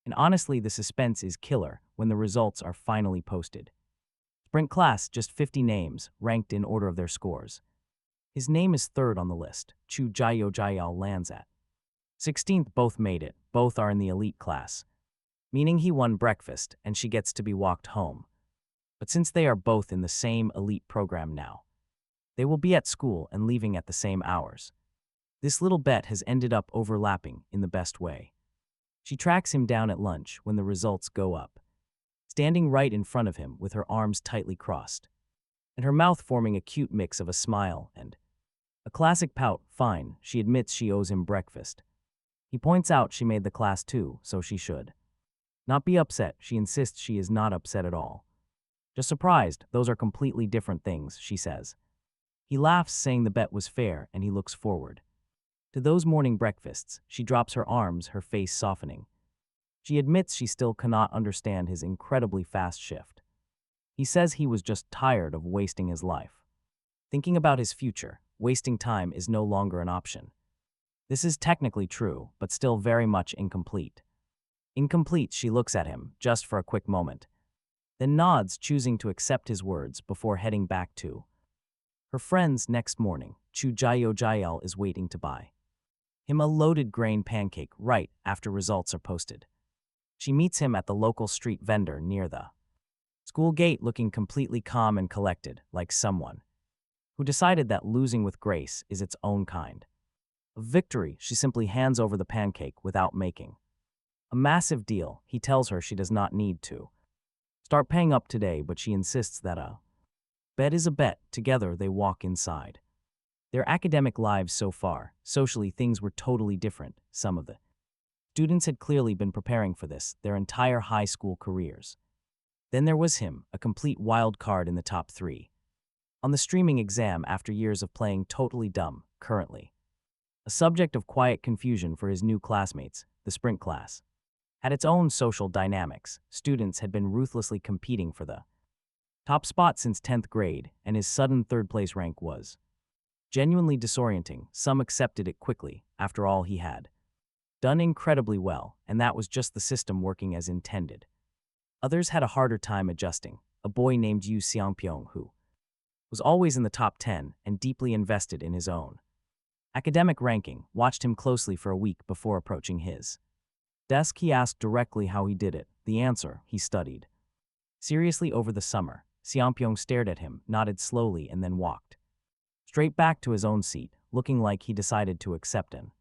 And honestly, the suspense is killer when the results are finally posted. Sprint class, just 50 names, ranked in order of their scores. His name is third on the list. Chu Jiao Jiao lands at 16th. Both made it. Both are in the elite class, meaning he won breakfast and she gets to be walked home. But since they are both in the same elite program now, they will be at school and leaving at the same hours. This little bet has ended up overlapping in the best way. She tracks him down at lunch when the results go up, standing right in front of him with her arms tightly crossed, and her mouth forming a cute mix of a smile and a classic pout. Fine, she admits she owes him breakfast. He points out she made the class too, so she should not be upset. She insists she is not upset at all. Just surprised, those are completely different things, she says. He laughs, saying the bet was fair, and he looks forward to those morning breakfasts. She drops her arms, her face softening. She admits she still cannot understand his incredibly fast shift. He says he was just tired of wasting his life. Thinking about his future, wasting time is no longer an option. This is technically true, but still very much incomplete. Incomplete, she looks at him, just for a quick moment, then nods, choosing to accept his words before heading back to her friends. Next morning, Chu Jiao Jiao is waiting to buy him a loaded grain pancake right after results are posted. She meets him at the local street vendor near the school gate, looking completely calm and collected, like someone who decided that losing with grace is its own kind of victory. She simply hands over the pancake without making a massive deal. He tells her she does not need to start paying up today, but she insists that a bet is a bet. Together they walk inside their academic lives. So far, socially, things were totally different. Some of the students had clearly been preparing for this their entire high school careers. Then there was him, a complete wild card in the top 3 on the streaming exam after years of playing totally dumb. Currently a subject of quiet confusion for his new classmates, the sprint class had its own social dynamics. Students had been ruthlessly competing for the top spot since 10th grade, and his sudden third-place rank was genuinely disorienting. Some accepted it quickly. After all, he had done incredibly well, and that was just the system working as intended. Others had a harder time adjusting. A boy named Yu Xiangpyong, who was always in the top 10 and deeply invested in his own academic ranking, watched him closely for a week before approaching his desk. He asked directly how he did it. The answer: he studied seriously over the summer. Xiangpyong stared at him, nodded slowly, and then walked straight back to his own seat, looking like he decided to accept an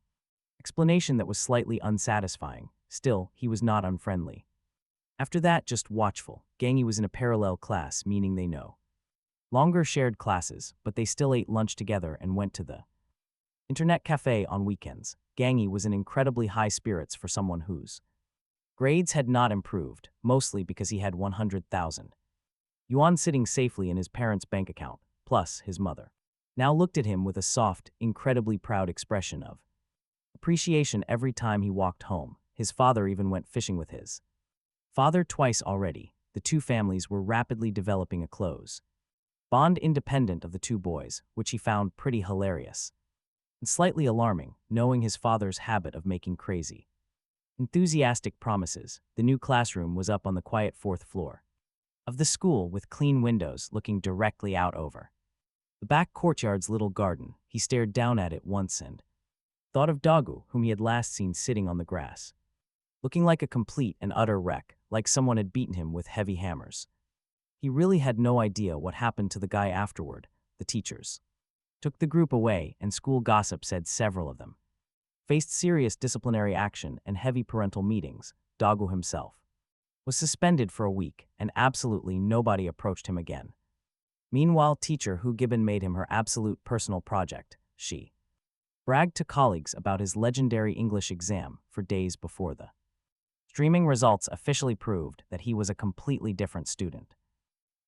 explanation that was slightly unsatisfying. Still, he was not unfriendly. After that, just watchful. Gangi was in a parallel class, meaning they no longer shared classes, but they still ate lunch together and went to the internet cafe on weekends. Gangi was in incredibly high spirits for someone whose grades had not improved, mostly because he had 100,000 yuan sitting safely in his parents' bank account. Plus, his mother now looked at him with a soft, incredibly proud expression of appreciation every time he walked home. His father even went fishing with his father twice already. The two families were rapidly developing a close bond independent of the two boys, which he found pretty hilarious and slightly alarming, knowing his father's habit of making crazy, enthusiastic promises. The new classroom was up on the quiet 4th floor of the school, with clean windows looking directly out over the back courtyard's little garden. He stared down at it once and thought of Dagu, whom he had last seen sitting on the grass, looking like a complete and utter wreck, like someone had beaten him with heavy hammers. He really had no idea what happened to the guy afterward. The teachers took the group away, and school gossip said several of them faced serious disciplinary action and heavy parental meetings. Dagu himself was suspended for a week, and absolutely nobody approached him again. Meanwhile, teacher Hu Gibbon made him her absolute personal project. She bragged to colleagues about his legendary English exam for days before the streaming results officially proved that he was a completely different student.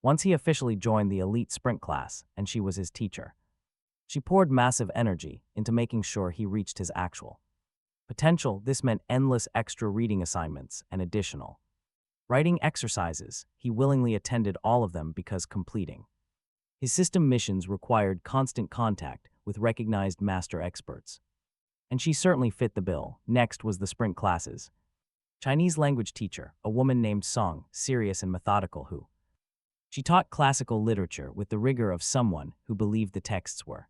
Once he officially joined the elite sprint class and she was his teacher, she poured massive energy into making sure he reached his actual potential. This meant endless extra reading assignments and additional writing exercises. He willingly attended all of them because completing his system missions required constant contact with recognized master experts, and she certainly fit the bill. Next was the sprint classes. Chinese language teacher, a woman named Song, serious and methodical who. She taught classical literature with the rigor of someone who believed the texts were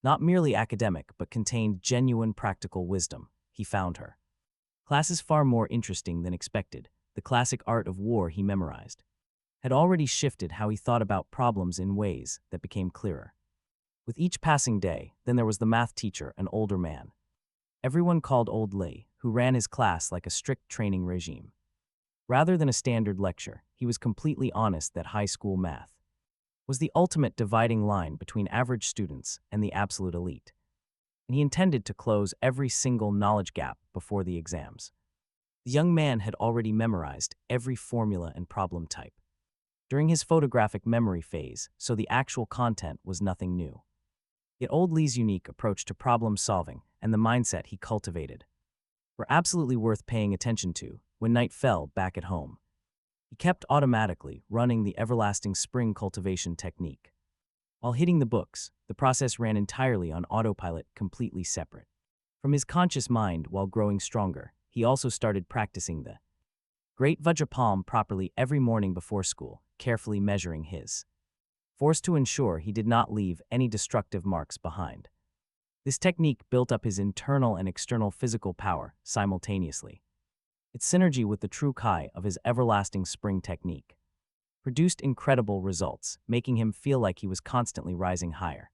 not merely academic but contained genuine practical wisdom. He found her classes far more interesting than expected. The classic art of war he memorized had already shifted how he thought about problems in ways that became clearer. With each passing day, then there was the math teacher, an older man. Everyone called Old Lee, who ran his class like a strict training regime. Rather than a standard lecture, he was completely honest that high school math was the ultimate dividing line between average students and the absolute elite, and he intended to close every single knowledge gap before the exams. The young man had already memorized every formula and problem type during his photographic memory phase, so the actual content was nothing new. Yet Old Lee's unique approach to problem solving and the mindset he cultivated were absolutely worth paying attention to. When night fell back at home, he kept automatically running the everlasting spring cultivation technique. While hitting the books, the process ran entirely on autopilot, completely separate from his conscious mind. While growing stronger, he also started practicing the Great Vajrapalm properly every morning before school, carefully measuring his force to ensure he did not leave any destructive marks behind. This technique built up his internal and external physical power simultaneously. Its synergy with the true Kai of his everlasting spring technique produced incredible results, making him feel like he was constantly rising higher.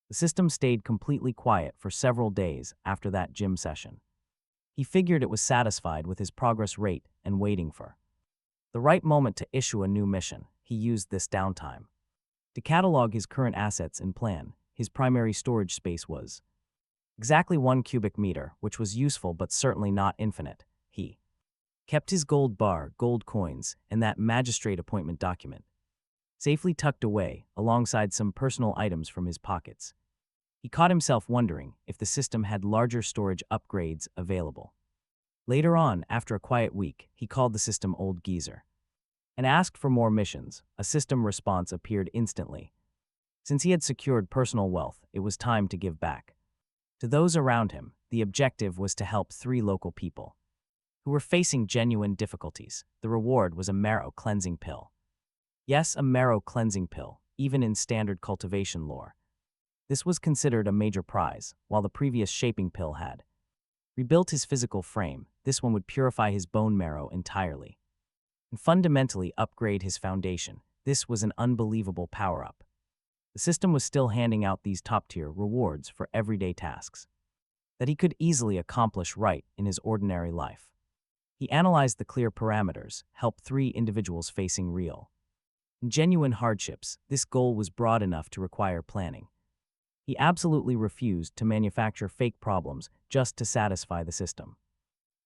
The system stayed completely quiet for several days after that gym session. He figured it was satisfied with his progress rate and waiting for the right moment to issue a new mission. He used this downtime to catalog his current assets and plan. His primary storage space was exactly 1 cubic meter, which was useful but certainly not infinite. He kept his gold bar, gold coins, and that magistrate appointment document safely tucked away, alongside some personal items from his pockets. He caught himself wondering if the system had larger storage upgrades available. Later on, after a quiet week, he called the system Old Geezer and asked for more missions. A system response appeared instantly. Since he had secured personal wealth, it was time to give back to those around him. The objective was to help 3 local people who were facing genuine difficulties. The reward was a marrow cleansing pill. Yes, a marrow cleansing pill, even in standard cultivation lore. This was considered a major prize. While the previous shaping pill had rebuilt his physical frame, this one would purify his bone marrow entirely and fundamentally upgrade his foundation. This was an unbelievable power-up. The system was still handing out these top-tier rewards for everyday tasks that he could easily accomplish right in his ordinary life. He analyzed the clear parameters, helped 3 individuals facing real and genuine hardships. This goal was broad enough to require planning. He absolutely refused to manufacture fake problems just to satisfy the system.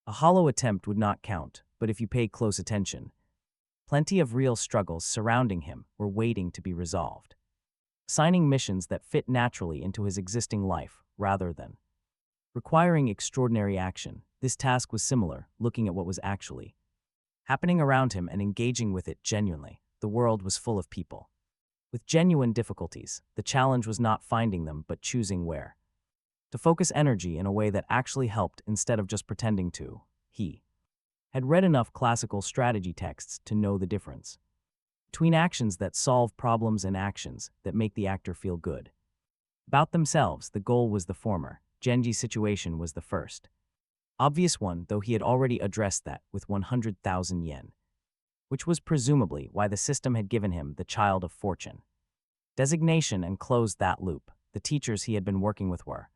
A hollow attempt would not count, but if you paid close attention, plenty of real struggles surrounding him were waiting to be resolved. Assigning missions that fit naturally into his existing life rather than requiring extraordinary action. This task was similar, looking at what was actually happening around him and engaging with it genuinely. The world was full of people with genuine difficulties. The challenge was not finding them, but choosing where to focus energy in a way that actually helped instead of just pretending to. He had read enough classical strategy texts to know the difference between actions that solve problems and actions that make the actor feel good about themselves. The goal was the former. Genji's situation was the first obvious one, though he had already addressed that with 100,000 yen, which was presumably why the system had given him the Child of Fortune designation and closed that loop. The teachers he had been working with were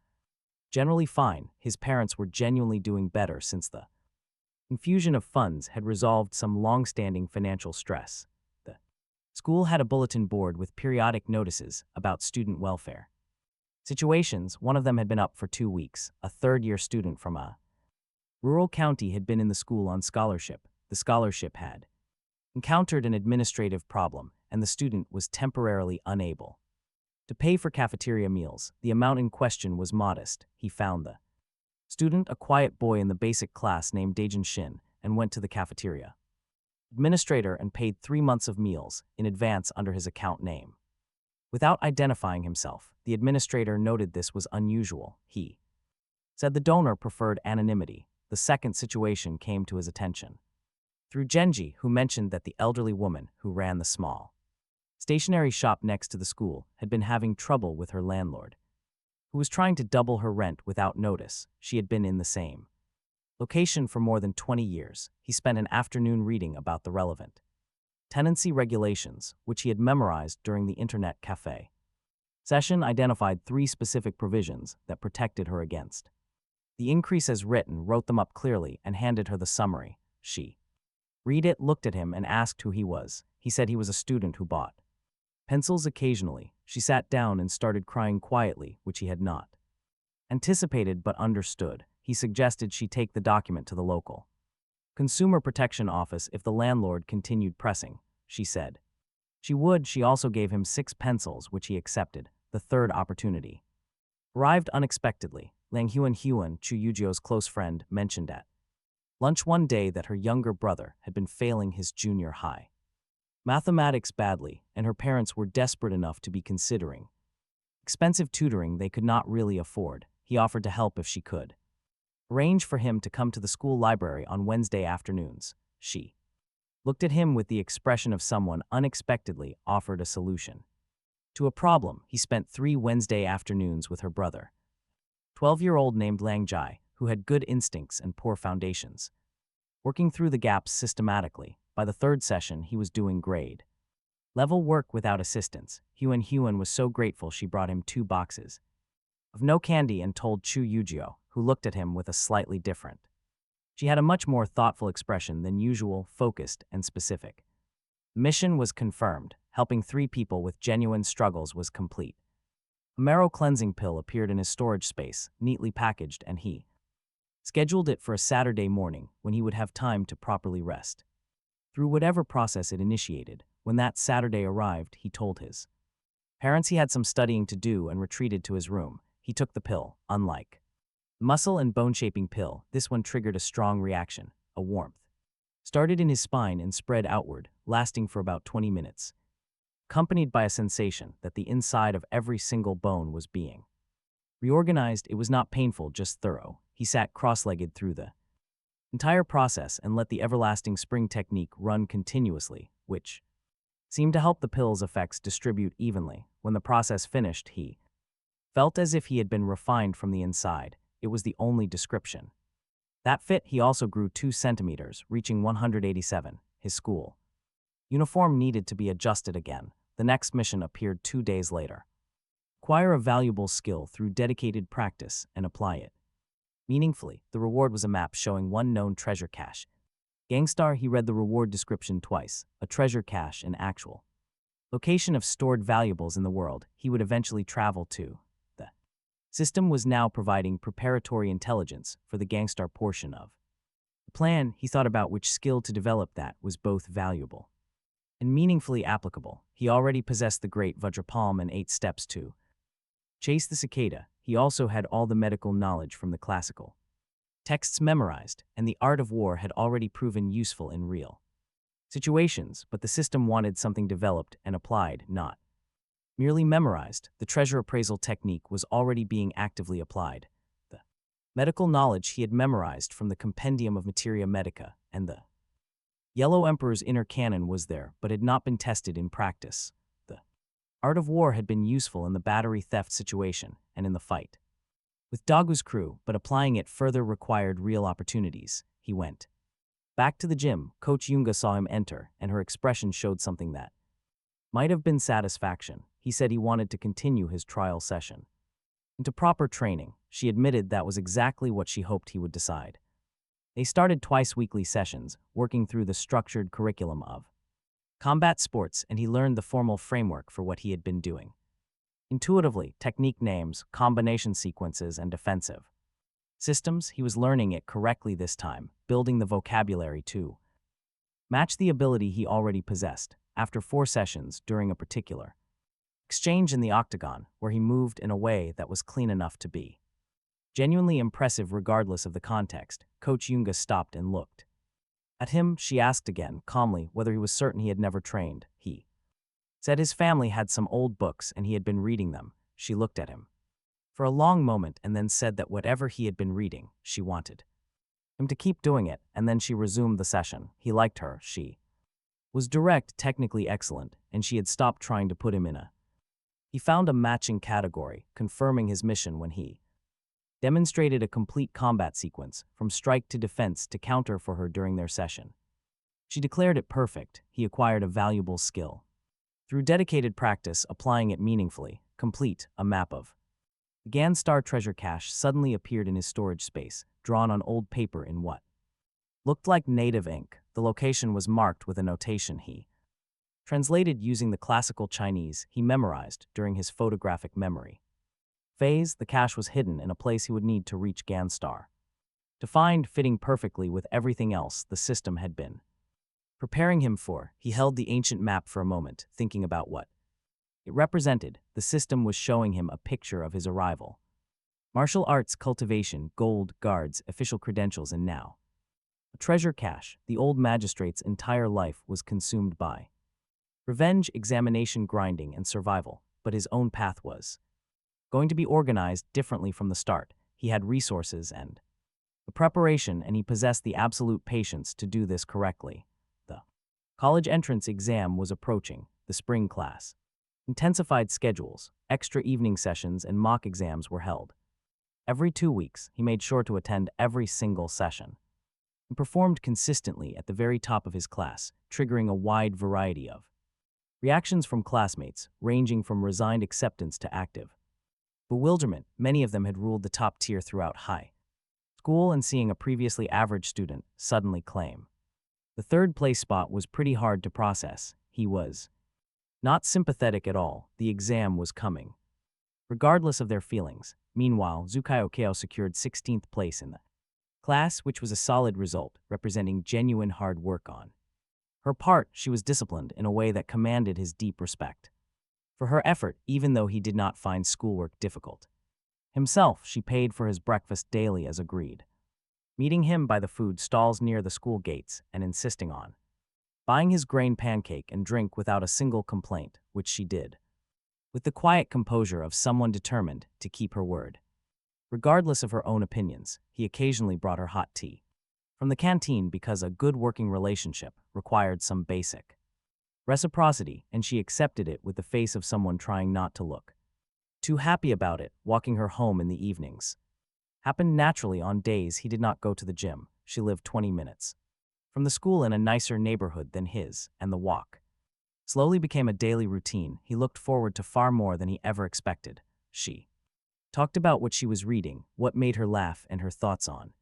generally fine. His parents were genuinely doing better since the infusion of funds had resolved some long-standing financial stress. The school had a bulletin board with periodic notices about student welfare situations. One of them had been up for 2 weeks. A third-year student from a rural county had been in the school on scholarship. The scholarship had encountered an administrative problem, and the student was temporarily unable to pay for cafeteria meals. The amount in question was modest. He found the student, a quiet boy in the basic class named Daejin Shin, and went to the cafeteria administrator and paid 3 months of meals in advance under his account name. Without identifying himself, the administrator noted this was unusual. He said the donor preferred anonymity. The second situation came to his attention through Genji, who mentioned that the elderly woman who ran the small stationery shop next to the school had been having trouble with her landlord, who was trying to double her rent without notice. She had been in the same location for more than 20 years. He spent an afternoon reading about the relevant tenancy regulations, which he had memorized during the internet cafe session. Identified 3 specific provisions that protected her against the increase as written, wrote them up clearly, and handed her the summary. She read it, looked at him, and asked who he was. He said he was a student who bought pencils occasionally. She sat down and started crying quietly, which he had not anticipated but understood. He suggested she take the document to the local Consumer Protection Office if the landlord continued pressing. She said she would. She also gave him 6 pencils, which he accepted. The third opportunity arrived unexpectedly. Lang Hyun, Chu Yujio's close friend, mentioned at lunch one day that her younger brother had been failing his junior high mathematics badly, and her parents were desperate enough to be considering expensive tutoring they could not really afford. He offered to help if she could arrange for him to come to the school library on Wednesday afternoons. She looked at him with the expression of someone unexpectedly offered a solution to a problem. He spent 3 Wednesday afternoons with her brother, 12-year-old named Lang Jai, who had good instincts and poor foundations, working through the gaps systematically. By the 3rd session, he was doing grade level work without assistance. Hyun was so grateful she brought him 2 boxes of no candy and told Chu Yujio, who looked at him with a slightly different. She had a much more thoughtful expression than usual, focused and specific. The mission was confirmed. Helping 3 people with genuine struggles was complete. A marrow cleansing pill appeared in his storage space, neatly packaged, and he scheduled it for a Saturday morning when he would have time to properly rest through whatever process it initiated. When that Saturday arrived, he told his parents he had some studying to do and retreated to his room. He took the pill. Unlike muscle and bone-shaping pill, this one triggered a strong reaction. A warmth started in his spine and spread outward, lasting for about 20 minutes, accompanied by a sensation that the inside of every single bone was being reorganized. It was not painful, just thorough. He sat cross-legged through the entire process and let the everlasting spring technique run continuously, which seemed to help the pill's effects distribute evenly. When the process finished, he felt as if he had been refined from the inside. It was the only description that fit. He also grew 2 centimeters, reaching 187. His school uniform needed to be adjusted again. The next mission appeared 2 days later. Acquire a valuable skill through dedicated practice and apply it meaningfully. The reward was a map showing 1 known treasure cache. Gangstar, he read the reward description twice. A treasure cache, an actual location of stored valuables in the world. He would eventually travel to. The system was now providing preparatory intelligence for the Gangstar portion of the plan. He thought about which skill to develop that was both valuable and meaningfully applicable. He already possessed the great Vajrapalm and 8 steps to chase the cicada. He also had all the medical knowledge from the classical texts memorized, and the art of war had already proven useful in real situations, but the system wanted something developed and applied, not merely memorized. The treasure appraisal technique was already being actively applied. The medical knowledge he had memorized from the Compendium of Materia Medica and the Yellow Emperor's inner canon was there, but had not been tested in practice. The art of war had been useful in the battery theft situation and in the fight with Dagu's crew, but applying it further required real opportunities. He went back to the gym. Coach Yunga saw him enter, and her expression showed something that might have been satisfaction. He said he wanted to continue his trial session into proper training. She admitted that was exactly what she hoped he would decide. They started twice-weekly sessions, working through the structured curriculum of combat sports, and he learned the formal framework for what he had been doing intuitively: technique names, combination sequences, and defensive systems. He was learning it correctly this time, building the vocabulary to match the ability he already possessed. After 4 sessions, during a particular exchange in the octagon, where he moved in a way that was clean enough to be genuinely impressive regardless of the context, Coach Yunga stopped and looked at him. She asked again, calmly, whether he was certain he had never trained. He said his family had some old books and he had been reading them. She looked at him for a long moment and then said that whatever he had been reading, she wanted him to keep doing it, and then she resumed the session. He liked her, she was direct, technically excellent, and she had stopped trying to put him in a. He found a matching category, confirming his mission when he demonstrated a complete combat sequence, from strike to defense to counter for her during their session. She declared it perfect. He acquired a valuable skill. Through dedicated practice, applying it meaningfully, complete, a map of the Ganstar treasure cache suddenly appeared in his storage space, drawn on old paper in what looked like native ink. The location was marked with a notation he translated using the classical Chinese he memorized during his photographic memory phase. The cache was hidden in a place he would need to reach Ganstar. To find, fitting perfectly with everything else the system had been preparing him for. He held the ancient map for a moment, thinking about what it represented. The system was showing him a picture of his arrival. Martial arts cultivation, gold, guards, official credentials, and now a treasure cache. The old magistrate's entire life was consumed by revenge, examination, grinding, and survival, but his own path was going to be organized differently from the start. He had resources and the preparation, and he possessed the absolute patience to do this correctly. The college entrance exam was approaching, the spring class. Intensified schedules, extra evening sessions, and mock exams were held. Every 2 weeks, he made sure to attend every single session and performed consistently at the very top of his class, triggering a wide variety of reactions from classmates, ranging from resigned acceptance to active bewilderment. Many of them had ruled the top tier throughout high school, and seeing a previously average student suddenly claim the third place spot was pretty hard to process. He was not sympathetic at all. The exam was coming, regardless of their feelings. Meanwhile, Zukayo Keo secured 16th place in the class, which was a solid result, representing genuine hard work on her part. She was disciplined in a way that commanded his deep respect for her effort, even though he did not find schoolwork difficult. Himself, she paid for his breakfast daily as agreed, meeting him by the food stalls near the school gates and insisting on buying his grain pancake and drink without a single complaint, which she did with the quiet composure of someone determined to keep her word. Regardless of her own opinions, he occasionally brought her hot tea from the canteen because a good working relationship required some basic reciprocity, and she accepted it with the face of someone trying not to look too happy about it. Walking her home in the evenings happened naturally on days he did not go to the gym. She lived 20 minutes from the school in a nicer neighborhood than his, and the walk slowly became a daily routine. He looked forward to far more than he ever expected. She talked about what she was reading, what made her laugh, and her thoughts on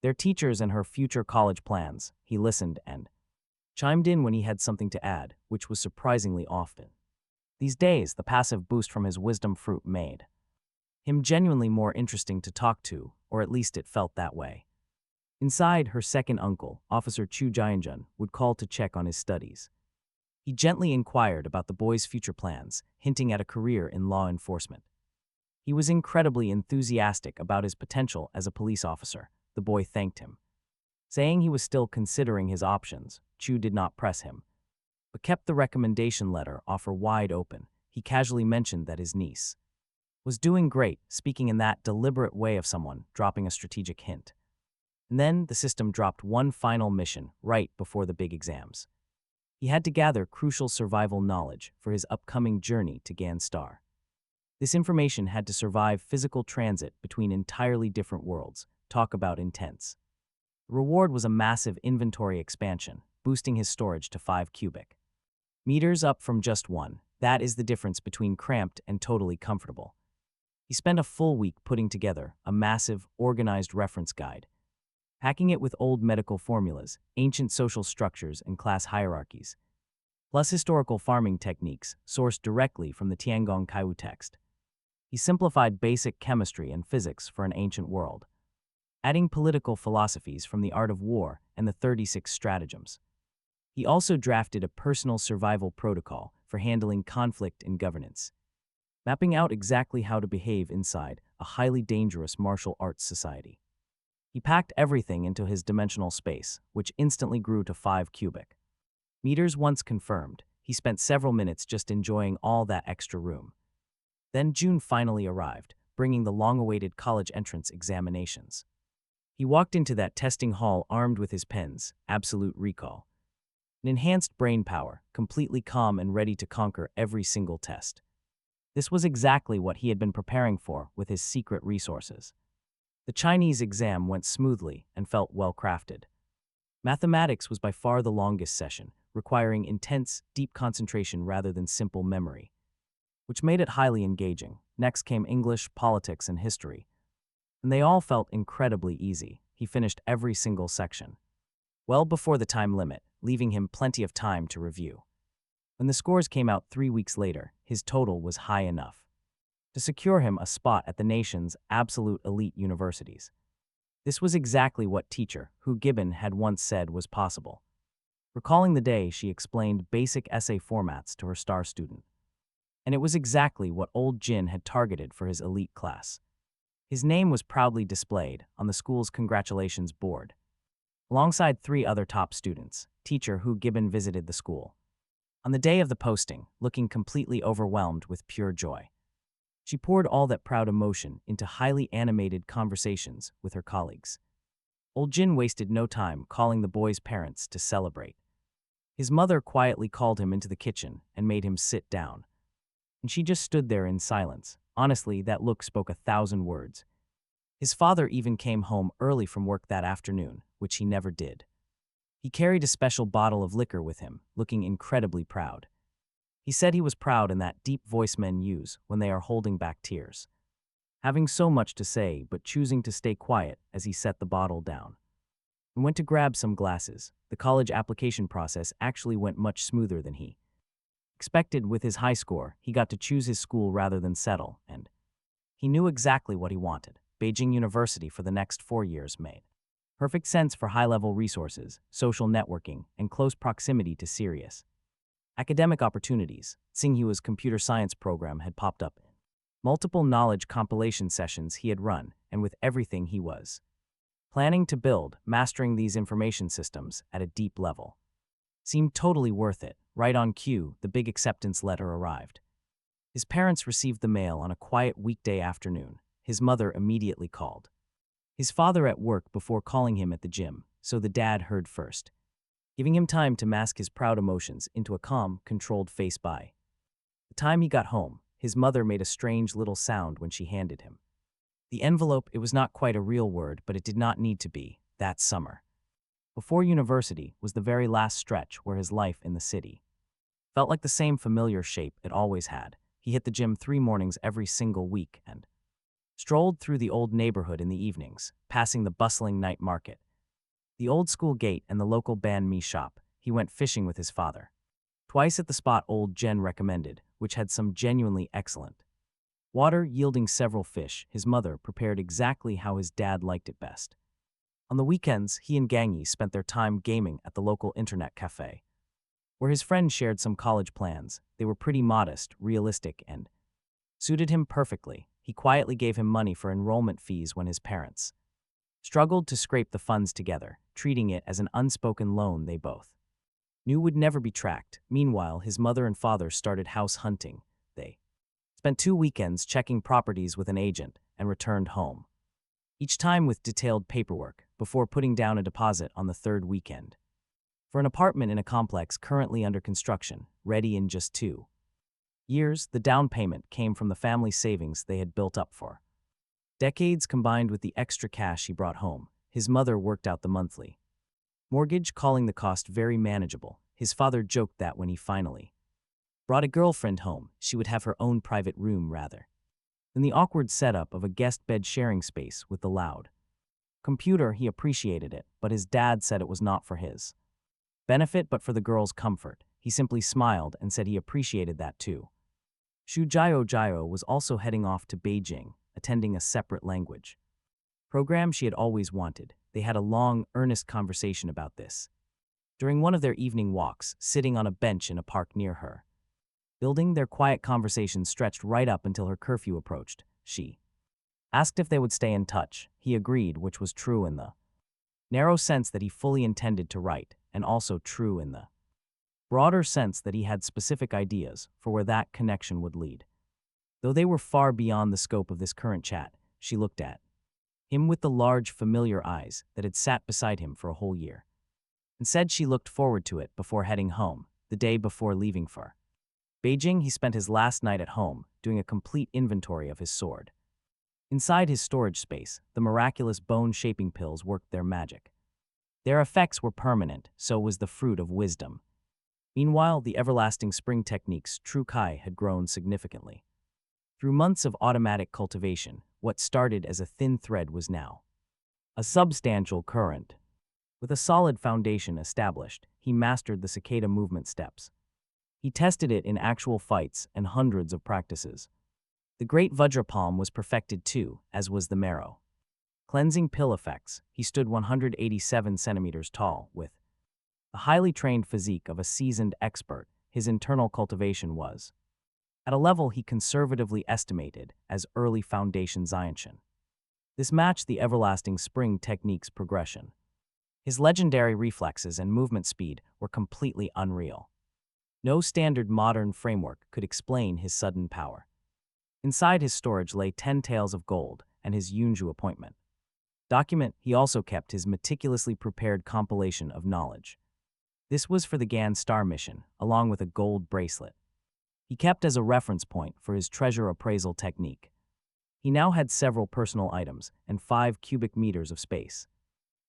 their teachers and her future college plans. He listened and chimed in when he had something to add, which was surprisingly often. These days, the passive boost from his wisdom fruit made him genuinely more interesting to talk to, or at least it felt that way. Inside, her second uncle, Officer Chu Jianjun, would call to check on his studies. He gently inquired about the boy's future plans, hinting at a career in law enforcement. He was incredibly enthusiastic about his potential as a police officer. The boy thanked him, saying he was still considering his options. Chu did not press him, but kept the recommendation letter offer wide open. He casually mentioned that his niece was doing great, speaking in that deliberate way of someone dropping a strategic hint. And then the system dropped one final mission right before the big exams. He had to gather crucial survival knowledge for his upcoming journey to Ganstar. This information had to survive physical transit between entirely different worlds. Talk about intense. The reward was a massive inventory expansion, boosting his storage to 5 cubic meters up from just 1. That is the difference between cramped and totally comfortable. He spent a full week putting together a massive, organized reference guide, packing it with old medical formulas, ancient social structures, and class hierarchies, plus historical farming techniques sourced directly from the Tiangong Kaiwu text. He simplified basic chemistry and physics for an ancient world, adding political philosophies from the art of war and the 36 stratagems. He also drafted a personal survival protocol for handling conflict and governance, mapping out exactly how to behave inside a highly dangerous martial arts society. He packed everything into his dimensional space, which instantly grew to 5 cubic meters once confirmed. He spent several minutes just enjoying all that extra room. Then June finally arrived, bringing the long-awaited college entrance examinations. He walked into that testing hall armed with his pens, absolute recall. An enhanced brain power, completely calm and ready to conquer every single test. This was exactly what he had been preparing for with his secret resources. The Chinese exam went smoothly and felt well-crafted. Mathematics was by far the longest session, requiring intense, deep concentration rather than simple memory, which made it highly engaging. Next came English, politics, and history, and they all felt incredibly easy. He finished every single section, well before the time limit, leaving him plenty of time to review. When the scores came out 3 weeks later, his total was high enough to secure him a spot at the nation's absolute elite universities. This was exactly what teacher Hu Gibbon had once said was possible. Recalling the day, she explained basic essay formats to her star student. And it was exactly what old Jin had targeted for his elite class. His name was proudly displayed on the school's congratulations board. Alongside 3 other top students, teacher Hu Gibbon visited the school. On the day of the posting, looking completely overwhelmed with pure joy. She poured all that proud emotion into highly animated conversations with her colleagues. Old Jin wasted no time calling the boy's parents to celebrate. His mother quietly called him into the kitchen and made him sit down. And she just stood there in silence. Honestly, that look spoke 1,000 words. His father even came home early from work that afternoon, which he never did. He carried a special bottle of liquor with him, looking incredibly proud. He said he was proud in that deep voice men use when they are holding back tears. Having so much to say, but choosing to stay quiet as he set the bottle down. And went to grab some glasses. The college application process actually went much smoother than he expected. With his high score, he got to choose his school rather than settle, and he knew exactly what he wanted. Beijing University for the next 4 years made perfect sense for high-level resources, social networking, and close proximity to serious academic opportunities. Tsinghua's computer science program had popped up. Multiple knowledge compilation sessions he had run, and with everything he was planning to build, mastering these information systems at a deep level. Seemed totally worth it. Right on cue, the big acceptance letter arrived. His parents received the mail on a quiet weekday afternoon. His mother immediately called. His father at work before calling him at the gym, so the dad heard first, giving him time to mask his proud emotions into a calm, controlled face. By the time he got home, his mother made a strange little sound when she handed him the envelope. It was not quite a real word, but it did not need to be. That summer, before university, was the very last stretch where his life in the city felt like the same familiar shape it always had. He hit the gym 3 mornings every single week and strolled through the old neighborhood in the evenings, passing the bustling night market, the old school gate, and the local banh mi shop. He went fishing with his father. Twice at the spot old Jen recommended, which had some genuinely excellent water yielding several fish. His mother prepared exactly how his dad liked it best. On the weekends, he and Gangi spent their time gaming at the local internet cafe, where his friend shared some college plans. They were pretty modest, realistic, and suited him perfectly. He quietly gave him money for enrollment fees when his parents struggled to scrape the funds together, treating it as an unspoken loan they both knew would never be tracked. Meanwhile, his mother and father started house hunting. They spent 2 weekends checking properties with an agent and returned home, each time with detailed paperwork, before putting down a deposit on the 3rd weekend for an apartment in a complex currently under construction, ready in just 2 years. The down payment came from the family savings they had built up for decades, combined with the extra cash he brought home. His mother worked out the monthly mortgage, calling the cost very manageable. His father joked that when he finally brought a girlfriend home, she would have her own private room rather than the awkward setup of a guest bed sharing space with the loud computer. He appreciated it, but his dad said it was not for his benefit but for the girl's comfort. He simply smiled and said he appreciated that too. Xu Jiao was also heading off to Beijing, attending a separate language program she had always wanted. They had a long, earnest conversation about this during one of their evening walks, sitting on a bench in a park near her building. Their quiet conversation stretched right up until her curfew approached. She asked if they would stay in touch. He agreed, which was true in the narrow sense that he fully intended to write, and also true in the broader sense that he had specific ideas for where that connection would lead. Though they were far beyond the scope of this current chat, she looked at him with the large, familiar eyes that had sat beside him for a whole year, and said she looked forward to it before heading home, the day before leaving for Beijing. He spent his last night at home doing a complete inventory of his sword. Inside his storage space, the miraculous bone-shaping pills worked their magic. Their effects were permanent, so was the fruit of wisdom. Meanwhile, the everlasting spring technique's true Kai had grown significantly. Through months of automatic cultivation, what started as a thin thread was now a substantial current. With a solid foundation established, he mastered the cicada movement steps. He tested it in actual fights and hundreds of practices. The great Vajrapalm was perfected too, as was the marrow. Cleansing pill effects, he stood 187 centimeters tall, with the highly trained physique of a seasoned expert. His internal cultivation was at a level he conservatively estimated as early foundation Zionshin. This matched the everlasting spring technique's progression. His legendary reflexes and movement speed were completely unreal. No standard modern framework could explain his sudden power. Inside his storage lay 10 taels of gold and his Yunju appointment document. He also kept his meticulously prepared compilation of knowledge. This was for the Gan Star mission, along with a gold bracelet. He kept as a reference point for his treasure appraisal technique. He now had several personal items and 5 cubic meters of space.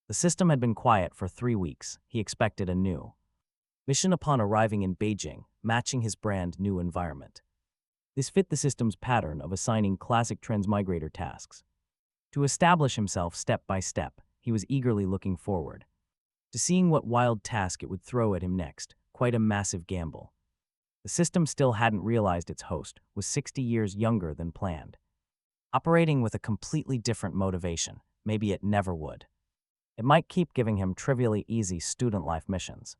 The system had been quiet for 3 weeks. He expected a new mission upon arriving in Beijing, matching his brand new environment. This fit the system's pattern of assigning classic transmigrator tasks. To establish himself step by step, he was eagerly looking forward to seeing what wild task it would throw at him next, quite a massive gamble. The system still hadn't realized its host was 60 years younger than planned. Operating with a completely different motivation, maybe it never would. It might keep giving him trivially easy student life missions,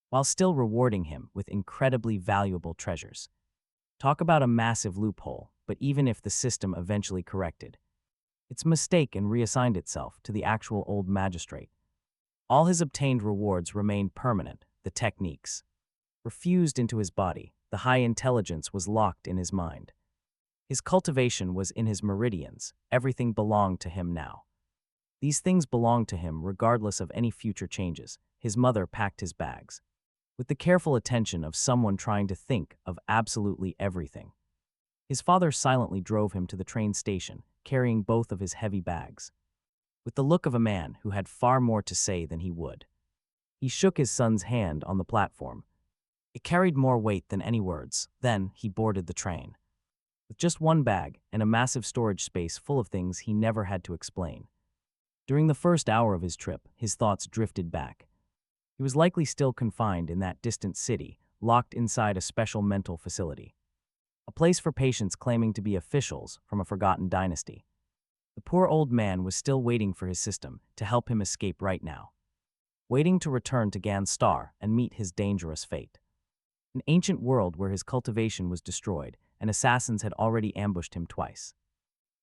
while still rewarding him with incredibly valuable treasures. Talk about a massive loophole, but even if the system eventually corrected its mistake and reassigned itself to the actual old magistrate, all his obtained rewards remained permanent. The techniques refused into his body. The high intelligence was locked in his mind. His cultivation was in his meridians. Everything belonged to him now. These things belonged to him regardless of any future changes. His mother packed his bags with the careful attention of someone trying to think of absolutely everything. His father silently drove him to the train station, carrying both of his heavy bags, with the look of a man who had far more to say than he would. He shook his son's hand on the platform. It carried more weight than any words. Then he boarded the train, with just one bag and a massive storage space full of things he never had to explain. During the first hour of his trip, his thoughts drifted back. He was likely still confined in that distant city, locked inside a special mental facility, a place for patients claiming to be officials from a forgotten dynasty. The poor old man was still waiting for his system to help him escape right now, waiting to return to Gan Star and meet his dangerous fate. An ancient world where his cultivation was destroyed and assassins had already ambushed him twice.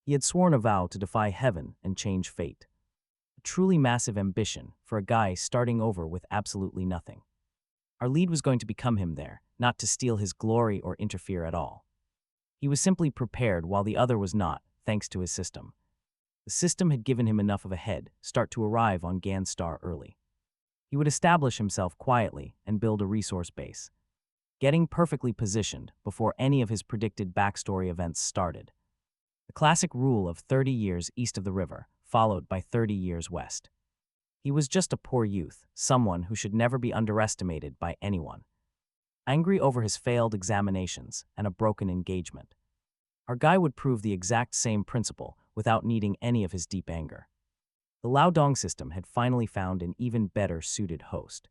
He had sworn a vow to defy heaven and change fate. A truly massive ambition for a guy starting over with absolutely nothing. Our lead was going to become him there, not to steal his glory or interfere at all. He was simply prepared while the other was not, thanks to his system. The system had given him enough of a head start to arrive on Gan Star early. He would establish himself quietly and build a resource base, getting perfectly positioned before any of his predicted backstory events started. The classic rule of 30 years east of the river, followed by 30 years west. He was just a poor youth, someone who should never be underestimated by anyone. Angry over his failed examinations and a broken engagement, our guy would prove the exact same principle without needing any of his deep anger. The Laodong system had finally found an even better suited host.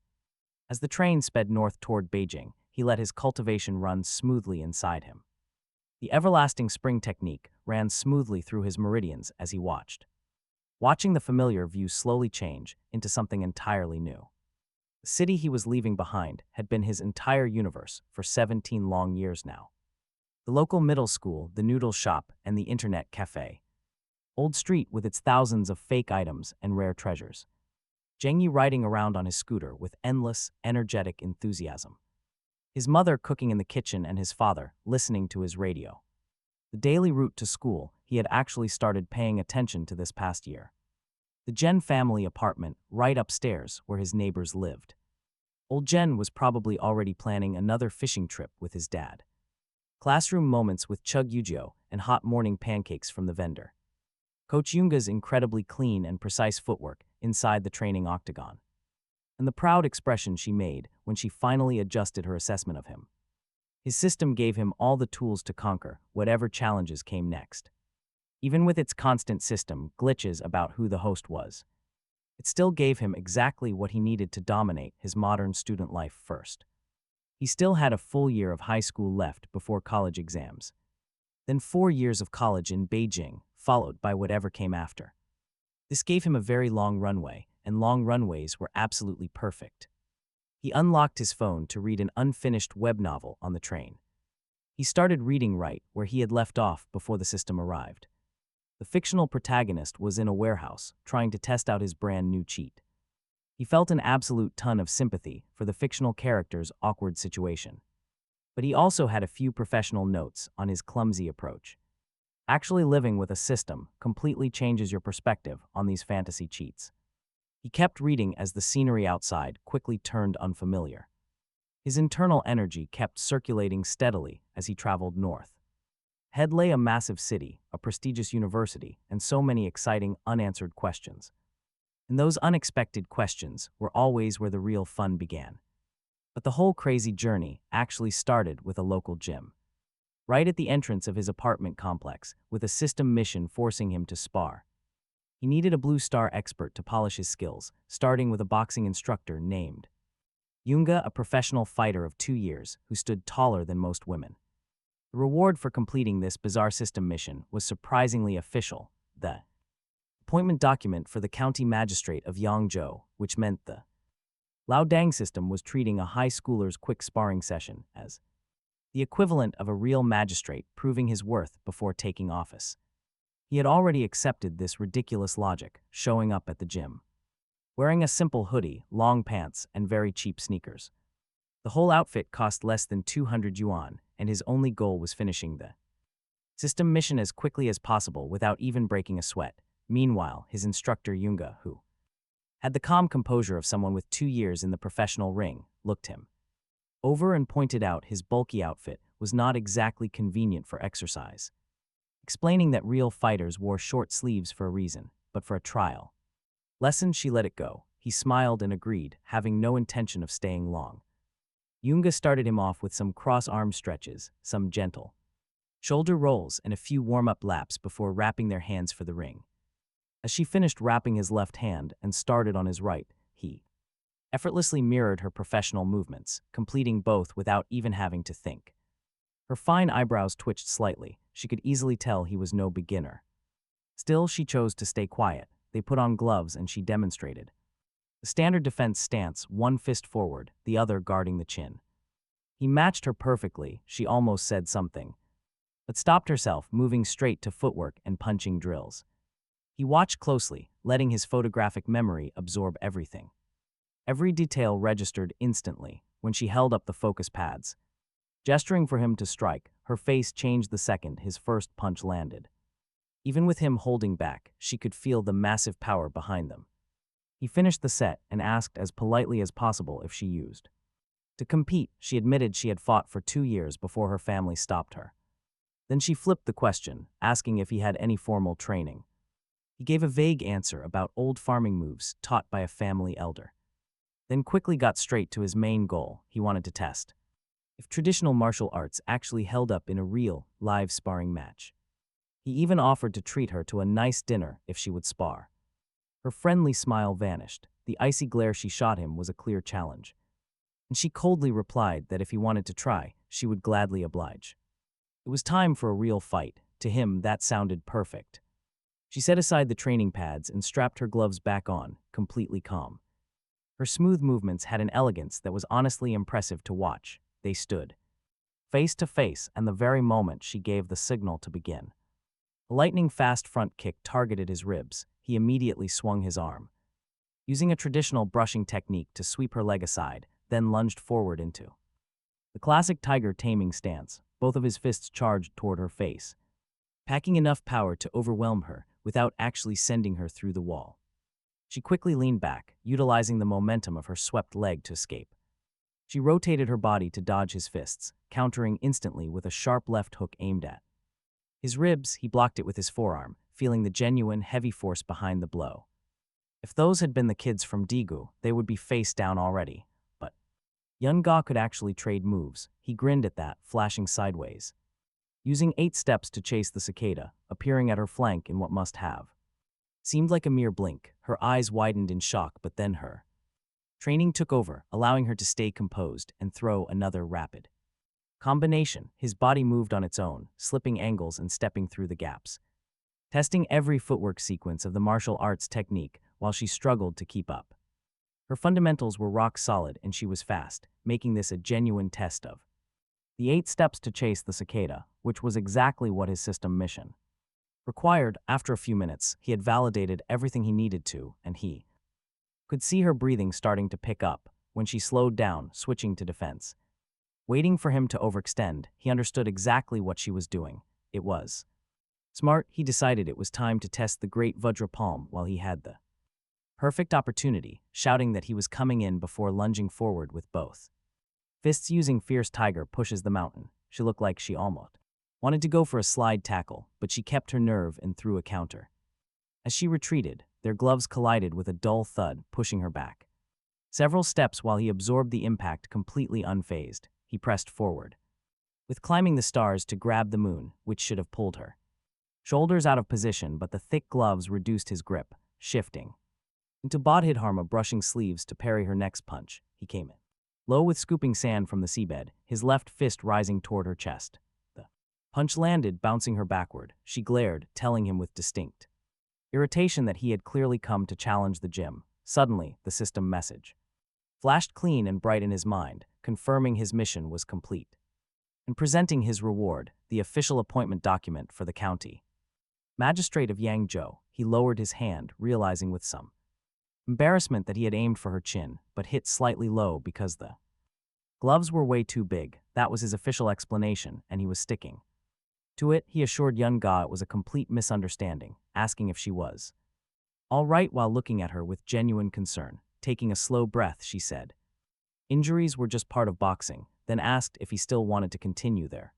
As the train sped north toward Beijing, he let his cultivation run smoothly inside him. The everlasting spring technique ran smoothly through his meridians as he watched, watching the familiar view slowly change into something entirely new. The city he was leaving behind had been his entire universe for 17 long years now. The local middle school, the noodle shop, and the internet cafe. Old Street with its thousands of fake items and rare treasures. Zheng Yi riding around on his scooter with endless, energetic enthusiasm. His mother cooking in the kitchen and his father listening to his radio. The daily route to school, he had actually started paying attention to this past year. The Jen family apartment right upstairs where his neighbors lived. Old Jen was probably already planning another fishing trip with his dad. Classroom moments with Chug Yujio and hot morning pancakes from the vendor. Coach Yunga's incredibly clean and precise footwork inside the training octagon. And the proud expression she made when she finally adjusted her assessment of him. His system gave him all the tools to conquer whatever challenges came next. Even with its constant system glitches about who the host was, it still gave him exactly what he needed to dominate his modern student life first. He still had a full year of high school left before college exams. Then 4 years of college in Beijing, followed by whatever came after. This gave him a very long runway, and long runways were absolutely perfect. He unlocked his phone to read an unfinished web novel on the train. He started reading right where he had left off before the system arrived. The fictional protagonist was in a warehouse, trying to test out his brand new cheat. He felt an absolute ton of sympathy for the fictional character's awkward situation. But he also had a few professional notes on his clumsy approach. Actually living with a system completely changes your perspective on these fantasy cheats. He kept reading as the scenery outside quickly turned unfamiliar. His internal energy kept circulating steadily as he traveled north. Ahead lay a massive city, a prestigious university, and so many exciting, unanswered questions. And those unexpected questions were always where the real fun began. But the whole crazy journey actually started with a local gym. Right at the entrance of his apartment complex, with a system mission forcing him to spar. He needed a blue star expert to polish his skills, starting with a boxing instructor named Yunga, a professional fighter of 2 years who stood taller than most women. The reward for completing this bizarre system mission was surprisingly official, the appointment document for the county magistrate of Yangzhou, which meant the Lao Dang system was treating a high schooler's quick sparring session as the equivalent of a real magistrate proving his worth before taking office. He had already accepted this ridiculous logic, showing up at the gym. Wearing a simple hoodie, long pants, and very cheap sneakers. The whole outfit cost less than 200 yuan, and his only goal was finishing the system mission as quickly as possible without even breaking a sweat. Meanwhile, his instructor Yunga, who had the calm composure of someone with 2 years in the professional ring, looked him over and pointed out his bulky outfit was not exactly convenient for exercise, explaining that real fighters wore short sleeves for a reason, but for a trial lesson she let it go. He smiled and agreed, having no intention of staying long. Yunga started him off with some cross-arm stretches, some gentle shoulder rolls, and a few warm-up laps before wrapping their hands for the ring. As she finished wrapping his left hand and started on his right, he effortlessly mirrored her professional movements, completing both without even having to think. Her fine eyebrows twitched slightly. She could easily tell he was no beginner. Still, she chose to stay quiet. They put on gloves and she demonstrated the standard defense stance, one fist forward, the other guarding the chin. He matched her perfectly. She almost said something, but stopped herself, moving straight to footwork and punching drills. He watched closely, letting his photographic memory absorb everything. Every detail registered instantly when she held up the focus pads. Gesturing for him to strike, her face changed the second his first punch landed. Even with him holding back, she could feel the massive power behind them. He finished the set and asked as politely as possible if she used to compete. She admitted she had fought for 2 years before her family stopped her. Then she flipped the question, asking if he had any formal training. He gave a vague answer about old farming moves taught by a family elder. Then quickly got straight to his main goal. He wanted to test if traditional martial arts actually held up in a real, live sparring match. He even offered to treat her to a nice dinner if she would spar. Her friendly smile vanished. The icy glare she shot him was a clear challenge. And she coldly replied that if he wanted to try, she would gladly oblige. It was time for a real fight. To him, that sounded perfect. She set aside the training pads and strapped her gloves back on, completely calm. Her smooth movements had an elegance that was honestly impressive to watch. They stood face to face, and the very moment she gave the signal to begin. A lightning-fast front kick targeted his ribs. He immediately swung his arm, using a traditional brushing technique to sweep her leg aside, then lunged forward into the classic tiger taming stance. Both of his fists charged toward her face. packing enough power to overwhelm her without actually sending her through the wall. She quickly leaned back, utilizing the momentum of her swept leg to escape. She rotated her body to dodge his fists, countering instantly with a sharp left hook aimed at his ribs. He blocked it with his forearm, feeling the genuine, heavy force behind the blow. If those had been the kids from Daegu, they would be face down already. But Young-ga could actually trade moves. He grinned at that, flashing sideways, using 8 steps to chase the cicada, appearing at her flank in what must have seemed like a mere blink. Her eyes widened in shock, but then her training took over, allowing her to stay composed and throw another rapid combination. His body moved on its own, slipping angles and stepping through the gaps, testing every footwork sequence of the martial arts technique while she struggled to keep up. Her fundamentals were rock solid and she was fast, making this a genuine test of the 8 steps to chase the cicada, which was exactly what his system mission required. After a few minutes, he had validated everything he needed to, and he could see her breathing starting to pick up when she slowed down, switching to defense. Waiting for him to overextend, he understood exactly what she was doing. It was smart. He decided it was time to test the great Vajra palm while he had the perfect opportunity, shouting that he was coming in before lunging forward with both fists. Using fierce tiger pushes the mountain. She looked like she almost wanted to go for a slide tackle, but she kept her nerve and threw a counter. As she retreated, their gloves collided with a dull thud, pushing her back several steps while he absorbed the impact completely unfazed. He pressed forward, with climbing the stars to grab the moon, which should have pulled her shoulders out of position, but the thick gloves reduced his grip, shifting into Bodhidharma, brushing sleeves to parry her next punch. He came in low with scooping sand from the seabed, his left fist rising toward her chest. The punch landed, bouncing her backward. She glared, telling him with distinct irritation that he had clearly come to challenge the gym. Suddenly, the system message flashed clean and bright in his mind, confirming his mission was complete and presenting his reward, the official appointment document for the county magistrate of Yangzhou. He lowered his hand, realizing with some embarrassment that he had aimed for her chin, but hit slightly low because the gloves were way too big. That was his official explanation, and he was sticking to it. He assured Young-ga it was a complete misunderstanding, asking if she was all right while looking at her with genuine concern. Taking a slow breath, she said injuries were just part of boxing, then asked if he still wanted to continue their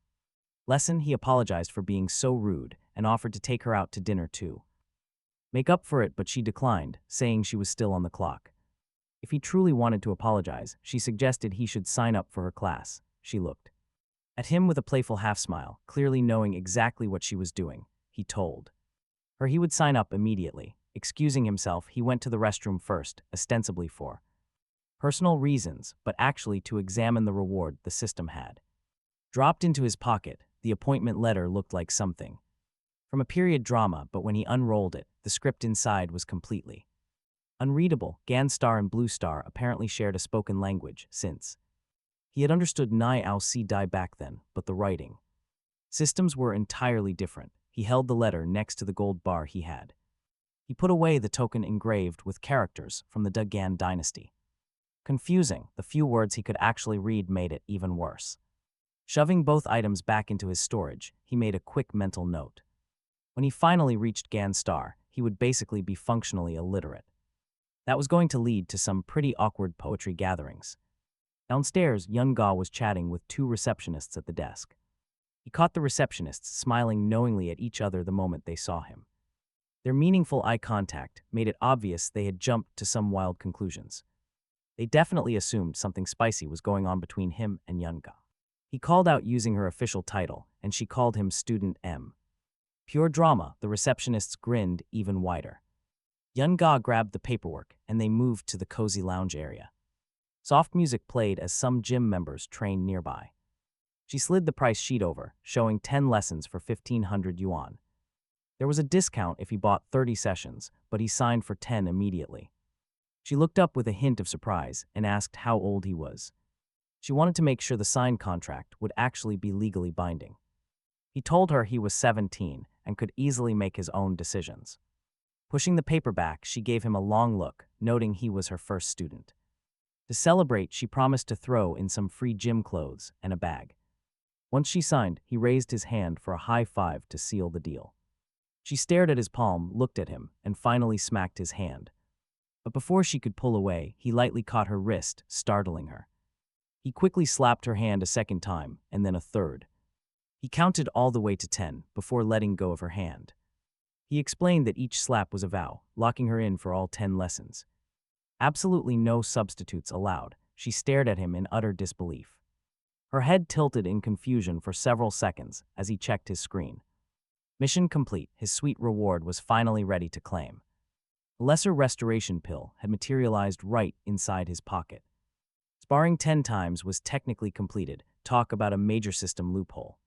lesson. He apologized for being so rude and offered to take her out to dinner to make up for it, but she declined, saying she was still on the clock. If he truly wanted to apologize, she suggested he should sign up for her class. She looked at him with a playful half-smile, clearly knowing exactly what she was doing. He told her he would sign up immediately. Excusing himself, he went to the restroom first, ostensibly for personal reasons, but actually to examine the reward the system had dropped into his pocket. The appointment letter looked like something from a period drama, but when he unrolled it, the script inside was completely unreadable. Ganstar and Blue Star apparently shared a spoken language, since he had understood Nai Ao Si Dai back then, but the writing systems were entirely different. He held the letter next to the gold bar he had. He put away the token engraved with characters from the Dagan dynasty. Confusing, the few words he could actually read made it even worse. Shoving both items back into his storage, he made a quick mental note. When he finally reached Ganstar, he would basically be functionally illiterate. That was going to lead to some pretty awkward poetry gatherings. Downstairs, Young-ga was chatting with 2 receptionists at the desk. He caught the receptionists smiling knowingly at each other the moment they saw him. Their meaningful eye contact made it obvious they had jumped to some wild conclusions. They definitely assumed something spicy was going on between him and Young-ga. He called out using her official title, and she called him Student M. Pure drama. The receptionists grinned even wider. Young-ga grabbed the paperwork, and they moved to the cozy lounge area. Soft music played as some gym members trained nearby. She slid the price sheet over, showing 10 lessons for 1,500 yuan. There was a discount if he bought 30 sessions, but he signed for 10 immediately. She looked up with a hint of surprise and asked how old he was. She wanted to make sure the signed contract would actually be legally binding. He told her he was 17 and could easily make his own decisions. Pushing the paper back, she gave him a long look, noting he was her first student. To celebrate, she promised to throw in some free gym clothes and a bag. Once she signed, he raised his hand for a high five to seal the deal. She stared at his palm, looked at him, and finally smacked his hand. But before she could pull away, he lightly caught her wrist, startling her. He quickly slapped her hand a second time, and then a third. He counted all the way to 10 before letting go of her hand. He explained that each slap was a vow, locking her in for all 10 lessons. Absolutely no substitutes allowed. She stared at him in utter disbelief. Her head tilted in confusion for several seconds as he checked his screen. Mission complete. His sweet reward was finally ready to claim. A lesser restoration pill had materialized right inside his pocket. Sparring 10 times was technically completed. Talk about a major system loophole.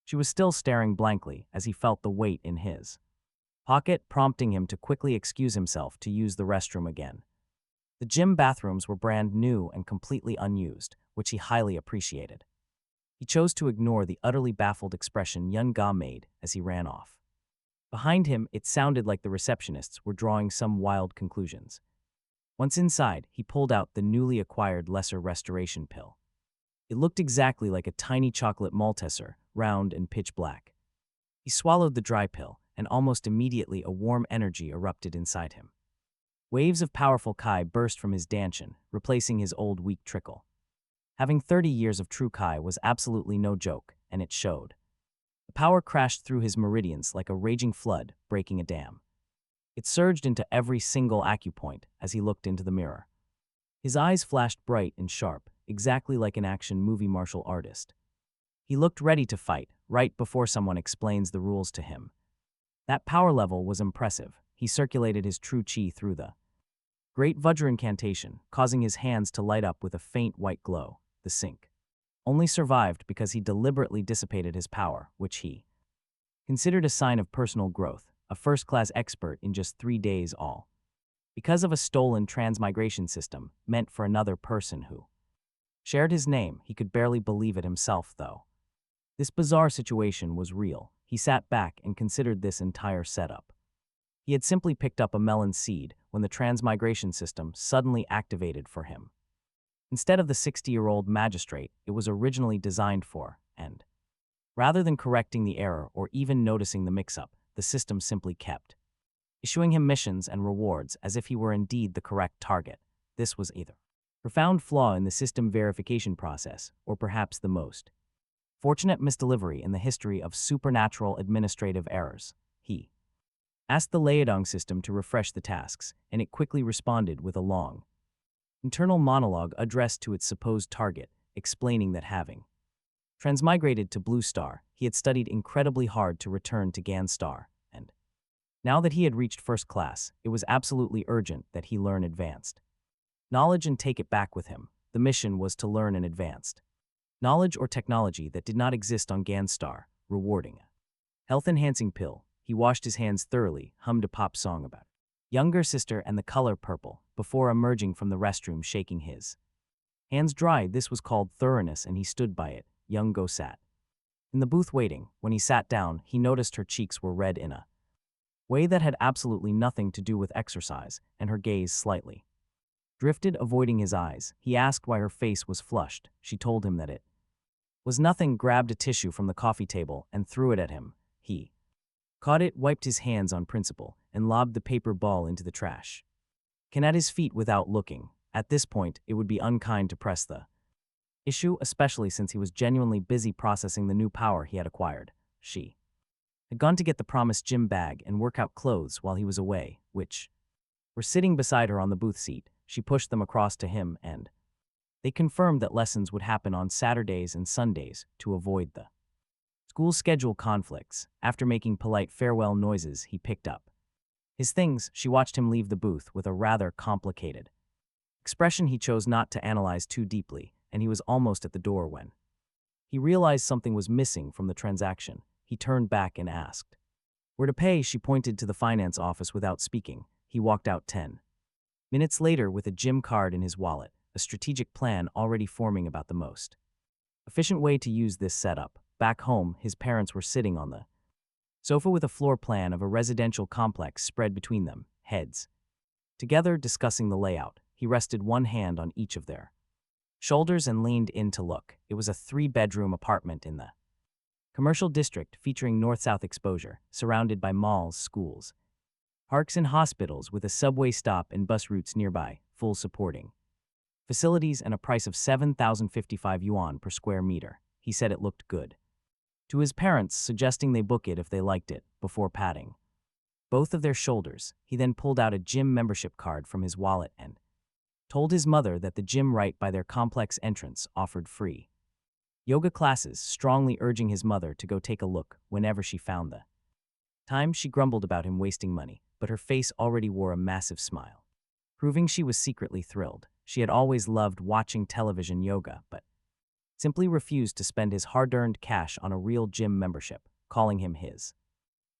She was still staring blankly as he felt the weight in his pocket, prompting him to quickly excuse himself to use the restroom again. The gym bathrooms were brand new and completely unused, which he highly appreciated. He chose to ignore the utterly baffled expression Yun Ga made as he ran off. Behind him, it sounded like the receptionists were drawing some wild conclusions. Once inside, he pulled out the newly acquired lesser restoration pill. It looked exactly like a tiny chocolate Malteser, round and pitch black. He swallowed the dry pill, and almost immediately a warm energy erupted inside him. Waves of powerful Kai burst from his dantian, replacing his old weak trickle. Having 30 years of true Kai was absolutely no joke, and it showed. The power crashed through his meridians like a raging flood, breaking a dam. It surged into every single acupoint as he looked into the mirror. His eyes flashed bright and sharp, exactly like an action movie martial artist. He looked ready to fight, right before someone explains the rules to him. That power level was impressive. He circulated his true chi through the great Vajra incantation, causing his hands to light up with a faint white glow. The sink only survived because he deliberately dissipated his power, which he considered a sign of personal growth, a first-class expert in just 3 days all. Because of a stolen transmigration system meant for another person who shared his name, he could barely believe it himself, though. This bizarre situation was real. He sat back and considered this entire setup. He had simply picked up a melon seed when the transmigration system suddenly activated for him. Instead of the 60-year-old magistrate it was originally designed for, and rather than correcting the error or even noticing the mix-up, the system simply kept issuing him missions and rewards as if he were indeed the correct target. This was either a profound flaw in the system verification process, or perhaps the most fortunate misdelivery in the history of supernatural administrative errors. He asked the Liaodong system to refresh the tasks, and it quickly responded with a long internal monologue addressed to its supposed target, explaining that having transmigrated to Blue Star, he had studied incredibly hard to return to Gan Star, and now that he had reached first class, it was absolutely urgent that he learn advanced knowledge and take it back with him. The mission was to learn an advanced knowledge or technology that did not exist on Gan Star, rewarding a health-enhancing pill. He washed his hands thoroughly, hummed a pop song about younger sister and the color purple, before emerging from the restroom shaking his hands dry. This was called thoroughness, and he stood by it. Young Go sat in the booth waiting. When he sat down, he noticed her cheeks were red in a way that had absolutely nothing to do with exercise, and her gaze slightly drifted, avoiding his eyes. He asked why her face was flushed. She told him that it was nothing, grabbed a tissue from the coffee table and threw it at him. He caught it, wiped his hands on principle, and lobbed the paper ball into the trash can at his feet without looking. At this point, it would be unkind to press the issue, especially since he was genuinely busy processing the new power he had acquired. She had gone to get the promised gym bag and workout clothes while he was away, which were sitting beside her on the booth seat. She pushed them across to him, and they confirmed that lessons would happen on Saturdays and Sundays to avoid the school schedule conflicts. After making polite farewell noises, he picked up his things. She watched him leave the booth with a rather complicated expression he chose not to analyze too deeply, and he was almost at the door when he realized something was missing from the transaction. He turned back and asked where to pay. She pointed to the finance office without speaking. He walked out 10 minutes later with a gym card in his wallet, a strategic plan already forming about the most efficient way to use this setup. Back home, his parents were sitting on the sofa with a floor plan of a residential complex spread between them, heads together discussing the layout. He rested one hand on each of their shoulders and leaned in to look. It was a 3-bedroom apartment in the Commercial district featuring north-south exposure, surrounded by malls, schools, parks and hospitals with a subway stop and bus routes nearby, full supporting. Facilities and a price of 7,055 yuan per square meter. He said it looked good. To his parents, suggesting they book it if they liked it, before patting both of their shoulders, he then pulled out a gym membership card from his wallet and told his mother that the gym right by their complex entrance offered free yoga classes, strongly urging his mother to go take a look whenever she found the time. She grumbled about him wasting money, but her face already wore a massive smile, proving she was secretly thrilled. She had always loved watching television yoga, but simply refused to spend his hard-earned cash on a real gym membership, calling him his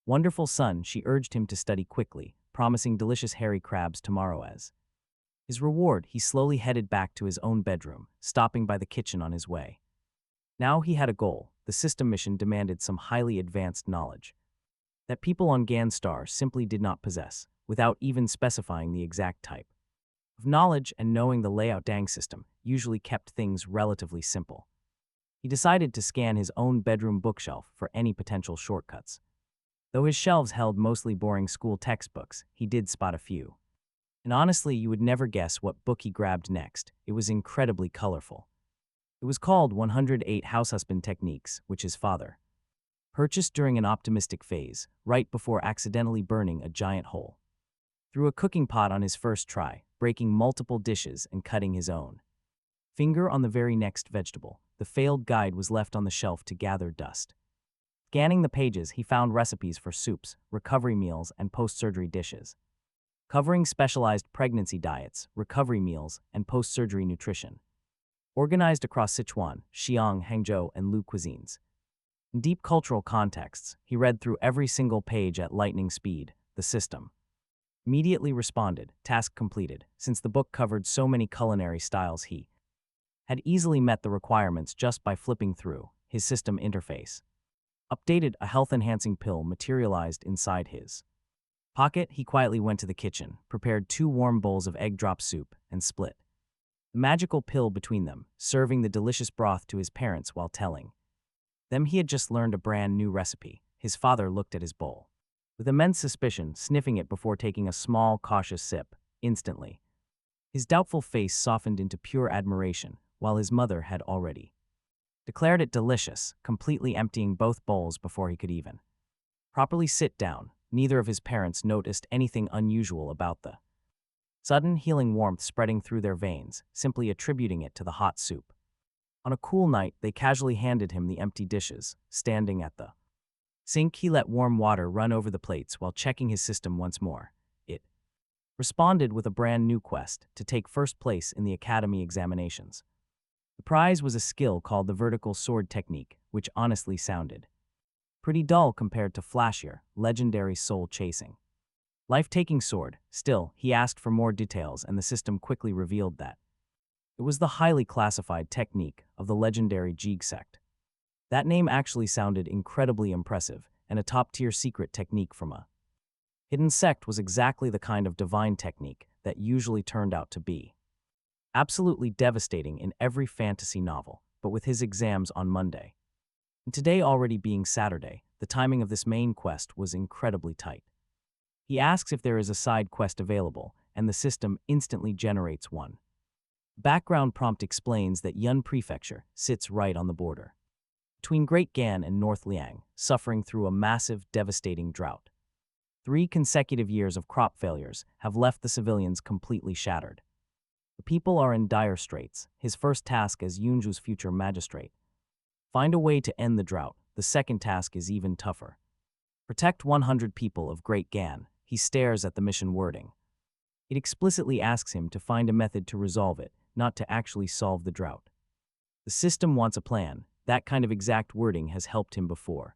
wonderful son. She urged him to study quickly, promising delicious hairy crabs tomorrow as his reward. He slowly headed back to his own bedroom, stopping by the kitchen on his way. Now he had a goal. The system mission demanded some highly advanced knowledge that people on Ganstar simply did not possess, without even specifying the exact type of knowledge, and knowing the layout. Dang system usually kept things relatively simple. He decided to scan his own bedroom bookshelf for any potential shortcuts. Though his shelves held mostly boring school textbooks, he did spot a few. And honestly, you would never guess what book he grabbed next. It was incredibly colorful. It was called 108 House Husband Techniques, which his father purchased during an optimistic phase, right before accidentally burning a giant hole through a cooking pot on his first try, breaking multiple dishes and cutting his own finger on the very next vegetable. The failed guide was left on the shelf to gather dust. Scanning the pages, he found recipes for soups, recovery meals, and post-surgery dishes, covering specialized pregnancy diets, recovery meals, and post-surgery nutrition, organized across Sichuan, Xi'an, Hangzhou, and Lu cuisines. In deep cultural contexts, he read through every single page at lightning speed. The system immediately responded, task completed. Since the book covered so many culinary styles, he had easily met the requirements just by flipping through. His system interface updated. A health-enhancing pill materialized inside his pocket. He quietly went to the kitchen, prepared 2 warm bowls of egg drop soup, and split the magical pill between them, serving the delicious broth to his parents while telling them he had just learned a brand new recipe. His father looked at his bowl with immense suspicion, sniffing it before taking a small, cautious sip. Instantly, his doubtful face softened into pure admiration, while his mother had already declared it delicious, completely emptying both bowls before he could even properly sit down. Neither of his parents noticed anything unusual about the sudden healing warmth spreading through their veins, simply attributing it to the hot soup. On a cool night, they casually handed him the empty dishes. Standing at the sink, he let warm water run over the plates while checking his system once more. It responded with a brand new quest to take first place in the academy examinations. The prize was a skill called the vertical sword technique, which honestly sounded pretty dull compared to flashier, legendary soul-chasing, life-taking sword. Still, he asked for more details, and the system quickly revealed that it was the highly classified technique of the legendary Jig sect. That name actually sounded incredibly impressive, and a top-tier secret technique from a hidden sect was exactly the kind of divine technique that usually turned out to be absolutely devastating in every fantasy novel. But with his exams on Monday, and today already being Saturday, the timing of this main quest was incredibly tight. He asks if there is a side quest available, and the system instantly generates one. Background prompt explains that Yun Prefecture sits right on the border between Great Gan and North Liang, suffering through a massive, devastating drought. 3 consecutive years of crop failures have left the civilians completely shattered. The people are in dire straits. His first task as Yunju's future magistrate: find a way to end the drought. The second task is even tougher: protect 100 people of Great Gan. He stares at the mission wording. It explicitly asks him to find a method to resolve it, not to actually solve the drought. The system wants a plan. That kind of exact wording has helped him before.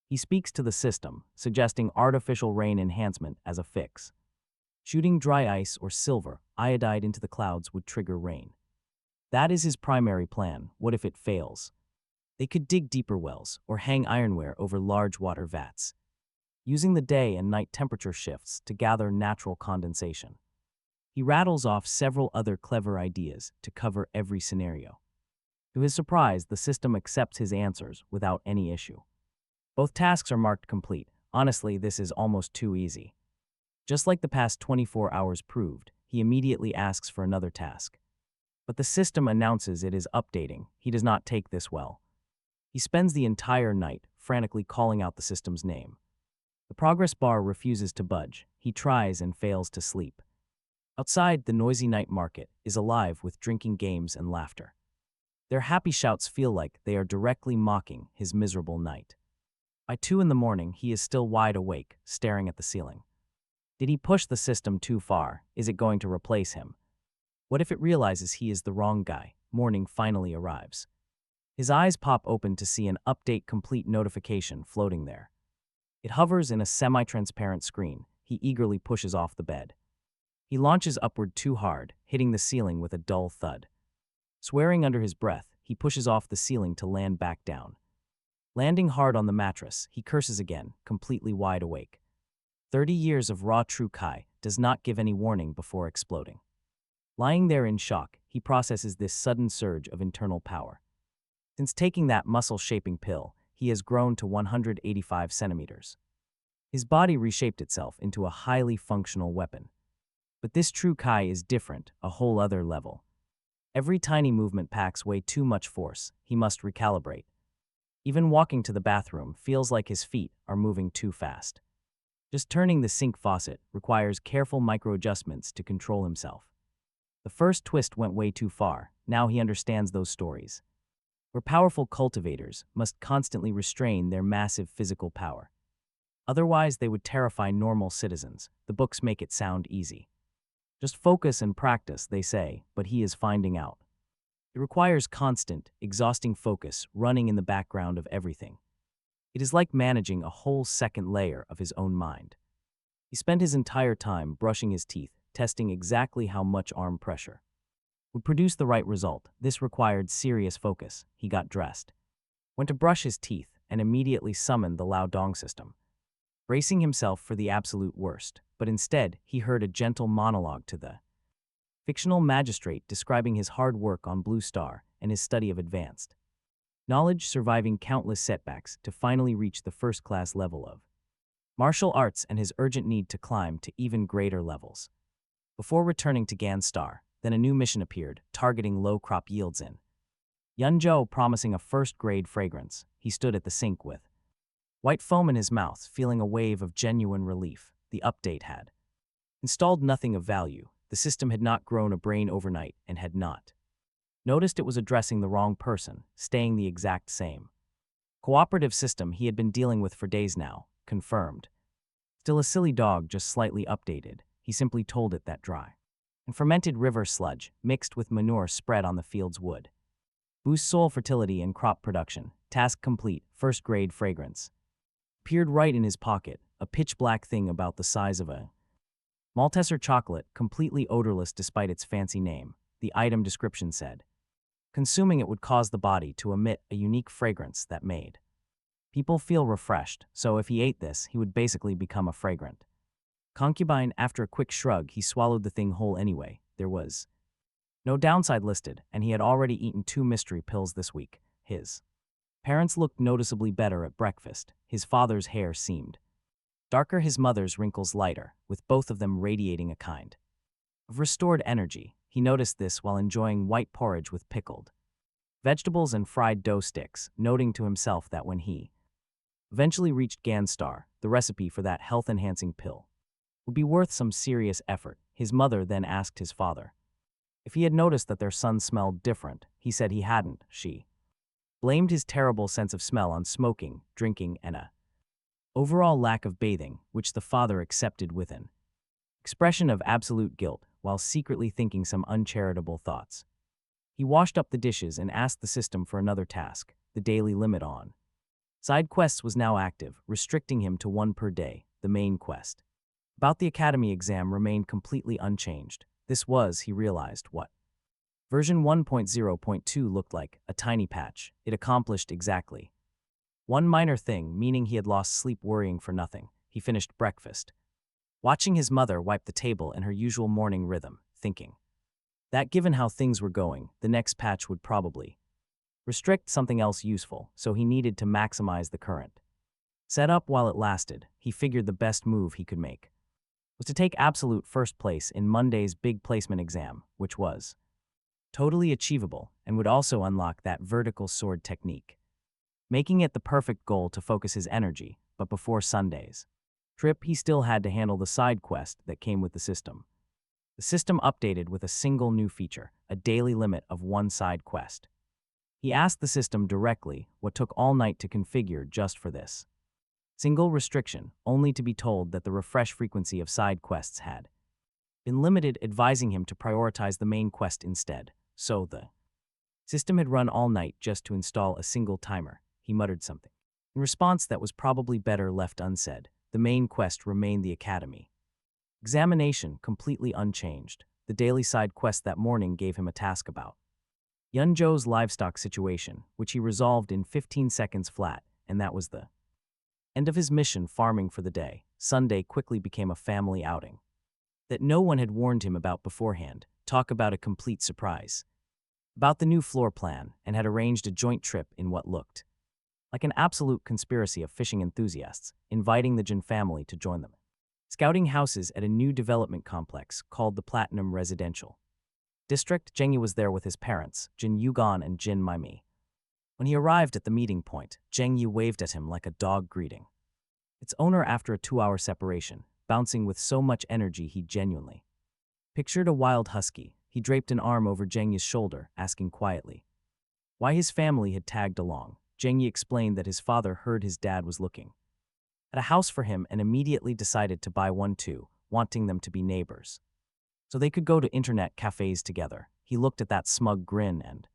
He speaks to the system, suggesting artificial rain enhancement as a fix. Shooting dry ice or silver iodide into the clouds would trigger rain. That is his primary plan. What if it fails? They could dig deeper wells or hang ironware over large water vats, using the day and night temperature shifts to gather natural condensation. He rattles off several other clever ideas to cover every scenario. To his surprise, the system accepts his answers without any issue. Both tasks are marked complete. Honestly, this is almost too easy. Just like the past 24 hours proved, he immediately asks for another task. But the system announces it is updating. He does not take this well. He spends the entire night frantically calling out the system's name. The progress bar refuses to budge. He tries and fails to sleep. Outside, the noisy night market is alive with drinking games and laughter. Their happy shouts feel like they are directly mocking his miserable night. By 2 in the morning, he is still wide awake, staring at the ceiling. Did he push the system too far? Is it going to replace him? What if it realizes he is the wrong guy? Morning finally arrives. His eyes pop open to see an update complete notification floating there. It hovers in a semi-transparent screen. He eagerly pushes off the bed. He launches upward too hard, hitting the ceiling with a dull thud. Swearing under his breath, he pushes off the ceiling to land back down. Landing hard on the mattress, he curses again, completely wide awake. 30 years of raw true Kai does not give any warning before exploding. Lying there in shock, he processes this sudden surge of internal power. Since taking that muscle-shaping pill, he has grown to 185 centimeters. His body reshaped itself into a highly functional weapon. But this true Kai is different, a whole other level. Every tiny movement packs way too much force. He must recalibrate. Even walking to the bathroom feels like his feet are moving too fast. Just turning the sink faucet requires careful micro-adjustments to control himself. The first twist went way too far. Now he understands those stories, where powerful cultivators must constantly restrain their massive physical power. Otherwise, they would terrify normal citizens. The books make it sound easy. Just focus and practice, they say, but he is finding out. It requires constant, exhausting focus running in the background of everything. It is like managing a whole second layer of his own mind. He spent his entire time brushing his teeth, testing exactly how much arm pressure would produce the right result. This required serious focus. He got dressed, went to brush his teeth, and immediately summoned the Lao Dong system, bracing himself for the absolute worst. But instead, he heard a gentle monologue to the fictional magistrate describing his hard work on Blue Star and his study of advanced knowledge, surviving countless setbacks to finally reach the first-class level of martial arts and his urgent need to climb to even greater levels. Before returning to Ganstar, then a new mission appeared, targeting low crop yields in Yunzhou, promising a first-grade fragrance. He stood at the sink with white foam in his mouth, feeling a wave of genuine relief. The update had installed nothing of value. The system had not grown a brain overnight and had not noticed it was addressing the wrong person, staying the exact same cooperative system he had been dealing with for days now. Confirmed. Still a silly dog, just slightly updated. He simply told it that dry and fermented river sludge mixed with manure spread on the field's wood boosts soil fertility and crop production. Task complete. First-grade fragrance appeared right in his pocket, a pitch-black thing about the size of a Malteser chocolate, completely odorless despite its fancy name. The item description said, consuming it would cause the body to emit a unique fragrance that made people feel refreshed, so if he ate this, he would basically become a fragrant concubine. After a quick shrug, he swallowed the thing whole anyway. There was no downside listed, and he had already eaten 2 mystery pills this week. His parents looked noticeably better at breakfast. His father's hair seemed darker, his mother's wrinkles lighter, with both of them radiating a kind of restored energy. He noticed this while enjoying white porridge with pickled vegetables and fried dough sticks, noting to himself that when he eventually reached Ganstar, the recipe for that health-enhancing pill would be worth some serious effort. His mother then asked his father if he had noticed that their son smelled different. He said he hadn't. She blamed his terrible sense of smell on smoking, drinking, and a overall lack of bathing, which the father accepted with an expression of absolute guilt while secretly thinking some uncharitable thoughts. He washed up the dishes and asked the system for another task. The daily limit on side quests was now active, restricting him to 1 per day. The main quest about the academy exam remained completely unchanged. This was, he realized, what version 1.0.2 looked like, a tiny patch. It accomplished exactly one minor thing, meaning he had lost sleep worrying for nothing. He finished breakfast, watching his mother wipe the table in her usual morning rhythm, thinking that given how things were going, the next patch would probably Restrict something else useful, so he needed to maximize the current. Set up while it lasted, he figured the best move he could make was to take absolute first place in Monday's big placement exam, which was totally achievable and would also unlock that vertical sword technique, making it the perfect goal to focus his energy. But before Sunday's trip, he still had to handle the side quest that came with the system. The system updated with a single new feature, a daily limit of one side quest. He asked the system directly what took all night to configure just for this single restriction, only to be told that the refresh frequency of side quests had been limited, advising him to prioritize the main quest instead. So the system had run all night just to install a single timer. He muttered something in response that was probably better left unsaid. The main quest remained the academy examination, completely unchanged. The daily side quest that morning gave him a task about Yunzhou's livestock situation, which he resolved in 15 seconds flat, and that was the end of his mission. Farming for the day. Sunday quickly became a family outing that no one had warned him about beforehand. Talk about a complete surprise. About the new floor plan, and had arranged a joint trip in what looked like an absolute conspiracy of fishing enthusiasts, inviting the Jin family to join them. Scouting houses at a new development complex called the Platinum Residential District. Zheng Yi was there with his parents, Jin Yugan and Jin Maimi. When he arrived at the meeting point, Zheng Yi waved at him like a dog greeting its owner after a 2-hour separation, bouncing with so much energy he genuinely pictured a wild husky. He draped an arm over Zheng Yi's shoulder, asking quietly why his family had tagged along. Zheng Yi explained that his father heard his dad was looking at a house for him and immediately decided to buy one too, wanting them to be neighbors so they could go to internet cafes together. He looked at that smug grin and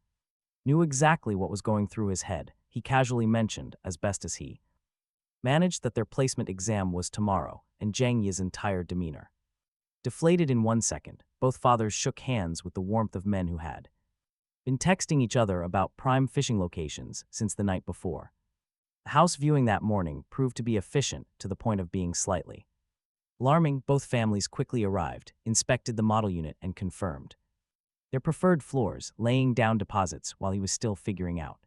knew exactly what was going through his head. He casually mentioned, as best as he managed, that their placement exam was tomorrow, and Zheng Yi's entire demeanor deflated in 1 second. Both fathers shook hands with the warmth of men who had been texting each other about prime fishing locations since the night before. The house viewing that morning proved to be efficient to the point of being slightly alarming. Both families quickly arrived, inspected the model unit, and confirmed their preferred floors, laying down deposits while he was still figuring out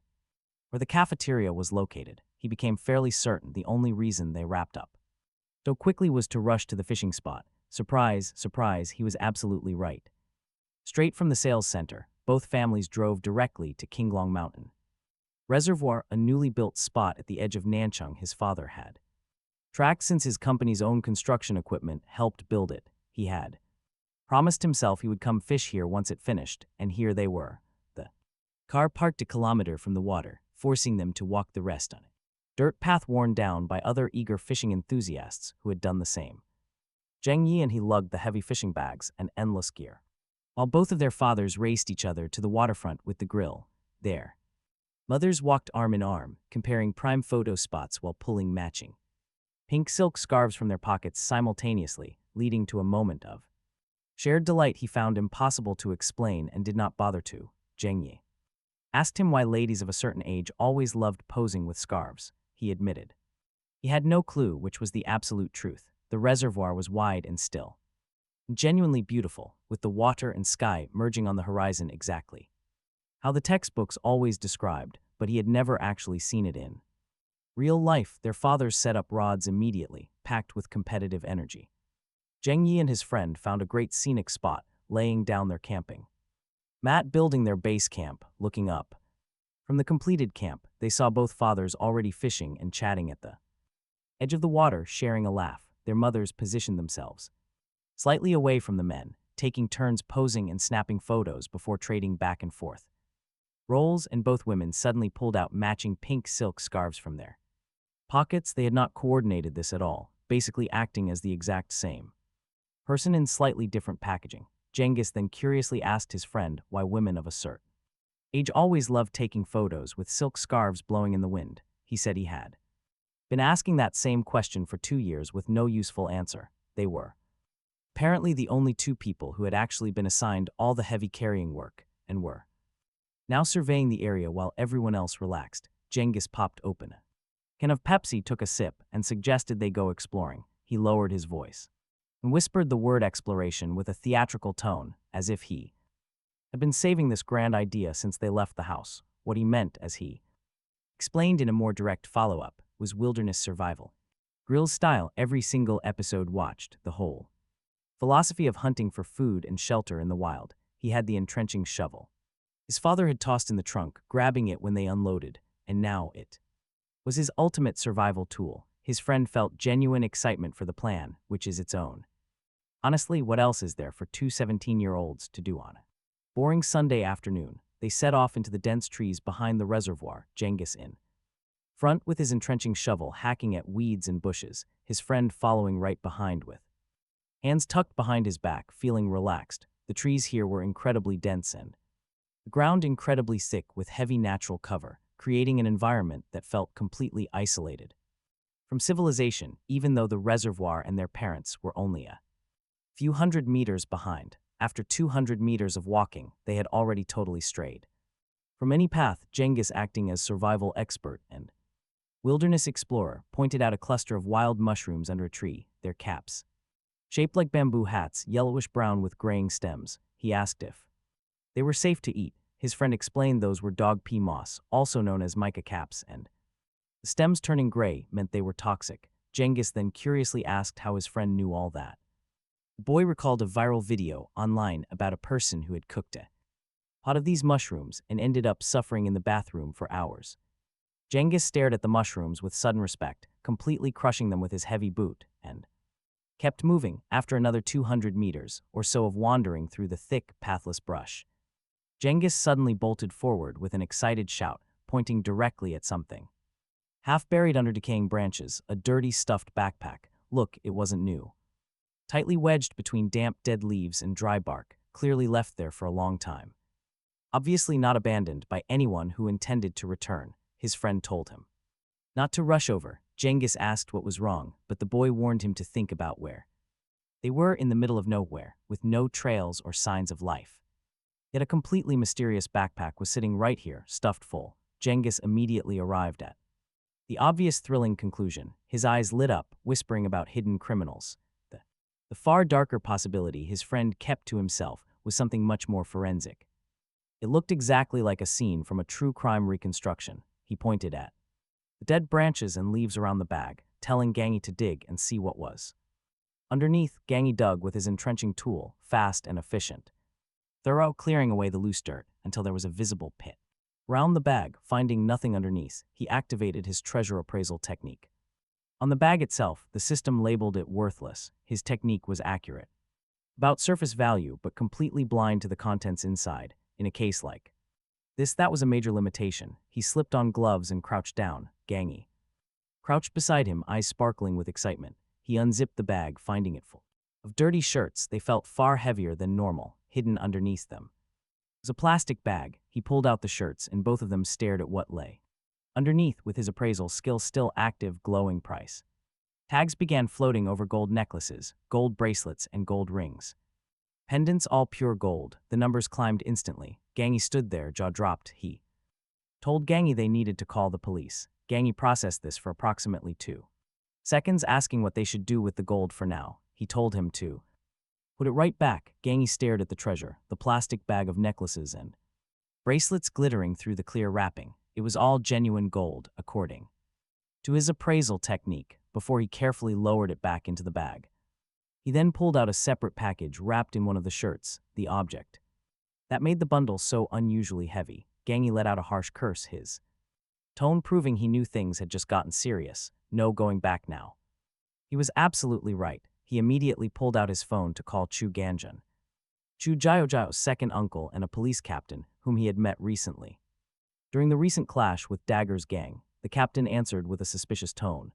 where the cafeteria was located. He became fairly certain the only reason they wrapped up so quickly was to rush to the fishing spot. Surprise, surprise, he was absolutely right. Straight from the sales center, both families drove directly to Qinglong Mountain Reservoir, a newly built spot at the edge of Nanchang his father had tracked since his company's own construction equipment helped build it. He had promised himself he would come fish here once it finished, and here they were. The car parked a kilometer from the water, forcing them to walk the rest on it. Dirt path worn down by other eager fishing enthusiasts who had done the same. Zheng Yi and he lugged the heavy fishing bags and endless gear, while both of their fathers raced each other to the waterfront with the grill. There, mothers walked arm in arm, comparing prime photo spots while pulling matching pink silk scarves from their pockets simultaneously, leading to a moment of shared delight he found impossible to explain and did not bother to. Zheng Yi asked him why ladies of a certain age always loved posing with scarves. He admitted he had no clue, which was the absolute truth. The reservoir was wide and still, genuinely beautiful, with the water and sky merging on the horizon exactly how the textbooks always described, but he had never actually seen it in real life. Their fathers set up rods immediately, packed with competitive energy. Zheng Yi and his friend found a great scenic spot, laying down their camping mat, building their base camp. Looking up from the completed camp, they saw both fathers already fishing and chatting at the edge of the water, sharing a laugh. Their mothers positioned themselves slightly away from the men, taking turns posing and snapping photos before trading back and forth roles, and both women suddenly pulled out matching pink silk scarves from their pockets. They had not coordinated this at all, basically acting as the exact same person in slightly different packaging. Genghis then curiously asked his friend why women of a certain age always loved taking photos with silk scarves blowing in the wind. He said he had been asking that same question for 2 years with no useful answer. They were apparently the only two people who had actually been assigned all the heavy carrying work, and were now surveying the area while everyone else relaxed. Genghis popped open a can of Pepsi, took a sip, and suggested they go exploring. He lowered his voice and whispered the word exploration with a theatrical tone, as if he had been saving this grand idea since they left the house. What he meant, as he explained in a more direct follow-up, was wilderness survival. Grill's style, every single episode watched, the whole philosophy of hunting for food and shelter in the wild. He had the entrenching shovel his father had tossed in the trunk, grabbing it when they unloaded, and now it was his ultimate survival tool. His friend felt genuine excitement for the plan, which is its own. Honestly, what else is there for two 17-year-olds to do on a boring Sunday afternoon? They set off into the dense trees behind the reservoir, Genghis in front with his entrenching shovel hacking at weeds and bushes, his friend following right behind with hands tucked behind his back, feeling relaxed. The trees here were incredibly dense and the ground incredibly thick with heavy natural cover, creating an environment that felt completely isolated from civilization, even though the reservoir and their parents were only a few hundred meters behind. After 200 meters of walking, they had already totally strayed from any path. Genghis, acting as survival expert and wilderness explorer, pointed out a cluster of wild mushrooms under a tree, their caps shaped like bamboo hats, yellowish-brown with graying stems. He asked if they were safe to eat. His friend explained those were dog pea moss, also known as mica caps, and the stems turning gray meant they were toxic. Genghis then curiously asked how his friend knew all that. The boy recalled a viral video online about a person who had cooked a pot of these mushrooms and ended up suffering in the bathroom for hours. Genghis stared at the mushrooms with sudden respect, completely crushing them with his heavy boot, and kept moving. After another 200 meters or so of wandering through the thick, pathless brush, Genghis suddenly bolted forward with an excited shout, pointing directly at something half buried under decaying branches, a dirty, stuffed backpack. Look, it wasn't new. Tightly wedged between damp, dead leaves and dry bark, clearly left there for a long time. Obviously not abandoned by anyone who intended to return, his friend told him. Not to rush over. Genghis asked what was wrong, but the boy warned him to think about where they were, in the middle of nowhere, with no trails or signs of life. Yet a completely mysterious backpack was sitting right here, stuffed full. Genghis immediately arrived at the obvious, thrilling conclusion. His eyes lit up, whispering about hidden criminals. The far darker possibility his friend kept to himself was something much more forensic. It looked exactly like a scene from a true crime reconstruction. He pointed at the dead branches and leaves around the bag, telling Gangi to dig and see what was underneath. Gangi dug with his entrenching tool, fast and efficient, thorough, clearing away the loose dirt until there was a visible pit round the bag. Finding nothing underneath, he activated his treasure appraisal technique. On the bag itself, the system labeled it worthless. His technique was accurate about surface value, but completely blind to the contents inside. In a case like this, that was a major limitation. He slipped on gloves and crouched down. Gangi crouched beside him, eyes sparkling with excitement. He unzipped the bag, finding it full of dirty shirts. They felt far heavier than normal, hidden underneath them. It was a plastic bag. He pulled out the shirts, and both of them stared at what lay underneath. With his appraisal skill still active, glowing price tags began floating over gold necklaces, gold bracelets, and gold rings. Pendants all pure gold. The numbers climbed instantly. Gangi stood there, jaw dropped. He told Gangi they needed to call the police. Gangi processed this for approximately 2 seconds, asking what they should do with the gold for now. He told him to put it right back. Gangi stared at the treasure, the plastic bag of necklaces and bracelets glittering through the clear wrapping. It was all genuine gold, according to his appraisal technique, before he carefully lowered it back into the bag. He then pulled out a separate package wrapped in one of the shirts, the object that made the bundle so unusually heavy. Gangi let out a harsh curse, his tone proving he knew things had just gotten serious. No going back now. He was absolutely right. He immediately pulled out his phone to call Chu Ganjun, Chu Jiaojiao's second uncle and a police captain whom he had met recently during the recent clash with Dagger's gang. The captain answered with a suspicious tone,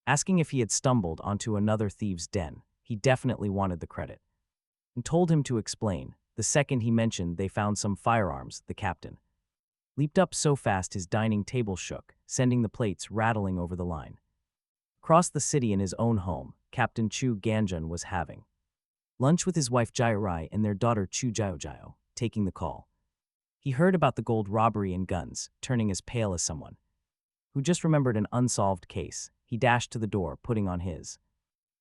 asking if he had stumbled onto another thieves' den. He definitely wanted the credit, and told him to explain. The second he mentioned they found some firearms, the captain leaped up so fast his dining table shook, sending the plates rattling over the line. Across the city in his own home, Captain Chu Ganjun was having lunch with his wife Jairai and their daughter Chu Jiaojiao, taking the call. He heard about the gold robbery and guns, turning as pale as someone who just remembered an unsolved case. He dashed to the door, putting on his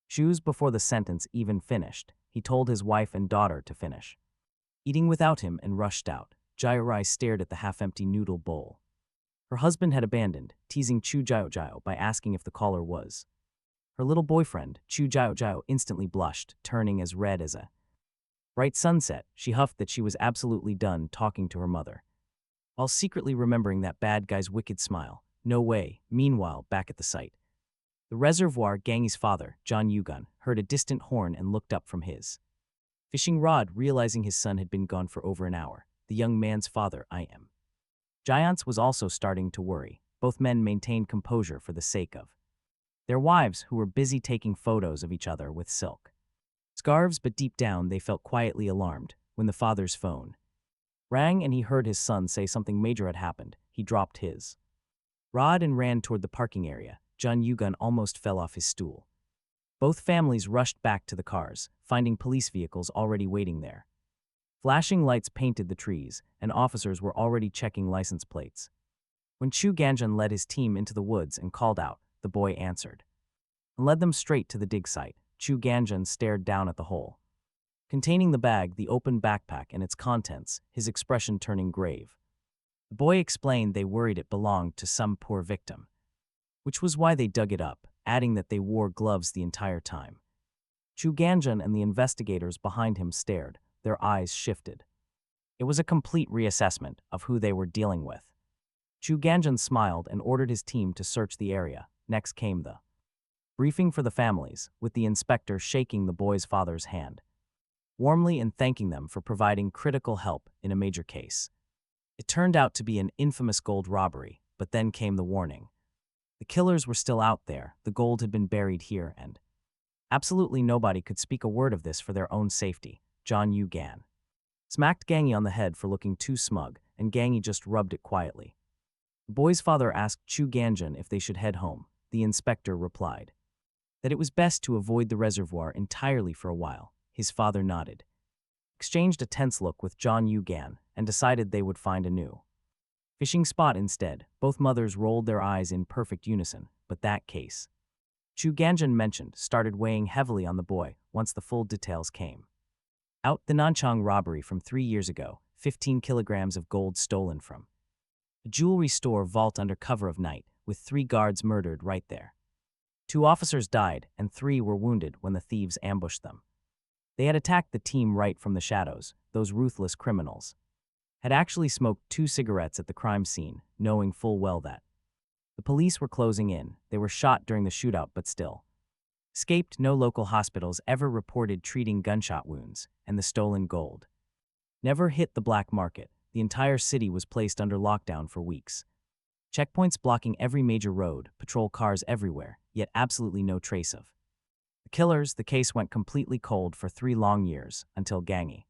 shoes before the sentence even finished. He told his wife and daughter to finish eating without him and rushed out. Jairai stared at the half-empty noodle bowl. Her husband had abandoned, teasing Chu Jiao by asking if the caller was her little boyfriend. Chu Jiao instantly blushed, turning as red as a bright sunset. She huffed that she was absolutely done talking to her mother, while secretly remembering that bad guy's wicked smile. No way. Meanwhile, back at the site, the reservoir, Gangi's father, John Yugun, heard a distant horn and looked up from his fishing rod, realizing his son had been gone for over an hour. The young man's father, I.M. Giants, was also starting to worry. Both men maintained composure for the sake of their wives, who were busy taking photos of each other with silk scarves, but deep down they felt quietly alarmed when the father's phone rang and he heard his son say something major had happened. He dropped his rod and ran toward the parking area. John Yugun almost fell off his stool. Both families rushed back to the cars, finding police vehicles already waiting there. Flashing lights painted the trees, and officers were already checking license plates. When Chu Ganjun led his team into the woods and called out, the boy answered and led them straight to the dig site. Chu Ganjun stared down at the hole containing the bag, the open backpack and its contents, his expression turning grave. The boy explained they worried it belonged to some poor victim, which was why they dug it up, adding that they wore gloves the entire time. Chu Ganjun and the investigators behind him stared, their eyes shifted. It was a complete reassessment of who they were dealing with. Chu Ganjun smiled and ordered his team to search the area. Next came the briefing for the families, with the inspector shaking the boy's father's hand warmly and thanking them for providing critical help in a major case. It turned out to be an infamous gold robbery, but then came the warning. The killers were still out there, the gold had been buried here, and absolutely nobody could speak a word of this for their own safety. John Yugan smacked Gangi on the head for looking too smug, and Gangi just rubbed it quietly. The boy's father asked Chu Ganjun if they should head home. The inspector replied that it was best to avoid the reservoir entirely for a while. His father nodded, exchanged a tense look with John Yugan, and decided they would find a new fishing spot instead. Both mothers rolled their eyes in perfect unison, but that case Chu Ganjun mentioned started weighing heavily on the boy once the full details came out. The Nanchang robbery from 3 years ago, 15 kilograms of gold stolen from a jewelry store vault under cover of night, with 3 guards murdered right there. 2 officers died and 3 were wounded when the thieves ambushed them. They had attacked the team right from the shadows. Those ruthless criminals had actually smoked 2 cigarettes at the crime scene, knowing full well that the police were closing in. They were shot during the shootout but still escaped. No local hospitals ever reported treating gunshot wounds, and the stolen gold never hit the black market. The entire city was placed under lockdown for weeks. Checkpoints blocking every major road, patrol cars everywhere, yet absolutely no trace of the killers. The case went completely cold for 3 long years, until Gangi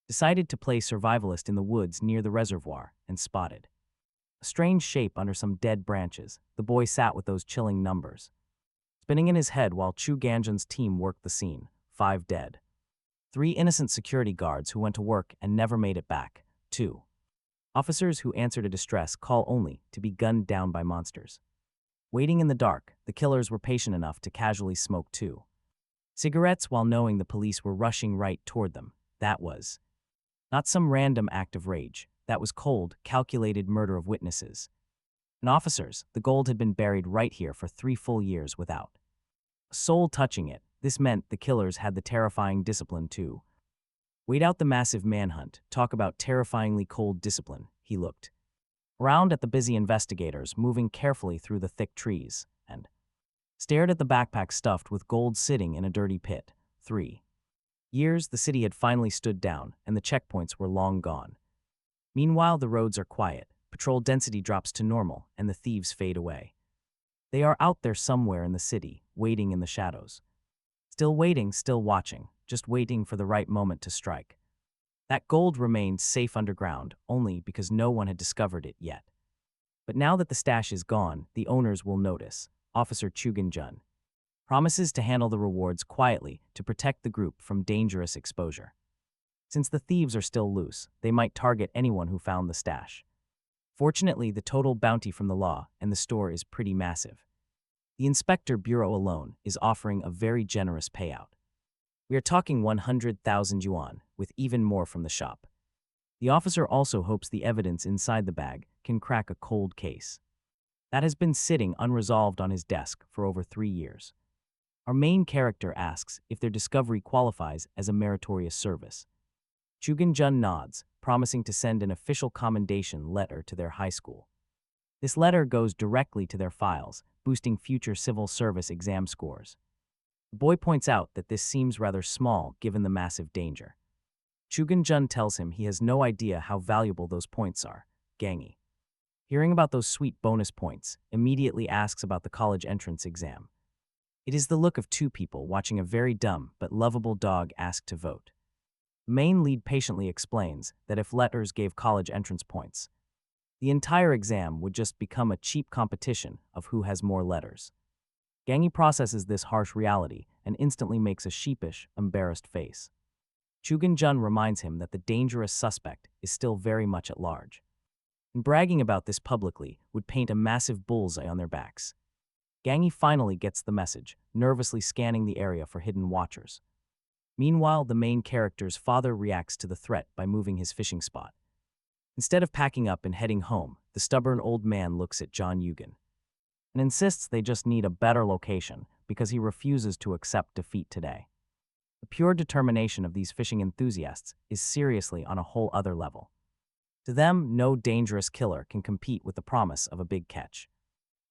decided to play survivalist in the woods near the reservoir and spotted a strange shape under some dead branches. The boy sat with those chilling numbers spinning in his head while Chu Ganjun's team worked the scene. 5 dead. 3 innocent security guards who went to work and never made it back. 2 officers who answered a distress call only to be gunned down by monsters. Waiting in the dark, the killers were patient enough to casually smoke 2 cigarettes while knowing the police were rushing right toward them. That was not some random act of rage. That was cold, calculated murder of witnesses and officers. The gold had been buried right here for 3 full years without a soul touching it. This meant the killers had the terrifying discipline to wait out the massive manhunt. Talk about terrifyingly cold discipline. He looked around at the busy investigators moving carefully through the thick trees and stared at the backpack stuffed with gold sitting in a dirty pit. 3 years, the city had finally stood down, and the checkpoints were long gone. Meanwhile, the roads are quiet, patrol density drops to normal, and the thieves fade away. They are out there somewhere in the city, waiting in the shadows. Still waiting, still watching, just waiting for the right moment to strike. That gold remained safe underground only because no one had discovered it yet. But now that the stash is gone, the owners will notice. Officer Chu Ganjun promises to handle the rewards quietly to protect the group from dangerous exposure. Since the thieves are still loose, they might target anyone who found the stash. Fortunately, the total bounty from the law and the store is pretty massive. The Inspector Bureau alone is offering a very generous payout. We are talking 100,000 yuan, with even more from the shop. The officer also hopes the evidence inside the bag can crack a cold case that has been sitting unresolved on his desk for over 3 years. Our main character asks if their discovery qualifies as a meritorious service. Chugun-jun nods, promising to send an official commendation letter to their high school. This letter goes directly to their files, boosting future civil service exam scores. The boy points out that this seems rather small given the massive danger. Chugun-jun tells him he has no idea how valuable those points are. Gangi, hearing about those sweet bonus points, immediately asks about the college entrance exam. It is the look of two people watching a very dumb but lovable dog ask to vote. The main lead patiently explains that if letters gave college entrance points, the entire exam would just become a cheap competition of who has more letters. Gangi processes this harsh reality and instantly makes a sheepish, embarrassed face. Chugun-jun reminds him that the dangerous suspect is still very much at large. And bragging about this publicly would paint a massive bullseye on their backs. Gangi finally gets the message, nervously scanning the area for hidden watchers. Meanwhile, the main character's father reacts to the threat by moving his fishing spot. Instead of packing up and heading home, the stubborn old man looks at John Yugen and insists they just need a better location because he refuses to accept defeat today. The pure determination of these fishing enthusiasts is seriously on a whole other level. To them, no dangerous killer can compete with the promise of a big catch.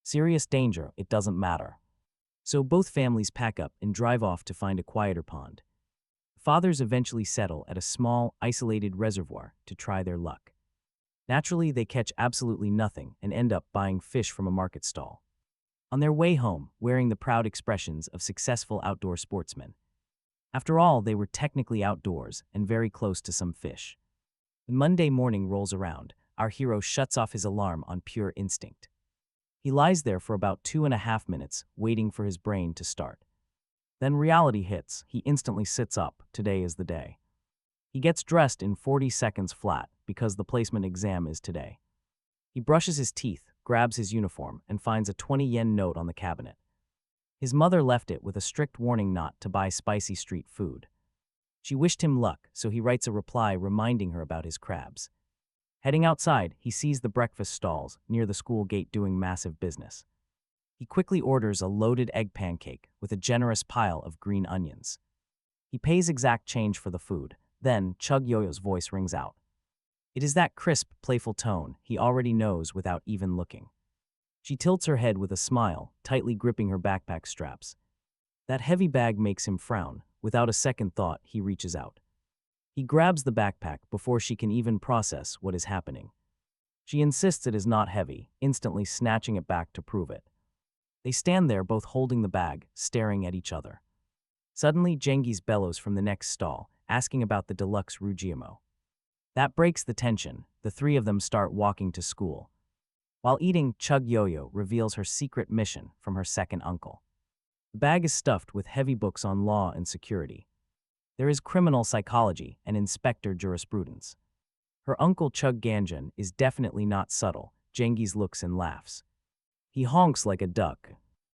Serious danger, it doesn't matter. So both families pack up and drive off to find a quieter pond. The fathers eventually settle at a small, isolated reservoir to try their luck. Naturally, they catch absolutely nothing and end up buying fish from a market stall. On their way home, wearing the proud expressions of successful outdoor sportsmen. After all, they were technically outdoors and very close to some fish. When Monday morning rolls around, our hero shuts off his alarm on pure instinct. He lies there for about 2.5 minutes, waiting for his brain to start. Then reality hits. He instantly sits up. Today is the day. He gets dressed in 40 seconds flat because the placement exam is today. He brushes his teeth, grabs his uniform, and finds a 20 yen note on the cabinet. His mother left it with a strict warning not to buy spicy street food. She wished him luck, so he writes a reply reminding her about his crabs. Heading outside, he sees the breakfast stalls near the school gate doing massive business. He quickly orders a loaded egg pancake with a generous pile of green onions. He pays exact change for the food. Then, Chug Yo-Yo's voice rings out. It is that crisp, playful tone he already knows without even looking. She tilts her head with a smile, tightly gripping her backpack straps. That heavy bag makes him frown. Without a second thought, he reaches out. He grabs the backpack before she can even process what is happening. She insists it is not heavy, instantly snatching it back to prove it. They stand there both holding the bag, staring at each other. Suddenly, Jengi's bellows from the next stall, asking about the deluxe Rujiamo. That breaks the tension. The three of them start walking to school. While eating, Chug Yo-Yo reveals her secret mission from her second uncle. The bag is stuffed with heavy books on law and security. There is criminal psychology and inspector jurisprudence. Her uncle Chug Ganjin is definitely not subtle. Jengi's looks and laughs. He honks like a duck,